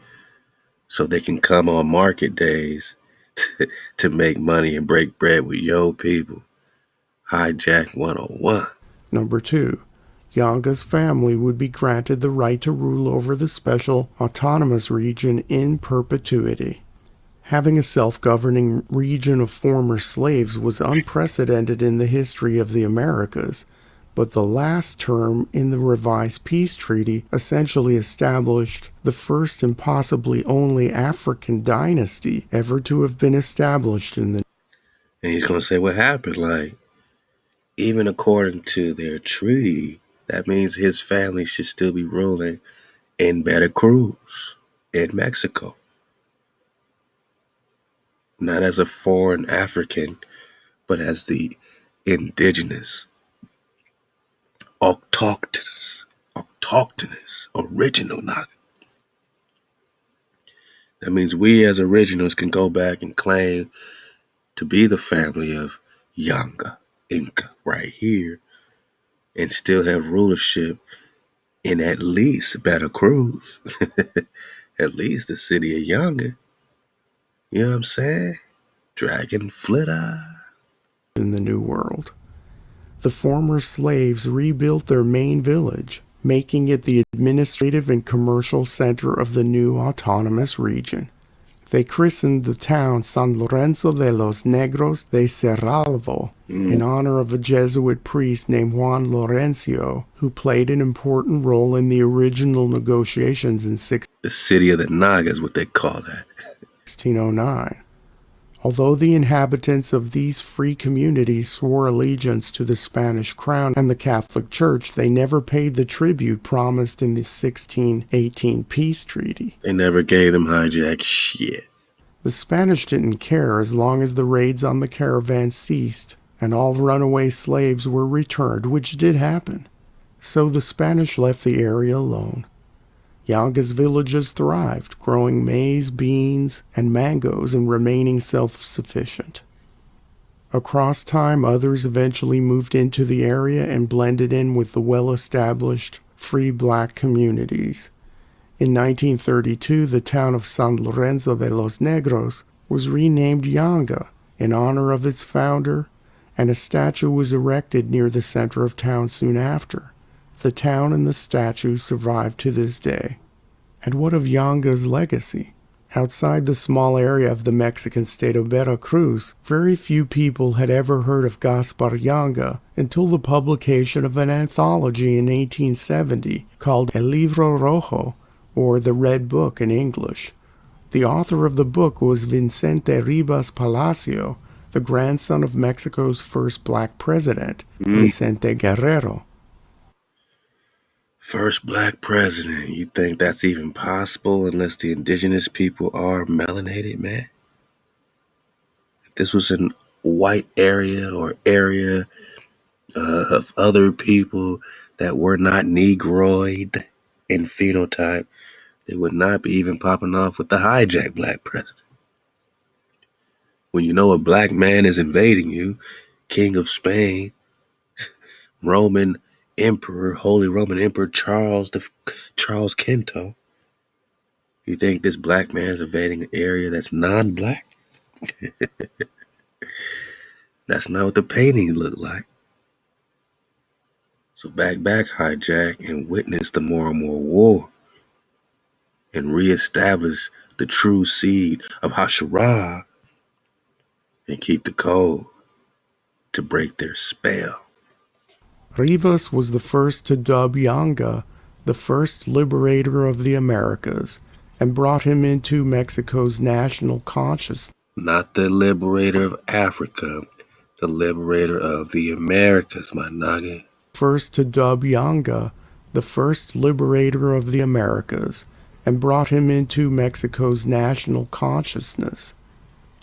So they can come on market days to make money and break bread with your people. Hijack 101. Number 2, Yanga's family would be granted the right to rule over the special autonomous region in perpetuity. Having a self-governing region of former slaves was unprecedented in the history of the Americas, but the last term in the revised peace treaty essentially established the first and possibly only African dynasty ever to have been established in the... And he's going to say what happened. Like, even according to their treaty, that means his family should still be ruling in Veracruz, in Mexico. Not as a foreign African, but as the indigenous, autochthonous, original Naga. That means we as originals can go back and claim to be the family of Yanga, Inca, right here, and still have rulership in at least Veracruz, at least the city of Yanga. You know what I'm saying? Dragon Flitter. In the New World. The former slaves rebuilt their main village, making it the administrative and commercial center of the new autonomous region. They christened the town San Lorenzo de los Negros de Cerralvo in honor of a Jesuit priest named Juan Lorenzo, who played an important role in the original negotiations in The city of the Naga is what they call that. 1609. Although the inhabitants of these free communities swore allegiance to the Spanish crown and the Catholic Church, they never paid the tribute promised in the 1618 peace treaty. They never gave them hijack shit. The Spanish didn't care as long as the raids on the caravan ceased and all runaway slaves were returned, which did happen. So the Spanish left the area alone. Yanga's villages thrived, growing maize, beans, and mangoes and remaining self-sufficient. Across time, others eventually moved into the area and blended in with the well-established free black communities. In 1932, the town of San Lorenzo de los Negros was renamed Yanga in honor of its founder, and a statue was erected near the center of town soon after. The town and the statue survive to this day. And what of Yanga's legacy? Outside the small area of the Mexican state of Veracruz, very few people had ever heard of Gasper Yanga until the publication of an anthology in 1870 called El Libro Rojo, or The Red Book in English. The author of the book was Vicente Ribas Palacio, the grandson of Mexico's first black president, Vicente Guerrero. First black president. You think that's even possible unless the indigenous people are melanated, man? If this was a white area or area of other people that were not negroid in phenotype, they would not be even popping off with the hijack black president. When you know a black man is invading you, King of Spain, Roman Emperor, Holy Roman Emperor Charles Quinto. You think this black man's invading an area that's non-black? That's not what the painting looked like. So back, hijack, and witness the more and more war, and reestablish the true seed of Hashara, and keep the code to break their spell. Rivas was the first to dub Yanga the first liberator of the Americas, and brought him into Mexico's national consciousness. Not the liberator of Africa, the liberator of the Americas, my nugget. First to dub Yanga the first liberator of the Americas, and brought him into Mexico's national consciousness.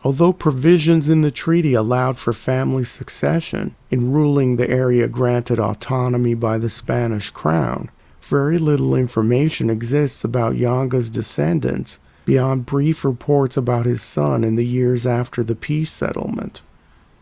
Although provisions in the treaty allowed for family succession in ruling the area granted autonomy by the Spanish crown, very little information exists about Yanga's descendants beyond brief reports about his son in the years after the peace settlement.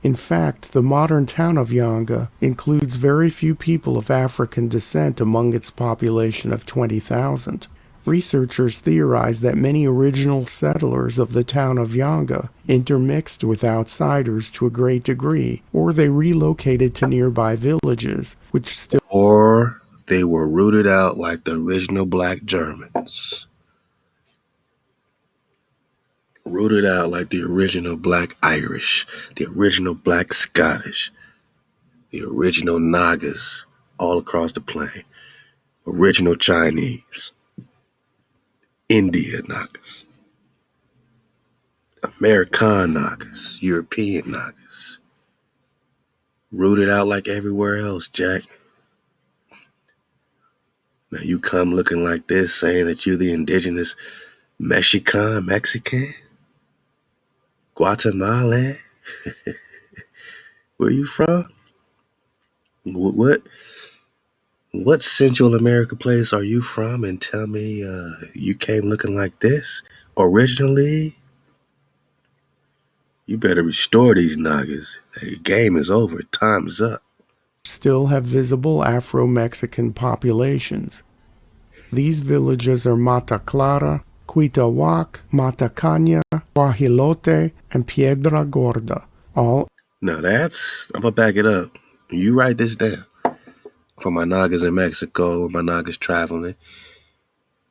In fact, the modern town of Yanga includes very few people of African descent among its population of 20,000. Researchers theorize that many original settlers of the town of Yanga intermixed with outsiders to a great degree, or they relocated to nearby villages, which still... Or they were rooted out like the original black Germans. Rooted out like the original black Irish, the original black Scottish, the original Nagas all across the plain, original Chinese, India Nagas, American Nagas, European Nagas. Rooted out like everywhere else, Jack. Now you come looking like this, saying that you're the indigenous Mexican, Guatemalan. Where you from? What Central America place are you from? And tell me you came looking like this originally? You better restore these Nagas. Hey, game is over. Time is up. Still have visible Afro-Mexican populations. These villages are Mata Clara, Cuitahuac, Mata Caña, Guajilote, and Piedra Gorda, all... Now I'm gonna back it up. You write this down. For my Nagas in Mexico, my Nagas traveling,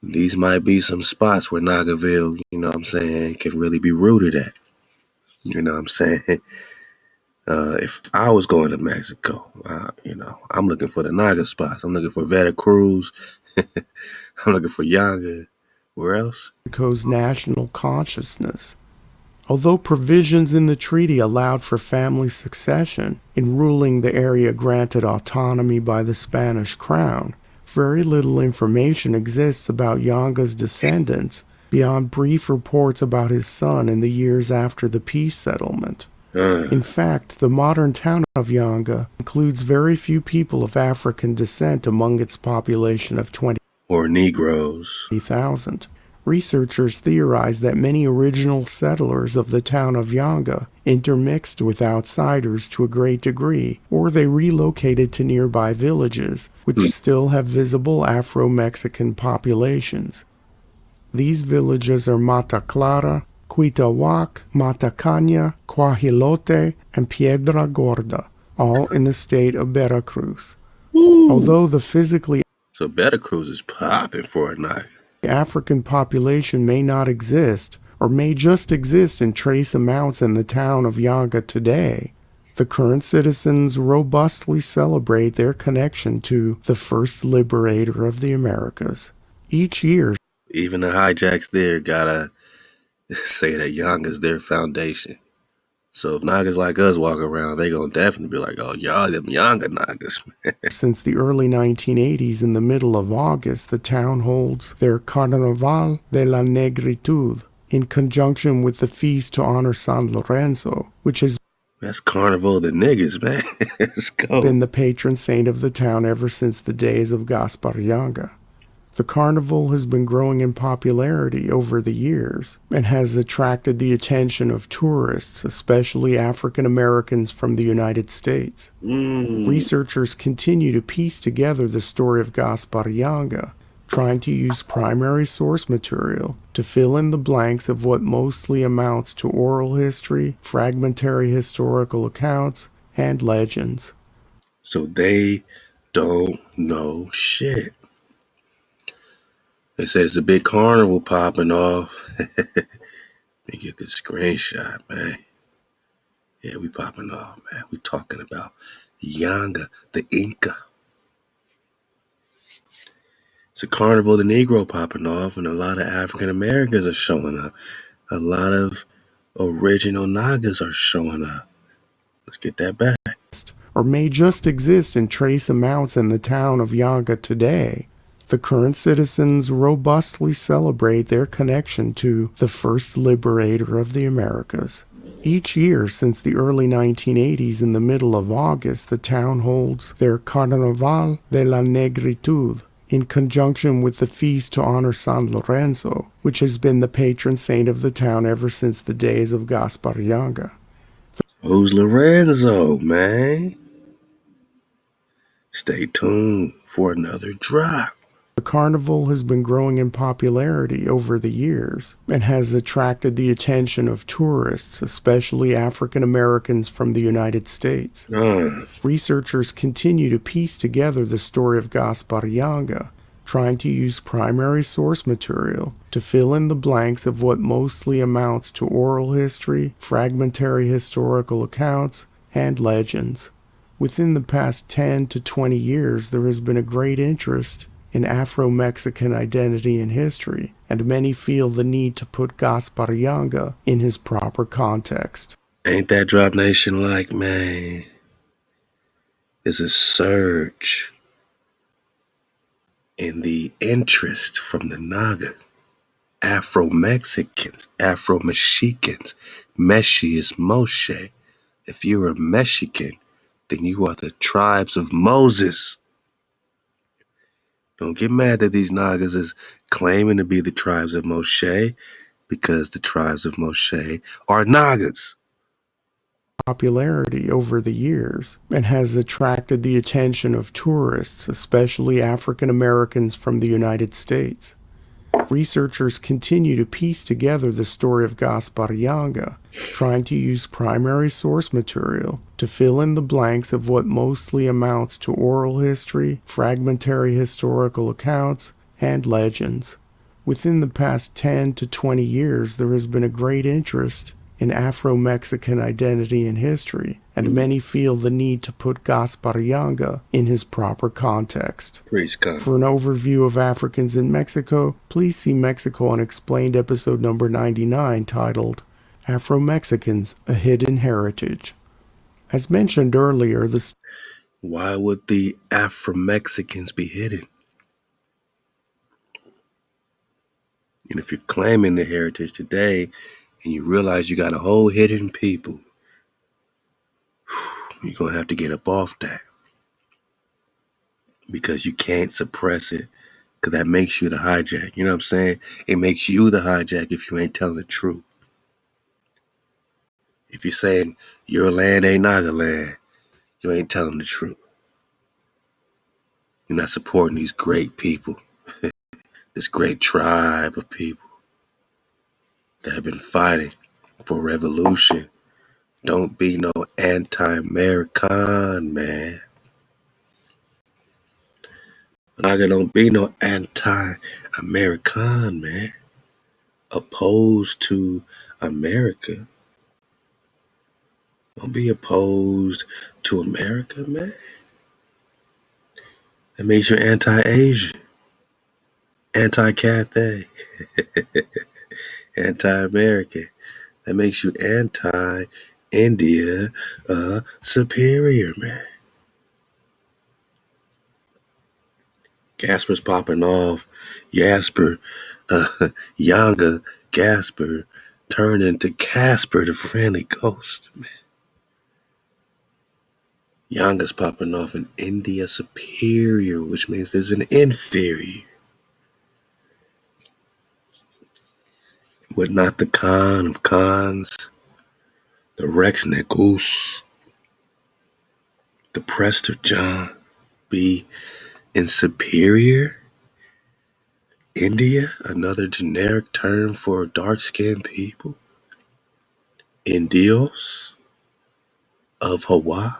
these might be some spots where Nagaville, you know what I'm saying, can really be rooted at. You know what I'm saying? If I was going to Mexico, I'm looking for the Naga spots. I'm looking for Veracruz. I'm looking for Yanga. Where else? Mexico's national consciousness. Although provisions in the treaty allowed for family succession in ruling the area granted autonomy by the Spanish crown, very little information exists about Yanga's descendants beyond brief reports about his son in the years after the peace settlement. In fact, the modern town of Yanga includes very few people of African descent among its population of 20,000. Or Negroes. Researchers theorize that many original settlers of the town of Yanga intermixed with outsiders to a great degree, or they relocated to nearby villages, which still have visible Afro-Mexican populations. These villages are Mata Clara, Cuitahuac, Mata Caña, Guajilote, and Piedra Gorda, all in the state of Veracruz. Although the physically... So Veracruz is popping for a night. African population may not exist, or may just exist in trace amounts in the town of Yanga today, the current citizens robustly celebrate their connection to the first liberator of the Americas. Each year, even the hijacks there gotta say that Yanga's their foundation. So if Nagas like us walk around, they gonna definitely be like, oh, y'all them Yanga Nagas. Since the early 1980s, in the middle of August, the town holds their Carnaval de la Negritud in conjunction with the feast to honor San Lorenzo, which has That's Carnival of the Niggas, man. Let's go. been the patron saint of the town ever since the days of Gasper Yanga. The carnival has been growing in popularity over the years and has attracted the attention of tourists, especially African Americans from the United States. Researchers continue to piece together the story of Gasper Yanga, trying to use primary source material to fill in the blanks of what mostly amounts to oral history, fragmentary historical accounts, and legends. So they don't know shit. They said it's a big carnival popping off. Let me get this screenshot, man. Yeah, we popping off, man. We talking about Yanga, the Inca. It's a carnival of the Negro popping off, and a lot of African Americans are showing up. A lot of original Nagas are showing up. Let's get that back. Or may just exist in trace amounts in the town of Yanga today. The current citizens robustly celebrate their connection to the first liberator of the Americas. Each year since the early 1980s, in the middle of August, the town holds their Carnaval de la Negritude, in conjunction with the feast to honor San Lorenzo, which has been the patron saint of the town ever since the days of Gasper Yanga. Who's Lorenzo, man? Stay tuned for another drop. The carnival has been growing in popularity over the years and has attracted the attention of tourists, especially African Americans from the United States. Researchers continue to piece together the story of Gasper Yanga, trying to use primary source material to fill in the blanks of what mostly amounts to oral history, fragmentary historical accounts, and legends. Within the past 10 to 20 years, there has been a great interest in Afro-Mexican identity and history, and many feel the need to put Gasper Yanga in his proper context. Ain't that Drop Nation like, man? There's a surge in the interest from the Naga, Afro-Mexicans, Afro-Mexicans. Meshi is Moshe. If you're a Mexican, then you are the tribes of Moses. Don't get mad that these Nagas is claiming to be the tribes of Moshe, because the tribes of Moshe are Nagas. Popularity over the years and has attracted the attention of tourists, especially African Americans from the United States. Researchers continue to piece together the story of Gasper Yanga, trying to use primary source material to fill in the blanks of what mostly amounts to oral history, fragmentary historical accounts, and legends. Within the past 10 to 20 years, there has been a great interest in Afro-Mexican identity and history, and many feel the need to put Gasper Yanga in his proper context. For an overview of Africans in Mexico, please see Mexico Unexplained episode number 99, titled Afro-Mexicans, A Hidden Heritage. As mentioned earlier, why would the Afro-Mexicans be hidden? And if you're claiming the heritage today, and you realize you got a whole hidden people, you're going to have to get up off that. Because you can't suppress it. Because that makes you the hijack. You know what I'm saying? It makes you the hijack if you ain't telling the truth. If you're saying your land ain't Naga land, you ain't telling the truth. You're not supporting these great people. This great tribe of people that have been fighting for revolution. Don't be no anti-American, man. Naga don't be no anti-American, man. Opposed to America. Don't be opposed to America, man. That makes you anti-Asian. Anti-Cathay. Anti-American. That makes you anti-India superior, man. Gasper's popping off. Yasper, Yanga, Gasper turned into Casper, the friendly ghost, man. Yanga's popping off in India superior, which means there's an inferior. But not the Khan of Khans, the Rex Negus, the Prester John B. in Superior, India, another generic term for dark-skinned people. Indios of Hawaii,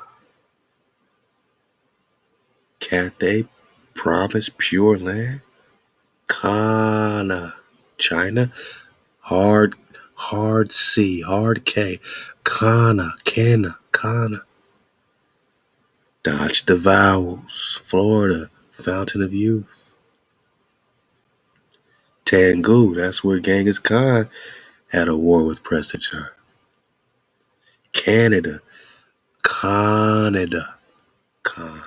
Cathay Promise Pure Land, Kana, China, hard C, hard K, Kana, Kana. Dodge the vowels, Florida, Fountain of Youth. Tengu, that's where Genghis Khan had a war with Prester John. Canada, Canada, Khan.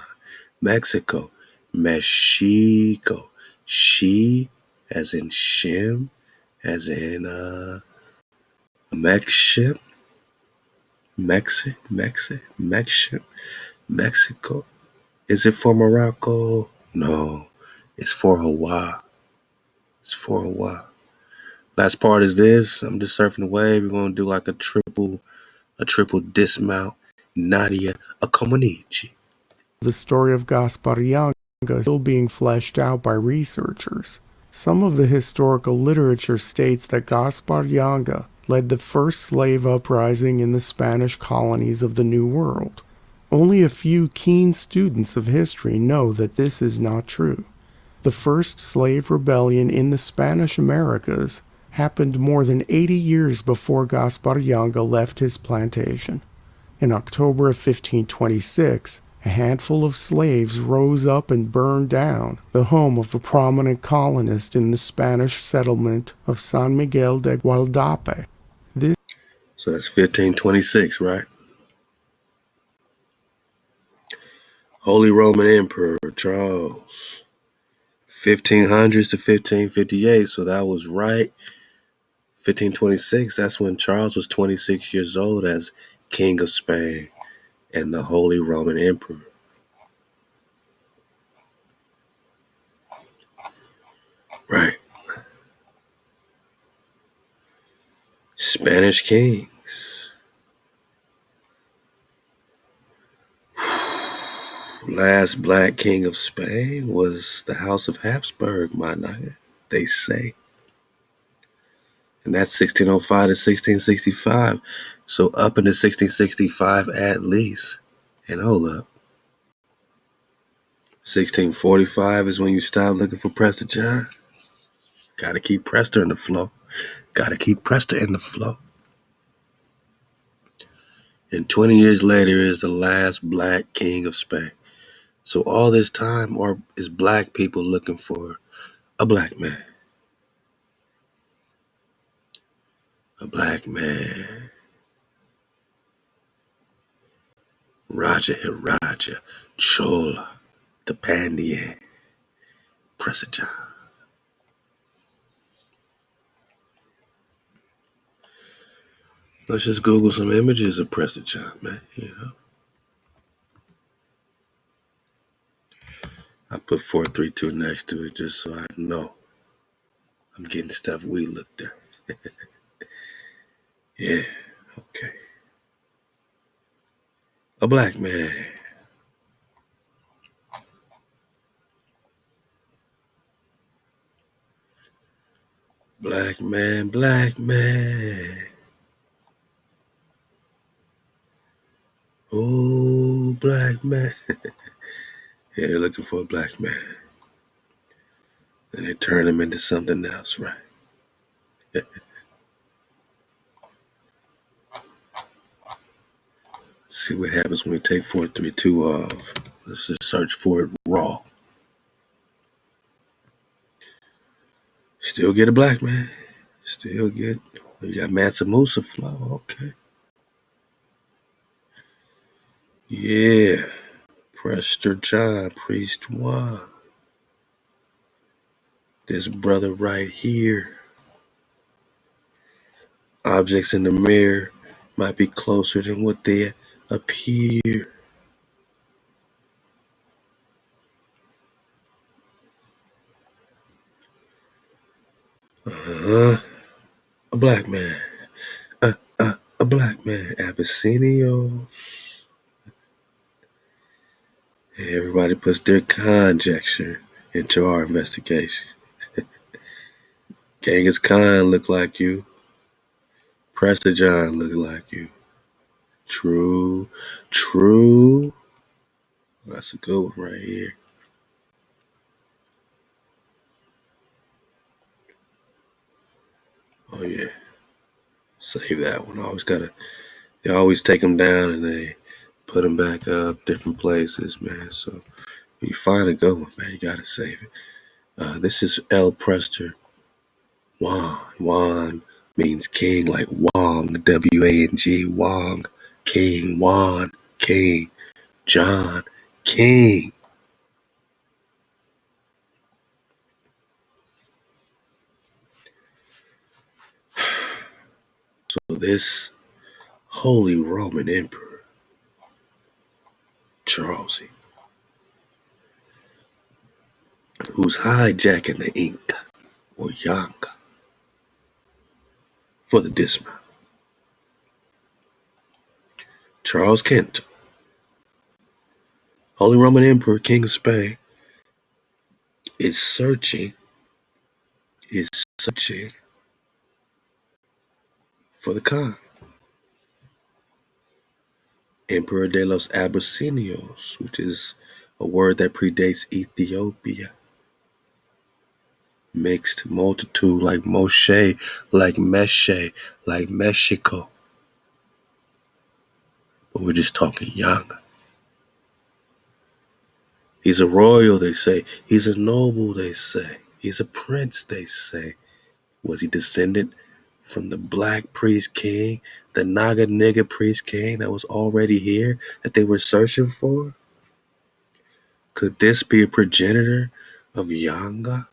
Mexico, Mexico. She, as in Shim, as in Mexico, Mexico. Is it for Morocco? No, it's for Hawaii. It's for Hawaii. Last part is this. I'm just surfing the wave. We're gonna do like a triple dismount. Nadia Akomanichi. The story of Gasper Yanga is still being fleshed out by researchers. Some of the historical literature states that Gasper Yanga led the first slave uprising in the Spanish colonies of the New World. Only a few keen students of history know that this is not true. The first slave rebellion in the Spanish Americas happened more than 80 years before Gasper Yanga left his plantation. In October of 1526, a handful of slaves rose up and burned down the home of a prominent colonist in the Spanish settlement of San Miguel de Gualdape. So that's 1526, right? Holy Roman Emperor Charles, 1500s to 1558. So that was right. 1526, that's when Charles was 26 years old as King of Spain and the Holy Roman Emperor. Right. Spanish kings. Last black king of Spain was the House of Habsburg, my nigga, they say. And that's 1605 to 1665. So up into 1665 at least. And hold up. 1645 is when you stop looking for Prester John. Gotta keep Prester in the flow. Gotta keep Prester in the flow. And 20 years later is the last black king of Spain. So all this time is black people looking for a black man. A black man. Raja Hiraja, Chola, the Pandian, Prester John. Let's just Google some images of Prester John, man, I put 432 next to it just so I know I'm getting stuff we looked at. Yeah, okay. A black man. Black man, black man. Oh, black man. Yeah, they're looking for a black man. And they turn him into something else, right? See what happens when we take 432 off. Let's just search for it raw. Still get a black man. Still get. You got Mansa Musa flow. Okay. Yeah. Prester John, Priest One. This brother right here. Objects in the mirror might be closer than what they appear. a black man. A black man. Abyssinios. Everybody puts their conjecture into our investigation. Genghis Khan look like you. Prester John look like you. True. That's a good one right here. Oh yeah, save that one. They always take them down and they put them back up different places, man. So when you find a good one, man, you gotta save it. This is El Prester Juan. Juan means king, like Wong, W-A-N-G, Wong, king, Juan, king, John, king. So this Holy Roman Emperor, Charles, who's hijacking the Inca or Yanga for the dismount. Charles Kent, Holy Roman Emperor, King of Spain, is searching for the Khan. Emperor de los Abyssinios, which is a word that predates Ethiopia. Mixed multitude, like Moshe, like Meshe, like Mexico. But we're just talking Yanga. He's a royal, they say. He's a noble, they say. He's a prince, they say. Was he descended from the black priest king, the Naga nigga priest king that was already here that they were searching for? Could this be a progenitor of Yanga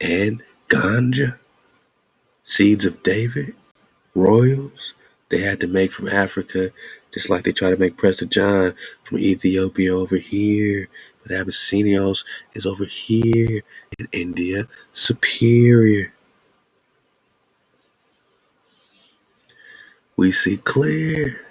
and Ganja? Seeds of David? Royals they had to make from Africa, just like they try to make Prester John from Ethiopia over here. But Abyssinios is over here in India, superior. We see clear.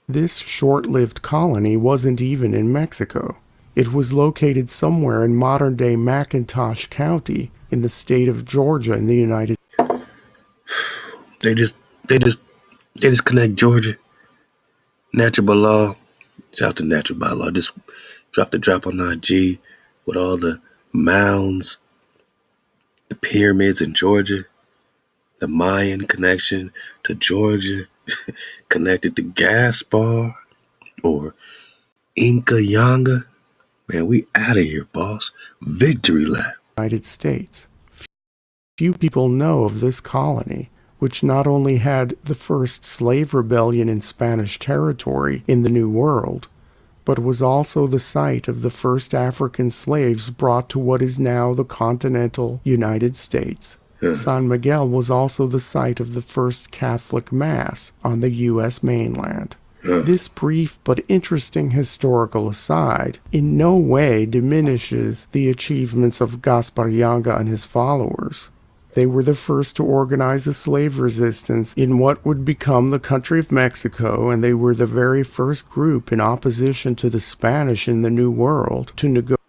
This short-lived colony wasn't even in Mexico. It was located somewhere in modern-day McIntosh County in the state of Georgia in the United States. They just connect Georgia. Natural by law. Shout out to Natural by law. Just dropped a drop on IG with all the mounds, the pyramids in Georgia, the Mayan connection to Georgia, connected to Gasper or Inca Yanga. Man, we out of here, boss. Victory lap. United States. Few people know of this colony, which not only had the first slave rebellion in Spanish territory in the New World, but was also the site of the first African slaves brought to what is now the continental United States. San Miguel was also the site of the first Catholic Mass on the U.S. mainland. This brief but interesting historical aside in no way diminishes the achievements of Gasper Yanga and his followers. They were the first to organize a slave resistance in what would become the country of Mexico, and they were the very first group in opposition to the Spanish in the New World to negotiate.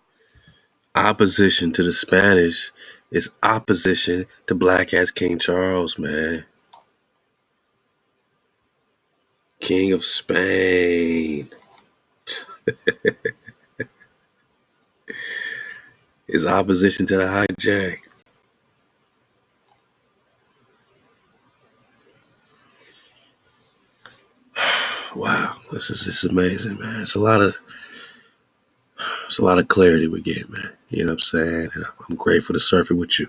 Opposition to the Spanish is opposition to black-ass King Charles, man. King of Spain. Is opposition to the hijack. Wow, this is amazing, man. It's a lot of clarity we get, man. You know what I'm saying? And I'm grateful to surf it with you.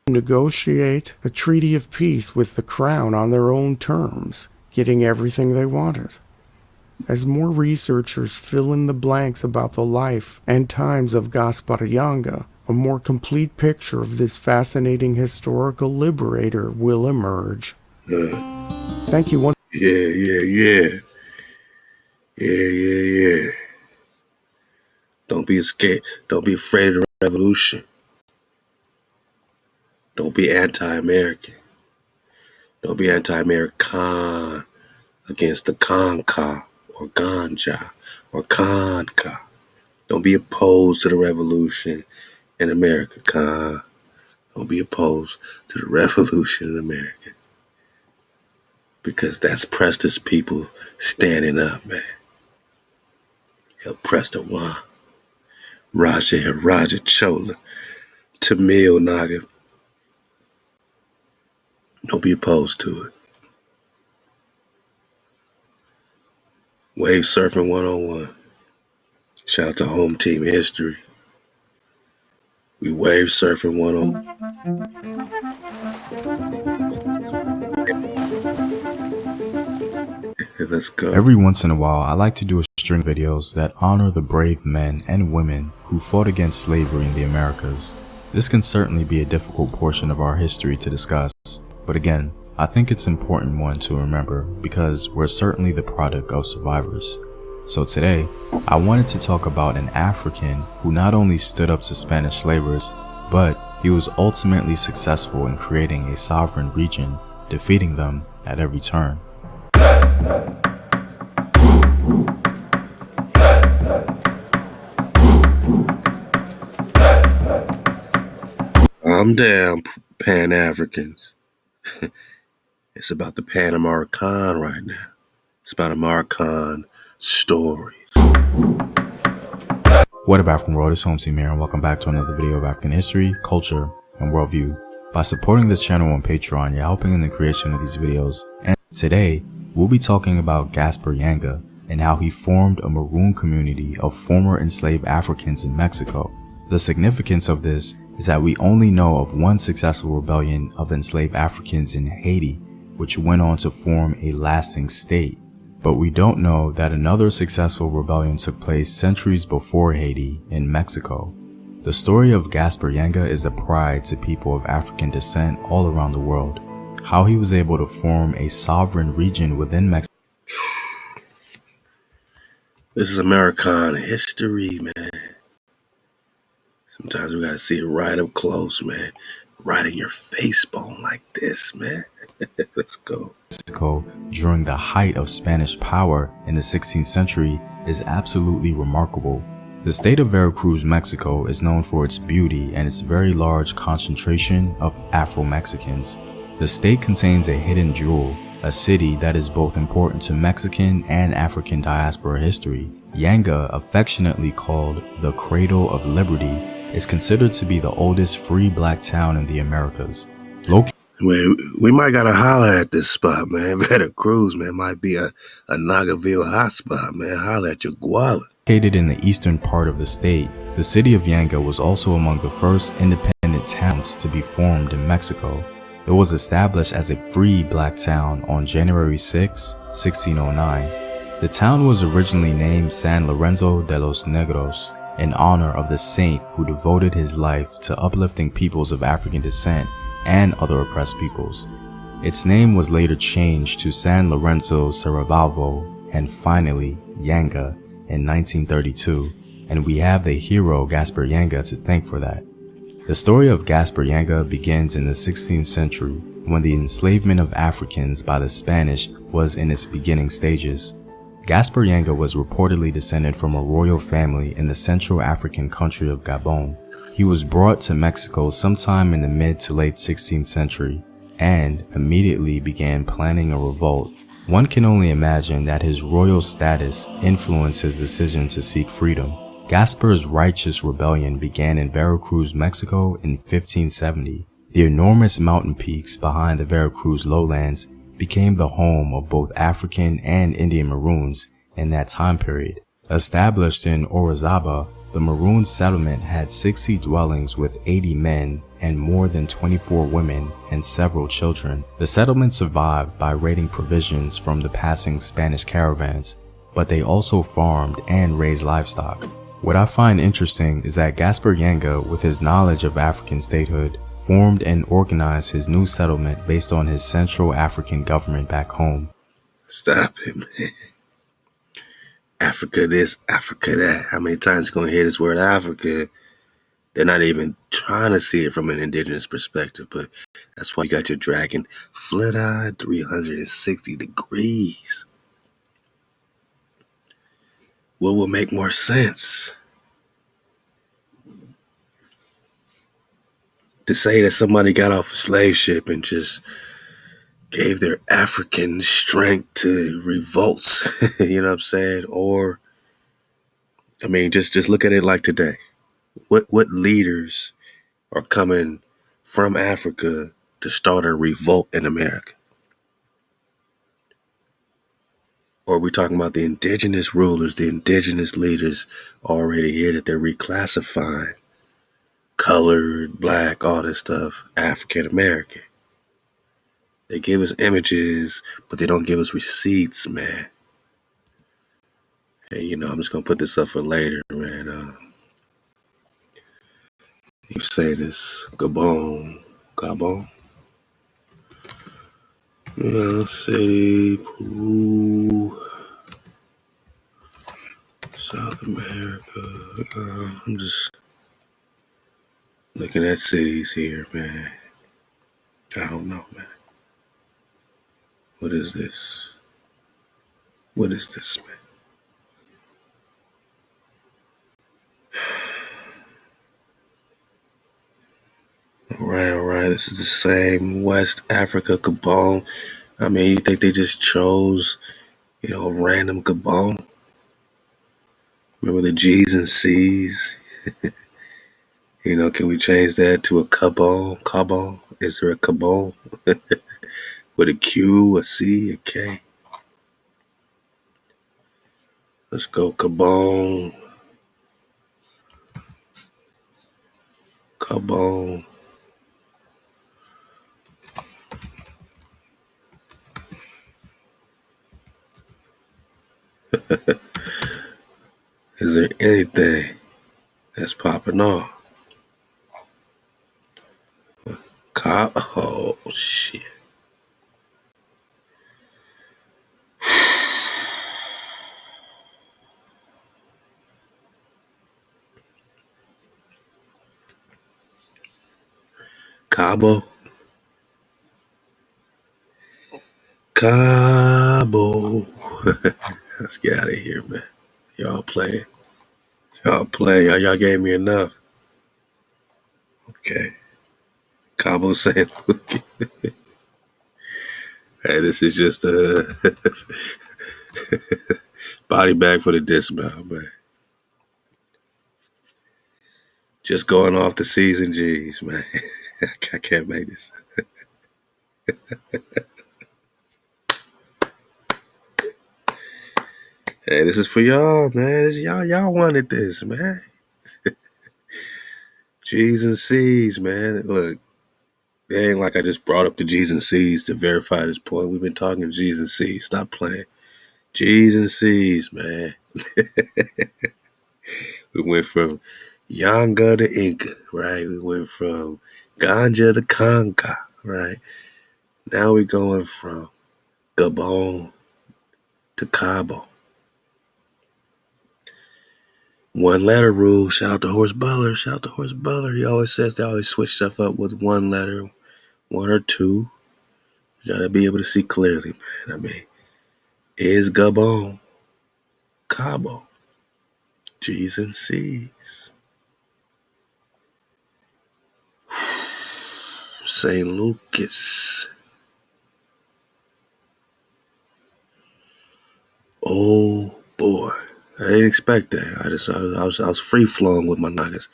Negotiate a treaty of peace with the crown on their own terms, getting everything they wanted. As more researchers fill in the blanks about the life and times of Gasper Yanga, a more complete picture of this fascinating historical liberator will emerge. Thank you once. Yeah. Don't be scared. Don't be afraid of the revolution. Don't be anti-American. Don't be anti-American against the Conca or Ganja or Conca. Don't be opposed to the revolution in America, Con. Don't be opposed to the revolution in America. Because that's Prester's people standing up, man. El Prester One, Raja Chola, Tamil Naga. Don't be opposed to it. Wave Surfing 101. Shout out to Home Team History. We wave surfing 101. Let's go. Every once in a while, I like to do a string of videos that honor the brave men and women who fought against slavery in the Americas. This can certainly be a difficult portion of our history to discuss, but again, I think it's an important one to remember because we're certainly the product of survivors. So today, I wanted to talk about an African who not only stood up to Spanish slavers, but he was ultimately successful in creating a sovereign region, defeating them at every turn. I'm down, Pan-Africans. It's about the Pan-American right now. It's about American stories. What up, African world? It's Home Team here, and welcome back to another video of African history, culture, and worldview. By supporting this channel on Patreon, you're helping in the creation of these videos. And today, we'll be talking about Gasper Yanga and how he formed a maroon community of former enslaved Africans in Mexico. The significance of this is that we only know of one successful rebellion of enslaved Africans in Haiti, which went on to form a lasting state. But we don't know that another successful rebellion took place centuries before Haiti in Mexico. The story of Gasper Yanga is a pride to people of African descent all around the world. How he was able to form a sovereign region within Mexico. This is American history, man. Sometimes we gotta see it right up close, man. Right in your face bone like this, man. Let's go. Mexico during the height of Spanish power in the 16th century is absolutely remarkable. The state of Veracruz, Mexico is known for its beauty and its very large concentration of Afro-Mexicans. The state contains a hidden jewel, a city that is both important to Mexican and African diaspora history. Yanga, affectionately called the Cradle of Liberty, is considered to be the oldest free black town in the Americas. We might gotta holler at this spot, man. Veracruz, man, might be a Nagaville hotspot, man. Holler at your guala. Located in the eastern part of the state, the city of Yanga was also among the first independent towns to be formed in Mexico. It was established as a free black town on January 6, 1609. The town was originally named San Lorenzo de los Negros in honor of the saint who devoted his life to uplifting peoples of African descent and other oppressed peoples. Its name was later changed to San Lorenzo Sarabalvo and finally Yanga in 1932, and we have the hero Gasper Yanga to thank for that. The story of Gasper Yanga begins in the 16th century when the enslavement of Africans by the Spanish was in its beginning stages. Gasper Yanga was reportedly descended from a royal family in the Central African country of Gabon. He was brought to Mexico sometime in the mid to late 16th century and immediately began planning a revolt. One can only imagine that his royal status influenced his decision to seek freedom. Gasper's righteous rebellion began in Veracruz, Mexico in 1570. The enormous mountain peaks behind the Veracruz lowlands became the home of both African and Indian Maroons in that time period. Established in Orizaba, the Maroon settlement had 60 dwellings with 80 men and more than 24 women and several children. The settlement survived by raiding provisions from the passing Spanish caravans, but they also farmed and raised livestock. What I find interesting is that Gasper Yanga, with his knowledge of African statehood, formed and organized his new settlement based on his Central African government back home. Stop it, man. Africa this, Africa that. How many times you gonna hear this word Africa They're not even trying to see it from an indigenous perspective, but that's why you got your dragon flat-eyed 360 degrees. What will make more sense? To say that somebody got off a slave ship and just gave their African strength to revolts, you know what I'm saying? Or, I mean, just look at it like today. What leaders are coming from Africa to start a revolt in America? Or are we talking about the indigenous rulers, the indigenous leaders already here that they're reclassifying? Colored, black, all this stuff, African American. They give us images, but they don't give us receipts, man. Hey, you know, I'm just gonna put this up for later, man. You say this Gabon. Yeah, City, Peru, South America. I'm just looking at cities here, man. I don't know, man. What is this? What is this, man? All right. This is the same West Africa Gabon. I mean, you think they just chose, random Gabon? Remember the G's and C's? Can we change that to a Cabon? Cabon? Is there a Cabon? With a Q, a C, a K? Let's go Cabon. Cabon. Is there anything that's popping off? Oh, shit. Cabo. Let's get out of here, man. Y'all playing. Y'all gave me enough. Okay. Cabo saying, hey, this is just a body bag for the dismount, man. Just going off the C's and G's, man. I can't make this. Hey, this is for y'all, man. This is y'all wanted this, man. G's and C's, man. Look, it ain't like I just brought up the G's and C's to verify this point. We've been talking G's and C's. Stop playing. G's and C's, man. We went from Yanga to Inca, right? We went from Ganja to Conca, right? Now we're going from Gabon to Cabo. One letter rule. Shout out to Horse Butler. He always says they always switch stuff up with one letter, one or two. You gotta be able to see clearly, man. I mean, is Gabon, Cabo, G's and C's. St. Lucas. Oh boy. I didn't expect that. I was free flowing with my noggins.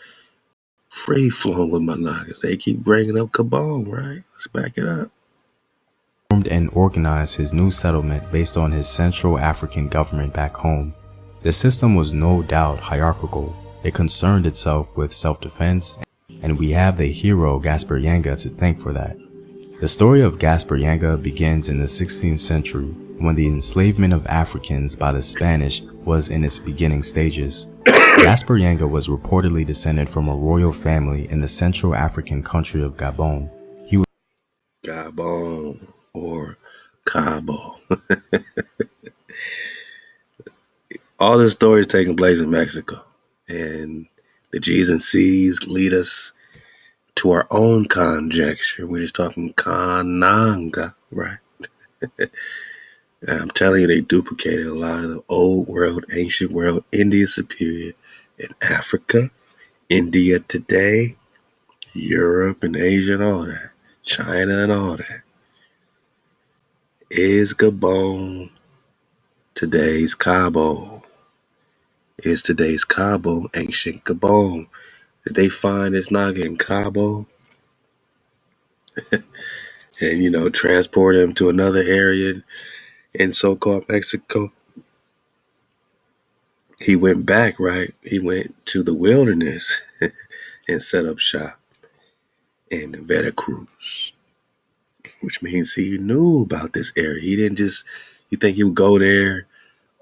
They keep bringing up Gabon, right? Let's back it up. Formed and organized his new settlement based on his Central African government back home. The system was no doubt hierarchical. It concerned itself with self-defense, and we have the hero Gasper Yanga to thank for that. The story of Gasper Yanga begins in the 16th century, when the enslavement of Africans by the Spanish was in its beginning stages. Gasper Yanga was reportedly descended from a royal family in the Central African country of Gabon. He was Gabon or Cabo. All this story is taking place in Mexico, and The G's and C's lead us to our own conjecture. We're just talking Kananga, right? And I'm telling you, they duplicated a lot of the old world, ancient world, India superior in Africa, India today, Europe and Asia and all that, China and all that. Is Gabon today's Cabo? Is today's Cabo ancient Gabon? Did they find this Naga in Cabo? And, transport him to another area in so-called Mexico? He went back, right? He went to the wilderness and set up shop in Veracruz, which means he knew about this area. He didn't you think he would go there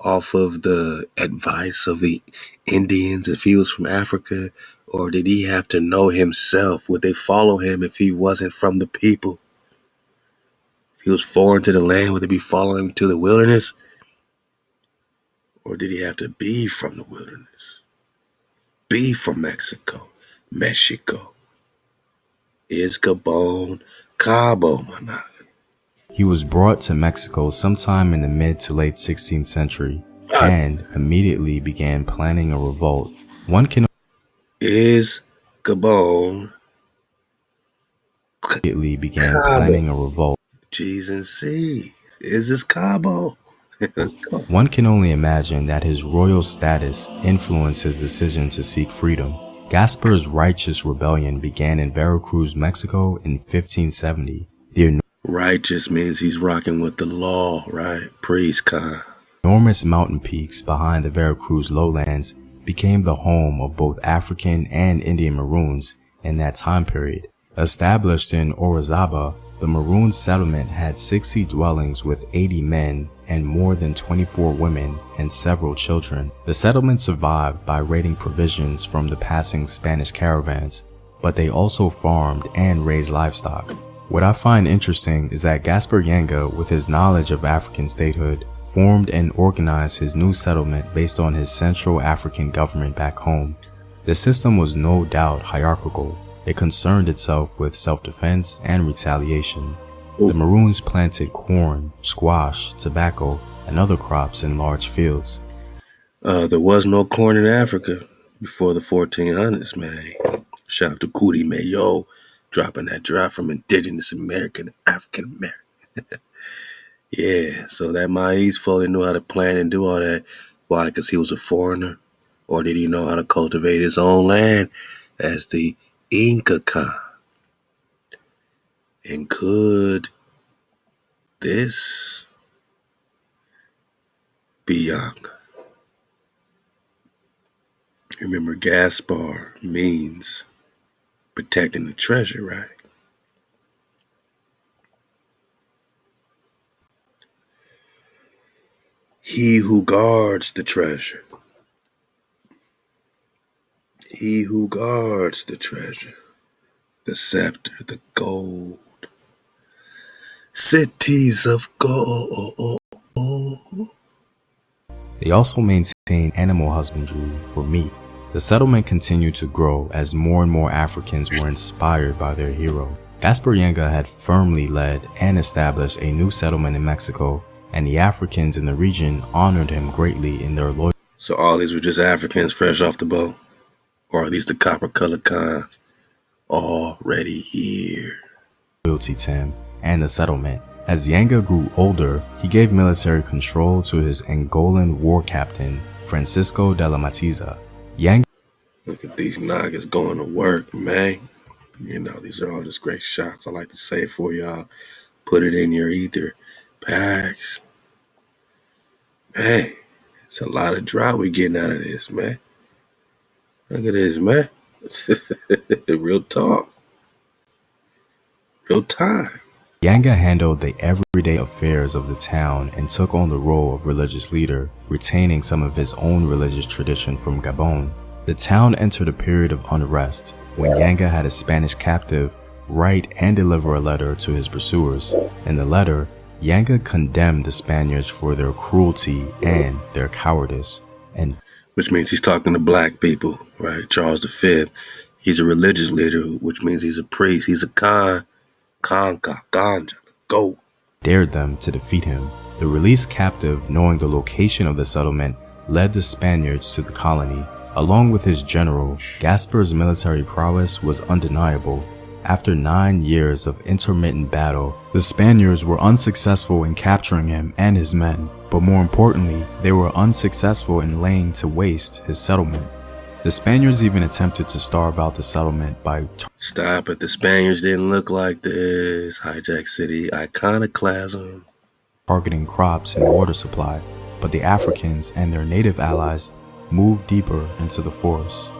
off of the advice of the Indians if he was from Africa? Or did he have to know himself? Would they follow him if he wasn't from the people? If he was foreign to the land, would they be following him to the wilderness? Or did he have to be from the wilderness? Be from Mexico? Is Gabon Cabo, Managa? He was brought to Mexico sometime in the mid to late 16th century and immediately began planning a revolt. Is Gabon immediately began planning a revolt. G's and C's. Is this Cabo? One can only imagine that his royal status influenced his decision to seek freedom. Gasper's righteous rebellion began in Veracruz, Mexico in 1570. Righteous means he's rocking with the law, right? Priest kind. Enormous mountain peaks behind the Veracruz lowlands became the home of both African and Indian Maroons in that time period. Established in Orizaba, the Maroon settlement had 60 dwellings with 80 men and more than 24 women and several children. The settlement survived by raiding provisions from the passing Spanish caravans, but they also farmed and raised livestock. What I find interesting is that Gasper Yanga, with his knowledge of African statehood, formed and organized his new settlement based on his Central African government back home. The system was no doubt hierarchical. It concerned itself with self-defense and retaliation. The Maroons planted corn, squash, tobacco, and other crops in large fields. There was no corn in Africa before the 1400s, man. Shout out to Cootie Mayo, dropping that drop from indigenous American to African American. Yeah, so that Maíz fully knew how to plant and do all that. Why? Because he was a foreigner? Or did he know how to cultivate his own land as the Inca Khan? And could this be Yanga? Remember, Gasper means protecting the treasure, right? He who guards the treasure. He who guards the treasure. The scepter, the gold. Cities of gold. They also maintained animal husbandry for meat. The settlement continued to grow as more and more Africans were inspired by their hero. Gasper Yanga had firmly led and established a new settlement in Mexico, and the Africans in the region honored him greatly in their loyalty. So all these were just Africans fresh off the boat? Or at least the copper-colored cons already here? Loyalty to him and the settlement. As Yanga grew older, he gave military control to his Angolan war captain, Francisco de la Matiza. Yanga. Look at these Nagas going to work, man. These are all just great shots I like to say for y'all. Put it in your ether packs. Man, it's a lot of drought we getting out of this, man. Look at this, man. Real talk. Real time. Yanga handled the everyday affairs of the town and took on the role of religious leader, retaining some of his own religious tradition from Gabon. The town entered a period of unrest when Yanga had a Spanish captive write and deliver a letter to his pursuers. In the letter, Yanga condemned the Spaniards for their cruelty and their cowardice. And which means he's talking to black people, right? Charles V, he's a religious leader, which means he's a priest. He's a ganja, go. Dared them to defeat him. The released captive, knowing the location of the settlement, led the Spaniards to the colony. Along with his general, Gasper's military prowess was undeniable. After 9 years of intermittent battle, the Spaniards were unsuccessful in capturing him and his men, but more importantly, they were unsuccessful in laying to waste his settlement. The Spaniards even attempted to starve out the settlement by Stop it, the Spaniards didn't look like this. Hijack City, iconoclasm. targeting crops and water supply, but the Africans and their native allies moved deeper into the forest.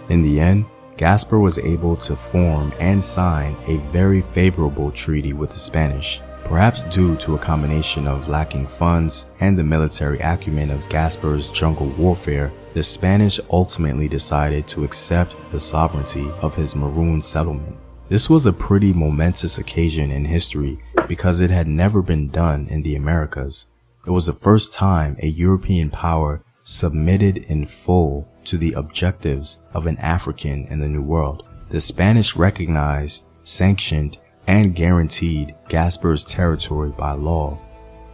In the end, Gasper was able to form and sign a very favorable treaty with the Spanish. Perhaps due to a combination of lacking funds and the military acumen of Gasper's jungle warfare, the Spanish ultimately decided to accept the sovereignty of his maroon settlement. This was a pretty momentous occasion in history because it had never been done in the Americas. It was the first time a European power submitted in full to the objectives of an African in the New World. The Spanish recognized, sanctioned, and guaranteed Gasper's territory by law.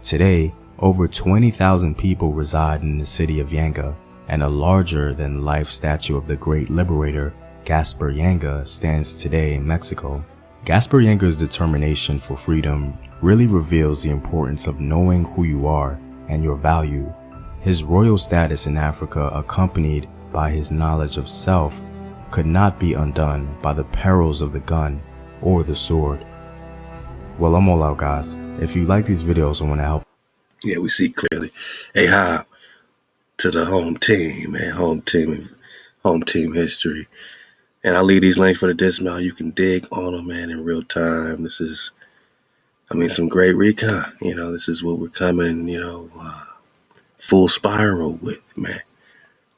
Today, over 20,000 people reside in the city of Yanga, and a larger-than-life statue of the great liberator, Gasper Yanga, stands today in Mexico. Gasper Yanga's determination for freedom really reveals the importance of knowing who you are and your value. His royal status in Africa, accompanied by his knowledge of self, could not be undone by the perils of the gun or the sword. Well, I'm all out, guys. If you like these videos and want to help, Yeah, we see clearly. Ahab to the home team, man. Home team history. And I'll leave these links for the dismount. You can dig on them, man, in real time. This is, some great recon. This is what we're coming, full spiral with, man.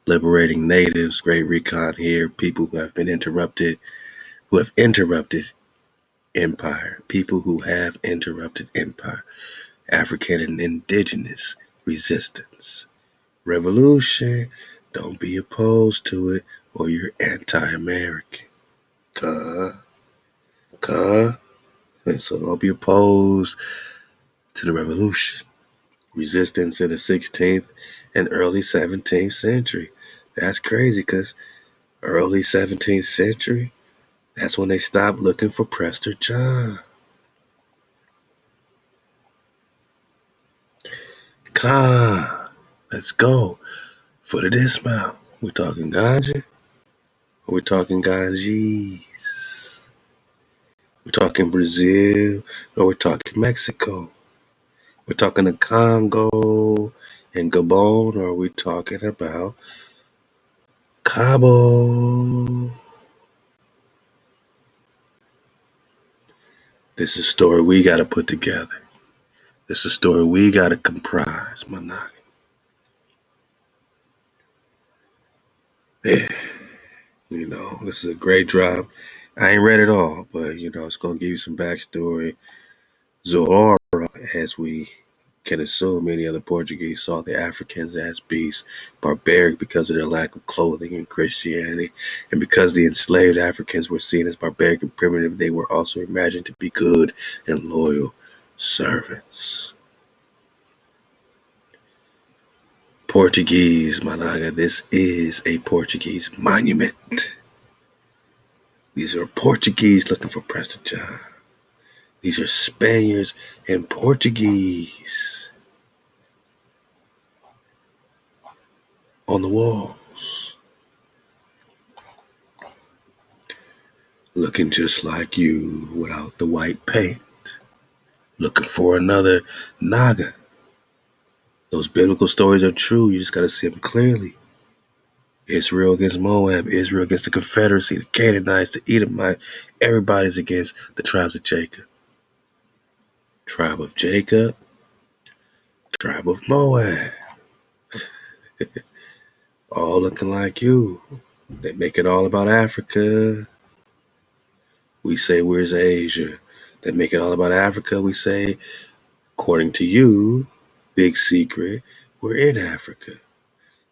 Liberating natives, great recon here. People who have interrupted empire. People who have interrupted empire. African and indigenous resistance. Revolution. Don't be opposed to it or you're anti-American. And so don't be opposed to the revolution. Resistance in the 16th and early 17th century. That's crazy because early 17th century, that's when they stopped looking for Prester John. Let's go. For the dismount, we're talking ganja or we're talking ganjis? We're talking Brazil or we're talking Mexico? We're talking the Congo and Gabon, or are we talking about Cabo? This is a story we got to put together. This is a story we got to comprise, Managi. Yeah, this is a great drop. I ain't read it all, but, it's going to give you some backstory. Zohara, as we can assume, many other Portuguese saw the Africans as beasts, barbaric because of their lack of clothing and Christianity, and because the enslaved Africans were seen as barbaric and primitive, they were also imagined to be good and loyal servants. Portuguese, Managa, this is a Portuguese monument. These are Portuguese looking for Prester John. These are Spaniards and Portuguese on the walls, looking just like you without the white paint, looking for another Naga. Those biblical stories are true. You just got to see them clearly. Israel against Moab, Israel against the Confederacy, the Canaanites, the Edomites. Everybody's against the tribes of Jacob. Tribe of Jacob, tribe of Moab. All looking like you. They make it all about Africa. We say, where's Asia? They make it all about Africa. We say, according to you, big secret, we're in Africa.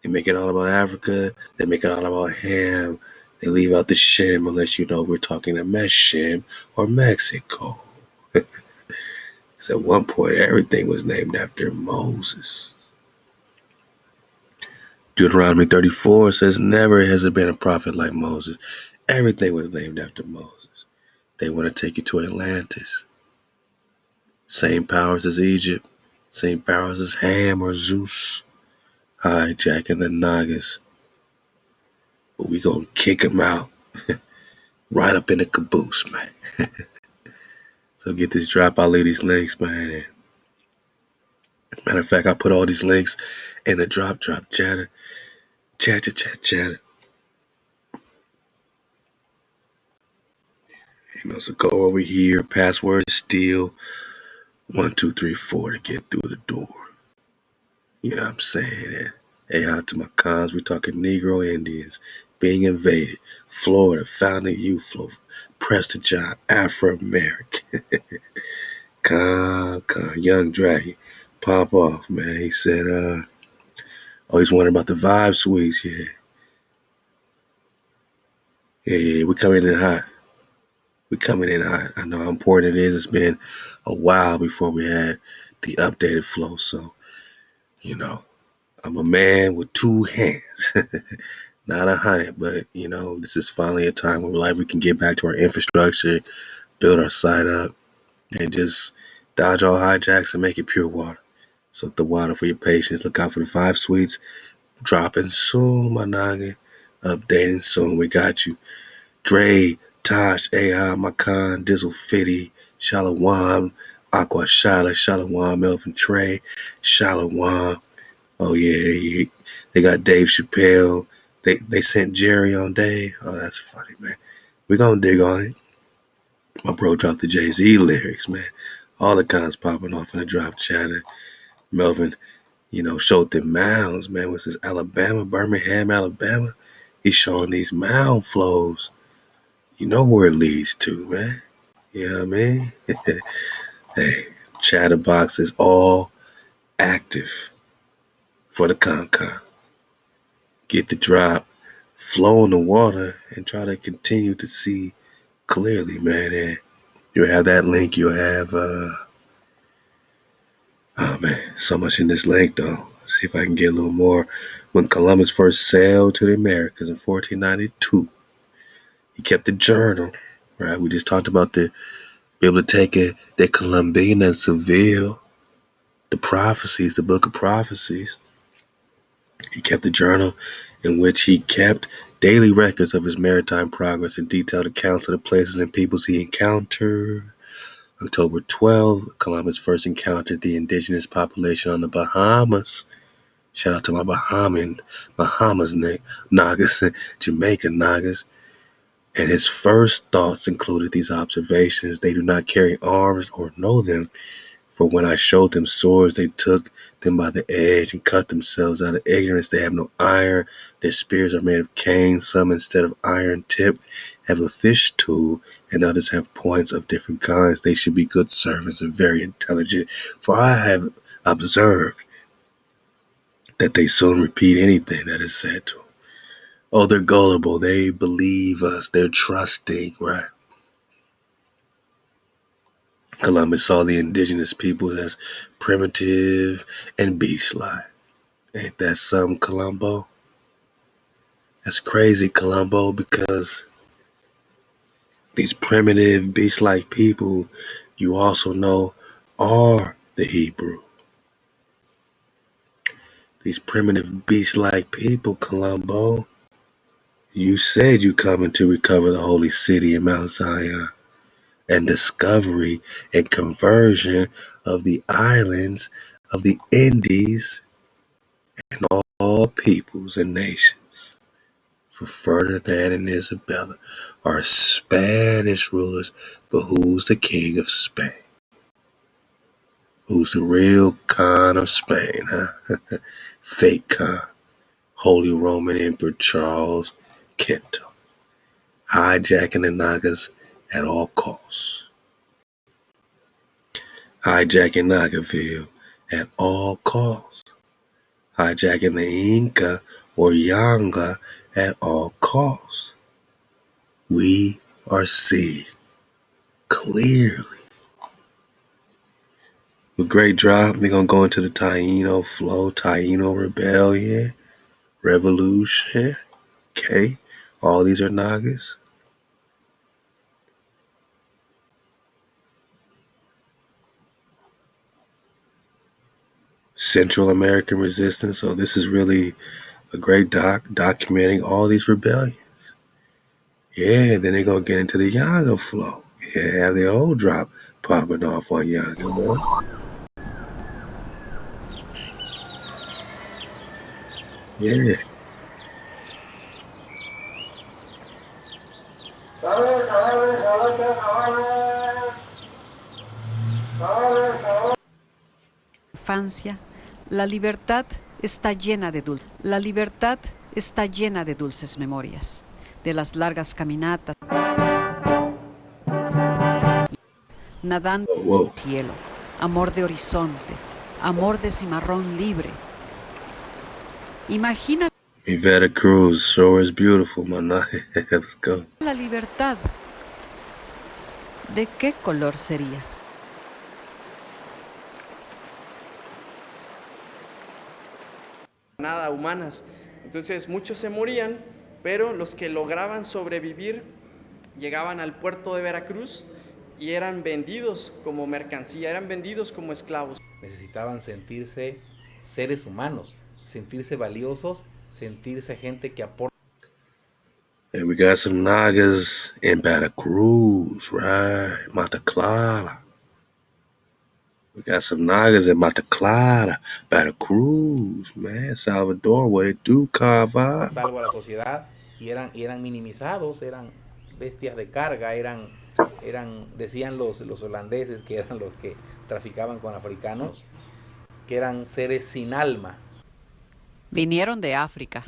They make it all about Africa. They make it all about ham. They leave out the shim unless you know we're talking to Meshim or Mexico. Because at one point, everything was named after Moses. Deuteronomy 34 says, never has there been a prophet like Moses. Everything was named after Moses. They want to take you to Atlantis. Same powers as Egypt. Same powers as Ham or Zeus. Hijacking the Nagas. But we gonna kick them out. Right up in the caboose, man. So get this drop. I'll leave these links, man. Matter of fact, I put all these links in the drop chatter. Chatter. So go over here. Password is still 1234 to get through the door. You know what I'm saying? Hey, out to my cons. We talking Negro Indians being invaded. Florida, founding youth flow. Prester Pak, Afro-American. Con, Young Dragon. Pop off, man. He said, he's wondering about the vibe suites. Yeah, we coming in hot. I know how important it is. It's been a while before we had the updated flow. So, I'm a man with two hands. Not 100, but, this is finally a time where we can get back to our infrastructure, build our site up, and just dodge all hijacks and make it pure water. So ThaWaDa for your patience. Look out for the 5 suites. Dropping soon, my noggin. Updating soon. We got you. Dre, Tosh, Ahab, Makan, Dizzle, Fitty, Shalawam, Aqua Shala, Shalawam, Melvin Trey, Shalawam. Oh yeah, they got Dave Chappelle. They sent Jerry on Dave. Oh, that's funny, man. We're gonna dig on it. My bro dropped the Jay-Z lyrics, man. All the cons popping off in the drop chatter. Melvin, showed them mounds, man. Was this Alabama, Birmingham, Alabama? He's showing these mound flows. You know where it leads to, man. You know what I mean? Hey, Chatterbox is all active for the con. Get the drop, flow in the water, and try to continue to see clearly, man. And you'll have that link. You'll have, oh man, so much in this link, though. See if I can get a little more. When Columbus first sailed to the Americas in 1492, he kept a journal, right? We just talked about be able to take the Columbine and Seville, the prophecies, the book of prophecies. He kept a journal in which he kept daily records of his maritime progress and detailed accounts of the places and peoples he encountered. October 12, Columbus first encountered the indigenous population on the Bahamas. Shout out to my Bahamas Nagas, Jamaica Nagas. And his first thoughts included these observations. They do not carry arms or know them. For when I showed them swords, they took them by the edge and cut themselves out of ignorance. They have no iron. Their spears are made of cane. Some, instead of iron tip, have a fish tool, and others have points of different kinds. They should be good servants and very intelligent. For I have observed that they soon repeat anything that is said to them. Oh, they're gullible. They believe us. They're trusting, right? Columbus saw the indigenous people as primitive and beast-like. Ain't that something, Columbo? That's crazy, Columbo, because these primitive, beast-like people, you also know, are the Hebrew. These primitive, beast-like people, Columbo, you said you coming to recover the holy city in Mount Zion and discovery and conversion of the islands of the Indies and all peoples and nations. For Ferdinand and Isabella are Spanish rulers, but who's the king of Spain? Who's the real Khan of Spain, huh? Fake Khan. Holy Roman Emperor Charles Quinto. Hijacking the Nagas at all costs. Hijacking Nagaville at all costs. hijacking the Inca or Yanga at all costs. We are seeing clearly. With great drop, they're going to go into the Taino flow, Taino rebellion, revolution. Okay, all these are Nagas. Central American resistance. So this is really a great documenting all these rebellions. Yeah, then they're going to get into the Yanga flow. Yeah, have their old drop popping off on Yanga, boy. Yeah. Infancia, la libertad está llena de La libertad está llena de dulces memorias, de las largas caminatas, nadando en el cielo, amor de horizonte, amor de cimarrón libre. Imagina Mi Veracruz sure is beautiful, man. Let's go. la libertad. ¿De qué color sería? Nada humanas. Entonces muchos se morían, pero los que lograban sobrevivir llegaban al puerto de Veracruz y eran vendidos como mercancía, eran vendidos como esclavos. Necesitaban sentirse seres humanos, sentirse valiosos, sentirse gente que aporta. And we got some Nagas in Veracruz, right? Mata Clara. We got some Nagas in Mata Clara, Veracruz, man. Salvador, what it do, Cava? Algo a la sociedad y eran minimizados, eran bestias de carga, decían los holandeses que eran los que traficaban con africanos, que eran seres sin alma. Vinieron de África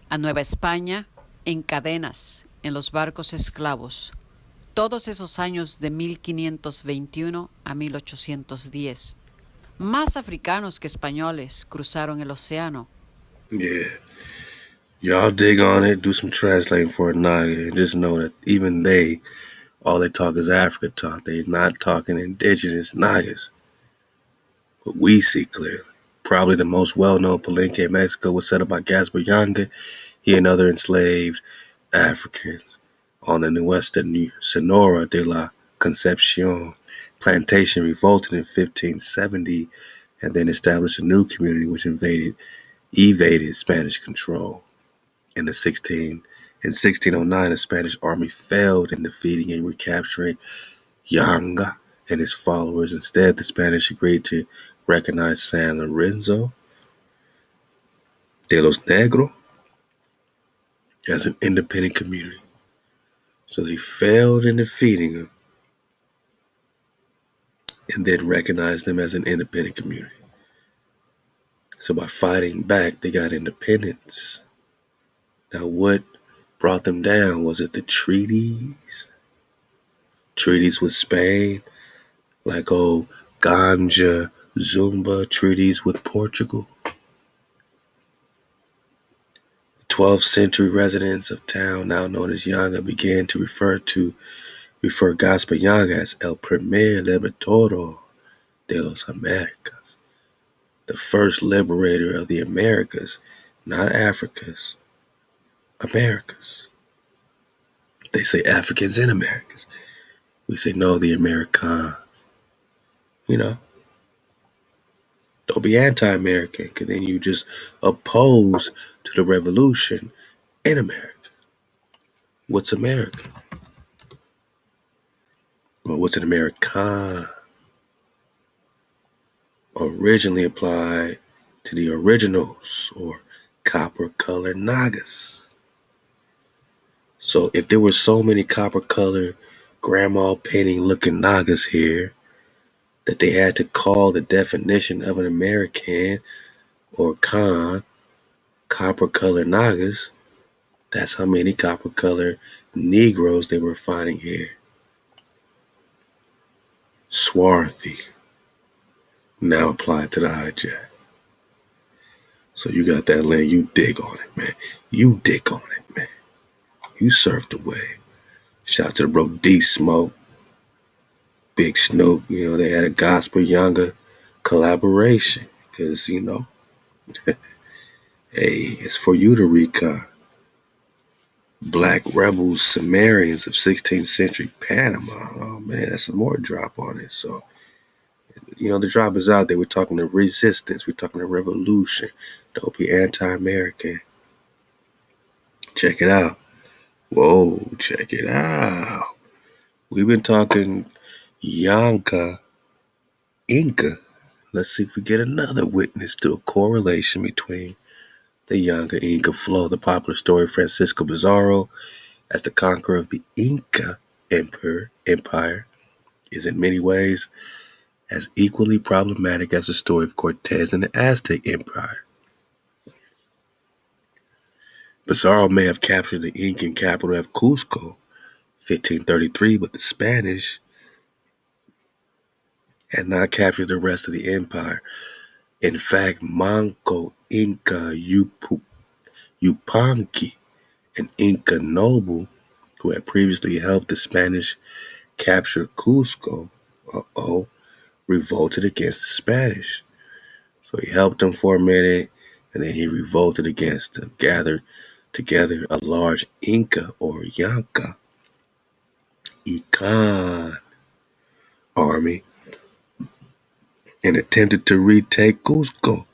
a Nueva España en cadenas, en los barcos esclavos, todos esos años de 1521 a 1810. Más africanos que españoles cruzaron el océano. Yeah. Y'all dig on it, do some translating for a Naga, and just know that even all they talk is Africa talk. They're not talking indigenous Nagas. But we see clearly. Probably the most well-known palenque in Mexico was set up by Gasper Yanga, he and other enslaved Africans on the Nuestra Sonora de la Concepcion plantation revolted in 1570 and then established a new community which evaded Spanish control. In 1609, the Spanish army failed in defeating and recapturing Yanga and his followers. Instead, the Spanish agreed to recognize San Lorenzo de los Negros as an independent community. So they failed in defeating them and then recognized them as an independent community. So by fighting back, they got independence. Now, what brought them down? Was it the treaties? Treaties with Spain, like Ganja, Zumba, treaties with Portugal. The 12th century residents of town, now known as Yanga, began to refer Gasper Yanga as El Primer Liberator de los Americas, the first liberator of the Americas, not Africas, Americas. They say Africans in Americas. We say, no, the Americans. You know, don't be anti-American, because then you just oppose to the revolution in America. What's America? Well, what's an American? Originally applied to the originals or copper-colored Nagas. So if there were so many copper-colored grandma painting looking Nagas here that they had to call the definition of an American or copper-colored Nagas, that's how many copper-colored Negroes they were finding here. Swarthy, now applied to the hijack. So you got that land, you dig on it, man. You dig on it, man. You surfed away. Shout out to the bro D-Smoke, Big Snoop. You know, they had a Gasper Yanga collaboration. Because, you know, hey, it's for you to recon. Black rebels, Sumerians of 16th century Panama. Oh, man, that's some more drop on it. So, you know, the drop is out there. We're talking to resistance. We're talking to revolution. Don't be anti-American. Check it out. Whoa, check it out. We've been talking Yanga, Inca. Let's see if we get another witness to a correlation between the Yanga Inca flow. The popular story of Francisco Pizarro as the conqueror of the Inca Empire is in many ways as equally problematic as the story of Cortez and the Aztec Empire. Pizarro may have captured the Incan capital of Cusco, 1533, but the Spanish had not captured the rest of the empire. In fact, Manco Inca Yupanqui, an Inca noble who had previously helped the Spanish capture Cusco, revolted against the Spanish. So he helped them for a minute, and then he revolted against them, gathered together a large Inca or Yanga army, and attempted to retake Cusco.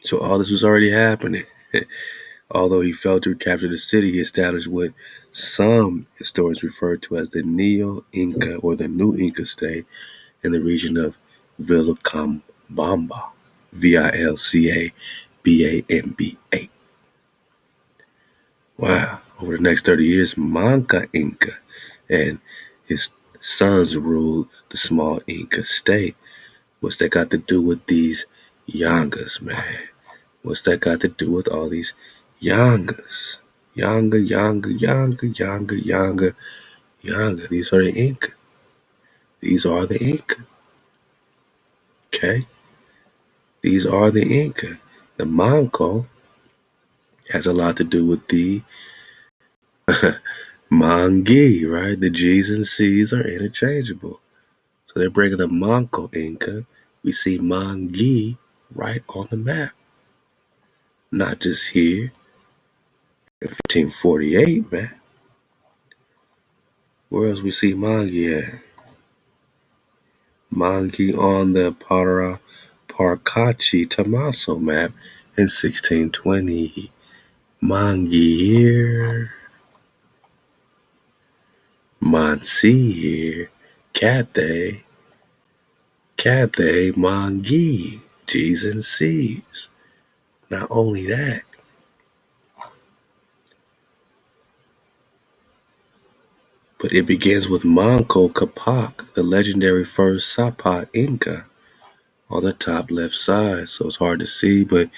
So all this was already happening. Although he failed to recapture the city, he established what some historians refer to as the Neo-Inca or the New Inca state in the region of Vilcabamba, Vilcabamba. Wow. Over the next 30 years, Manca Inca and his sons ruled the small Inca state. What's that got to do with these Yangas, man? What's that got to do with all these Yangas? Yanga. These are the Inca. These are the Inca. Okay? These are the Inca. The Manco has a lot to do with the Mangi, right? The G's and C's are interchangeable. So they're bringing the Manco Inca. We see Mangi right on the map. Not just here in 1548, man. Where else we see Mangi at? Mangi on the Parcachi Tommaso map in 1620. Mangi here. Mansi here. Cathay, Mangi, G's and C's. Not only that, but it begins with Manco Capac, the legendary first Sapa Inca, on the top left side. So it's hard to see, but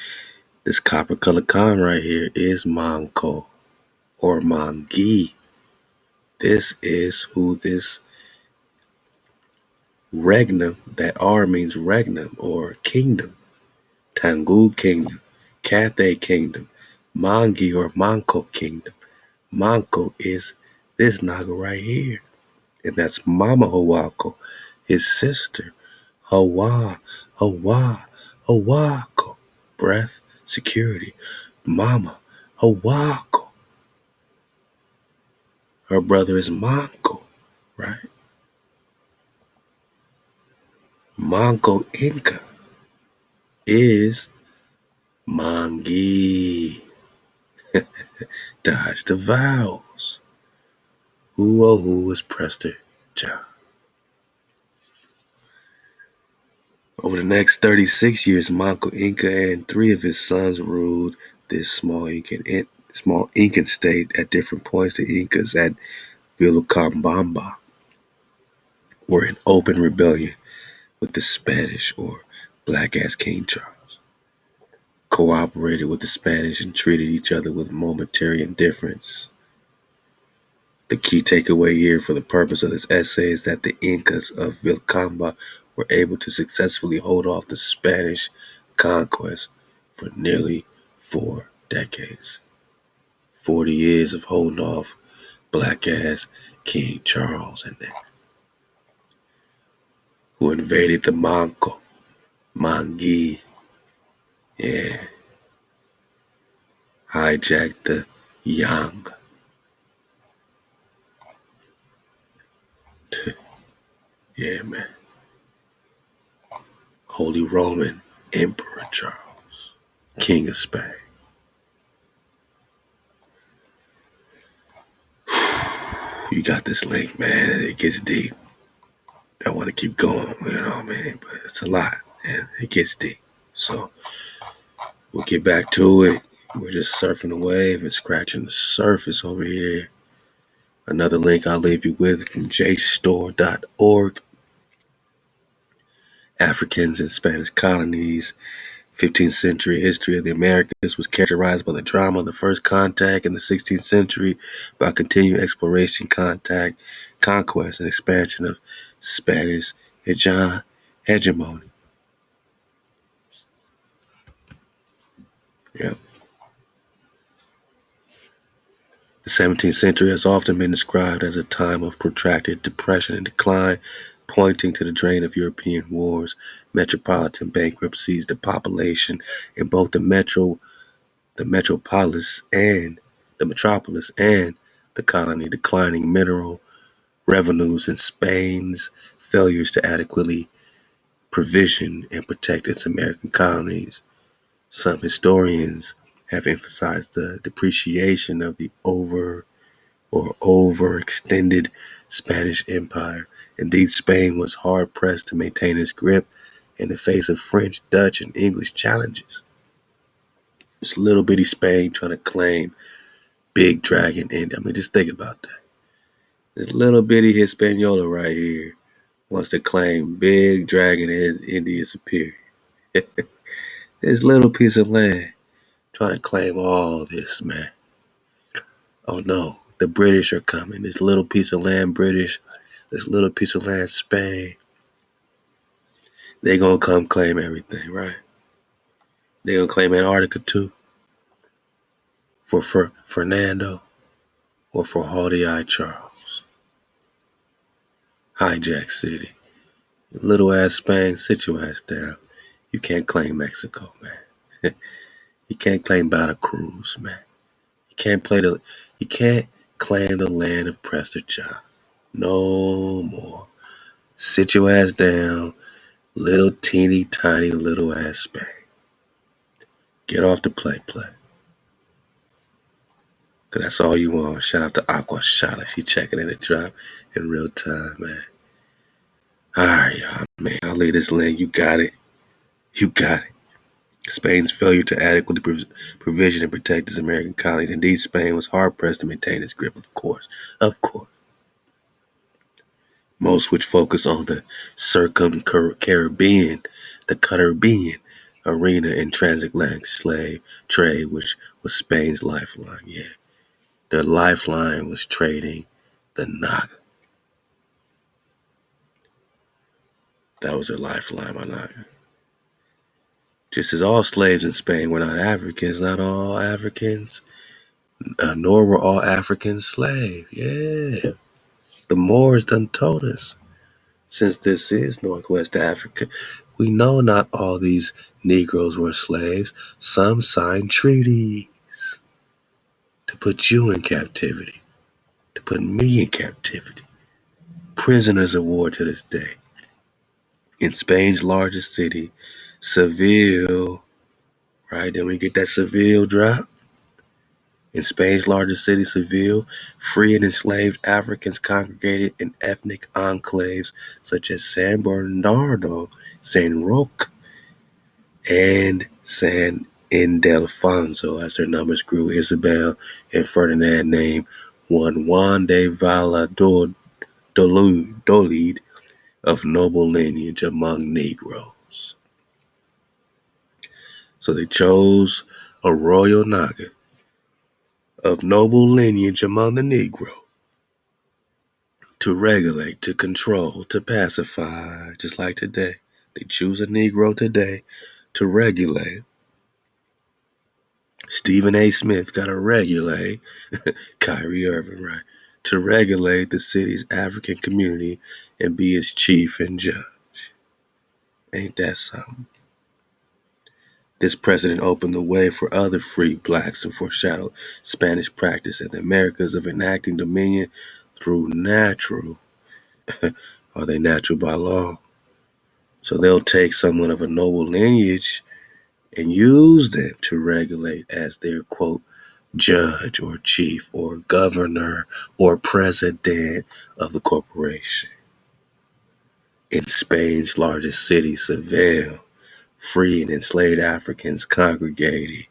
this copper color con right here is Manco or Mangi. This is who this regnum, that R means regnum or kingdom. Tangu Kingdom, Cathay Kingdom, Mangi or Manco Kingdom. Manco is this Naga right here. And that's Mama Hawako, his sister. Hawako. Breath, security. Mama Hawako. Her brother is Manco, right? Manco Inca is Mangi. Dodge the vowels. Who is Prester John? Over the next 36 years, Manco Inca and 3 of his sons ruled this small Incan state at different points. The Incas at Vilcabamba were in open rebellion with the Spanish or black-ass King Charles, cooperated with the Spanish and treated each other with momentary indifference. The key takeaway here for the purpose of this essay is that the Incas of Vilcabamba were able to successfully hold off the Spanish conquest for nearly 4 decades. 40 years of holding off black-ass King Charles and them, who invaded the Mangi, yeah, hijacked the Yanga. Yeah, man. Holy Roman Emperor Charles, King of Spain. You got this link, man. It gets deep. I want to keep going, man, but it's a lot, and it gets deep. So we'll get back to it. We're just surfing the wave and scratching the surface over here. Another link I'll leave you with from JStore.org. Africans in Spanish colonies. 15th century history of the Americas was characterized by the drama of the first contact in the 16th century, by continued exploration, conquest, and expansion of Spanish hegemony. Yeah. The 17th century has often been described as a time of protracted depression and decline, pointing to the drain of European wars, metropolitan bankruptcies, depopulation in both the metropolis and the colony, declining mineral revenues, and Spain's failures to adequately provision and protect its American colonies. Some historians have emphasized the depreciation of the overextended Spanish Empire. Indeed, Spain was hard-pressed to maintain its grip in the face of French, Dutch, and English challenges. This little bitty Spain trying to claim Big Dragon India. I mean, just think about that. This little bitty Hispaniola right here wants to claim Big Dragon is India superior. This little piece of land trying to claim all this, man. Oh no, the British are coming. This little piece of land, British. This little piece of land, Spain. They gonna come claim everything, right? They gonna claim Antarctica too. For Fernando or for Haughty Eye Charles. Hijack City. Little ass Spain, sit your ass down. You can't claim Mexico, man. You can't claim Veracruz, man. You can't claim the land of Prester Pak. No more. Sit your ass down, little teeny tiny little ass Spain. Get off the play. Cause that's all you want. Shout out to Aqua Shada. She checking in the drop in real time, man. Alright, y'all, man. I'll leave this link. You got it. Spain's failure to adequately provision and protect its American colonies. Indeed, Spain was hard-pressed to maintain its grip, of course. Most which focus on the Caribbean arena and transatlantic slave trade, which was Spain's lifeline. Yeah, their lifeline was trading the Naga. That was their lifeline, my Naga. Just as all slaves in Spain were not Africans, not all Africans, nor were all Africans slaves. Yeah, the Moors done told us. Since this is Northwest Africa, we know not all these Negroes were slaves. Some signed treaties to put you in captivity, to put me in captivity. Prisoners of war to this day. In Spain's largest city, Seville, right? Then we get that Seville drop. In Spain's largest city, Seville, free and enslaved Africans congregated in ethnic enclaves such as San Bernardo, San Roque, and San Ildefonso. As their numbers grew, Isabel and Ferdinand named one Juan de Valladolid of noble lineage among Negroes. So they chose a royal Naga of noble lineage among the Negro to regulate, to control, to pacify, just like today. They choose a Negro today to regulate, Stephen A. Smith got to regulate, Kyrie Irving, right, to regulate the city's African community and be its chief and judge. Ain't that something? This president opened the way for other free blacks and foreshadowed Spanish practice in the Americas of enacting dominion through natural. Are they natural by law? So they'll take someone of a noble lineage and use them to regulate as their, quote, judge or chief or governor or president of the corporation. In Spain's largest city, Seville, free and enslaved Africans congregated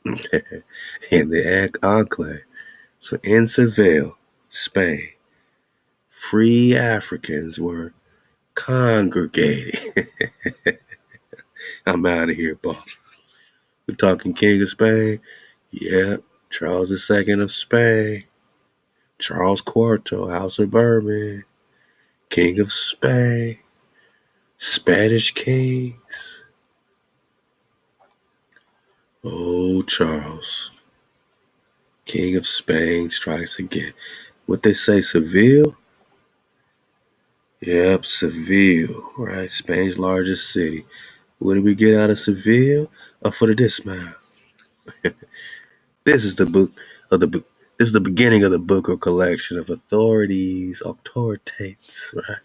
in the enclave. So in Seville, Spain, free Africans were congregating. I'm out of here, boss. We're talking King of Spain? Yep, Charles II of Spain. Charles Quarto, House of Bourbon. King of Spain. Spanish kings. Oh, Charles. King of Spain strikes again. What they say, Seville? Yep, Seville, right? Spain's largest city. What did we get out of Seville? For the dismount. This is the book of the book. This is the beginning of the book or collection of authorities, right?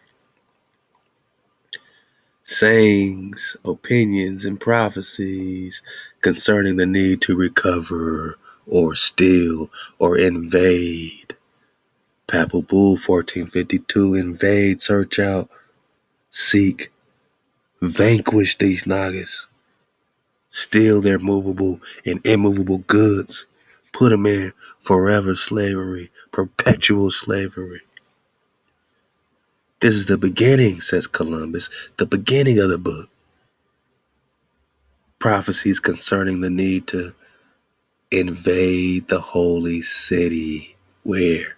Sayings, opinions, and prophecies concerning the need to recover or steal or invade. Papal Bull 1452, invade, search out, seek, vanquish these niggas, steal their movable and immovable goods, put them in forever slavery, perpetual slavery. This is the beginning, says Columbus, the beginning of the book. Prophecies concerning the need to invade the holy city. Where?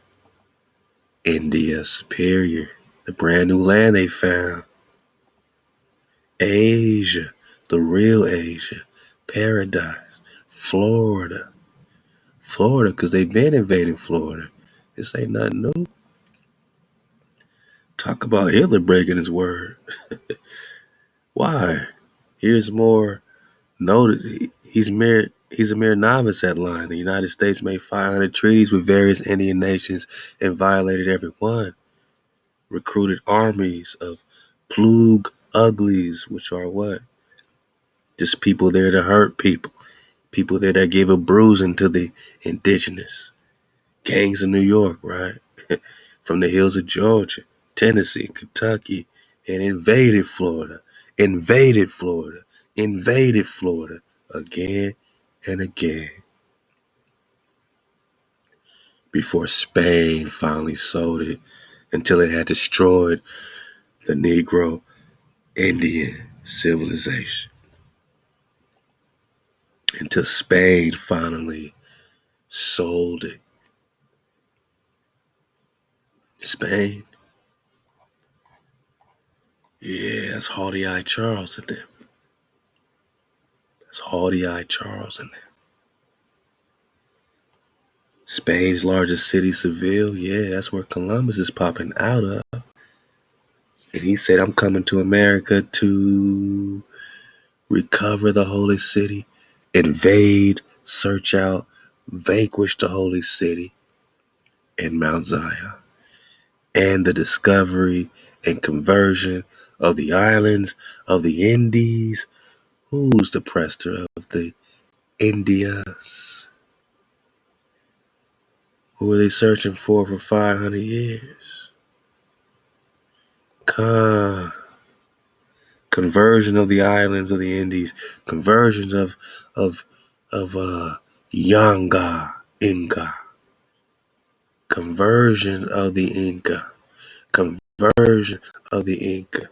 India Superior, the brand new land they found. Asia, the real Asia, paradise, Florida. Florida, because they've been invading Florida. This ain't nothing new. Talk about Hitler breaking his word. Why? Here's more notice. He's a mere novice at line. The United States made 500 treaties with various Indian nations and violated every one. Recruited armies of plug uglies, which are what? Just people there to hurt people. People there that gave a bruising to the indigenous. Gangs in New York, right? From the hills of Georgia, Tennessee, Kentucky, and invaded Florida. Invaded Florida again and again. Before Spain finally sold it until it had destroyed the Negro Indian civilization. Until Spain finally sold it. Spain? Yeah, that's haughty-eyed Charles in there. That's haughty-eyed Charles in there. Spain's largest city, Seville, yeah, that's where Columbus is popping out of. And he said, I'm coming to America to recover the holy city, invade, search out, vanquish the holy city and Mount Zion, and the discovery and conversion of the islands of the Indies. Who's the Prester of the Indias? Who are they searching for 500 years? Conversion of the islands of the Indies, conversions of Yanga, Inca, conversion of the Inca, conversion of the Inca.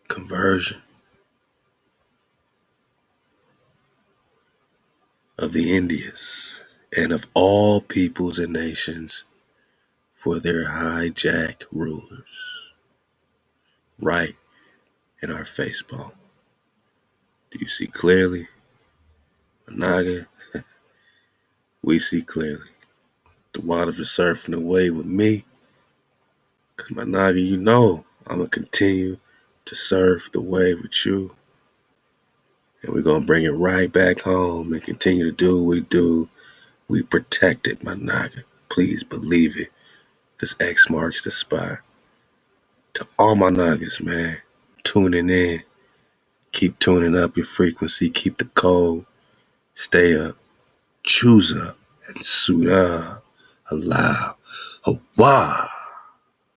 Conversion of the Indians and of all peoples and nations for their hijack rulers. Right. in our Facebook. Do you see clearly? Naga, we see clearly. ThaWaDa for surfing the wave with me. Because my Naga, you know I'm going to continue to surf the wave with you. And we're going to bring it right back home and continue to do what we do. We protect it, my Naga. Please believe it. Because X marks the spot. To all my Nagas, man, tuning in. Keep tuning up your frequency. Keep the code. Stay up. Choose up. And suit up. Allow. Hawaii.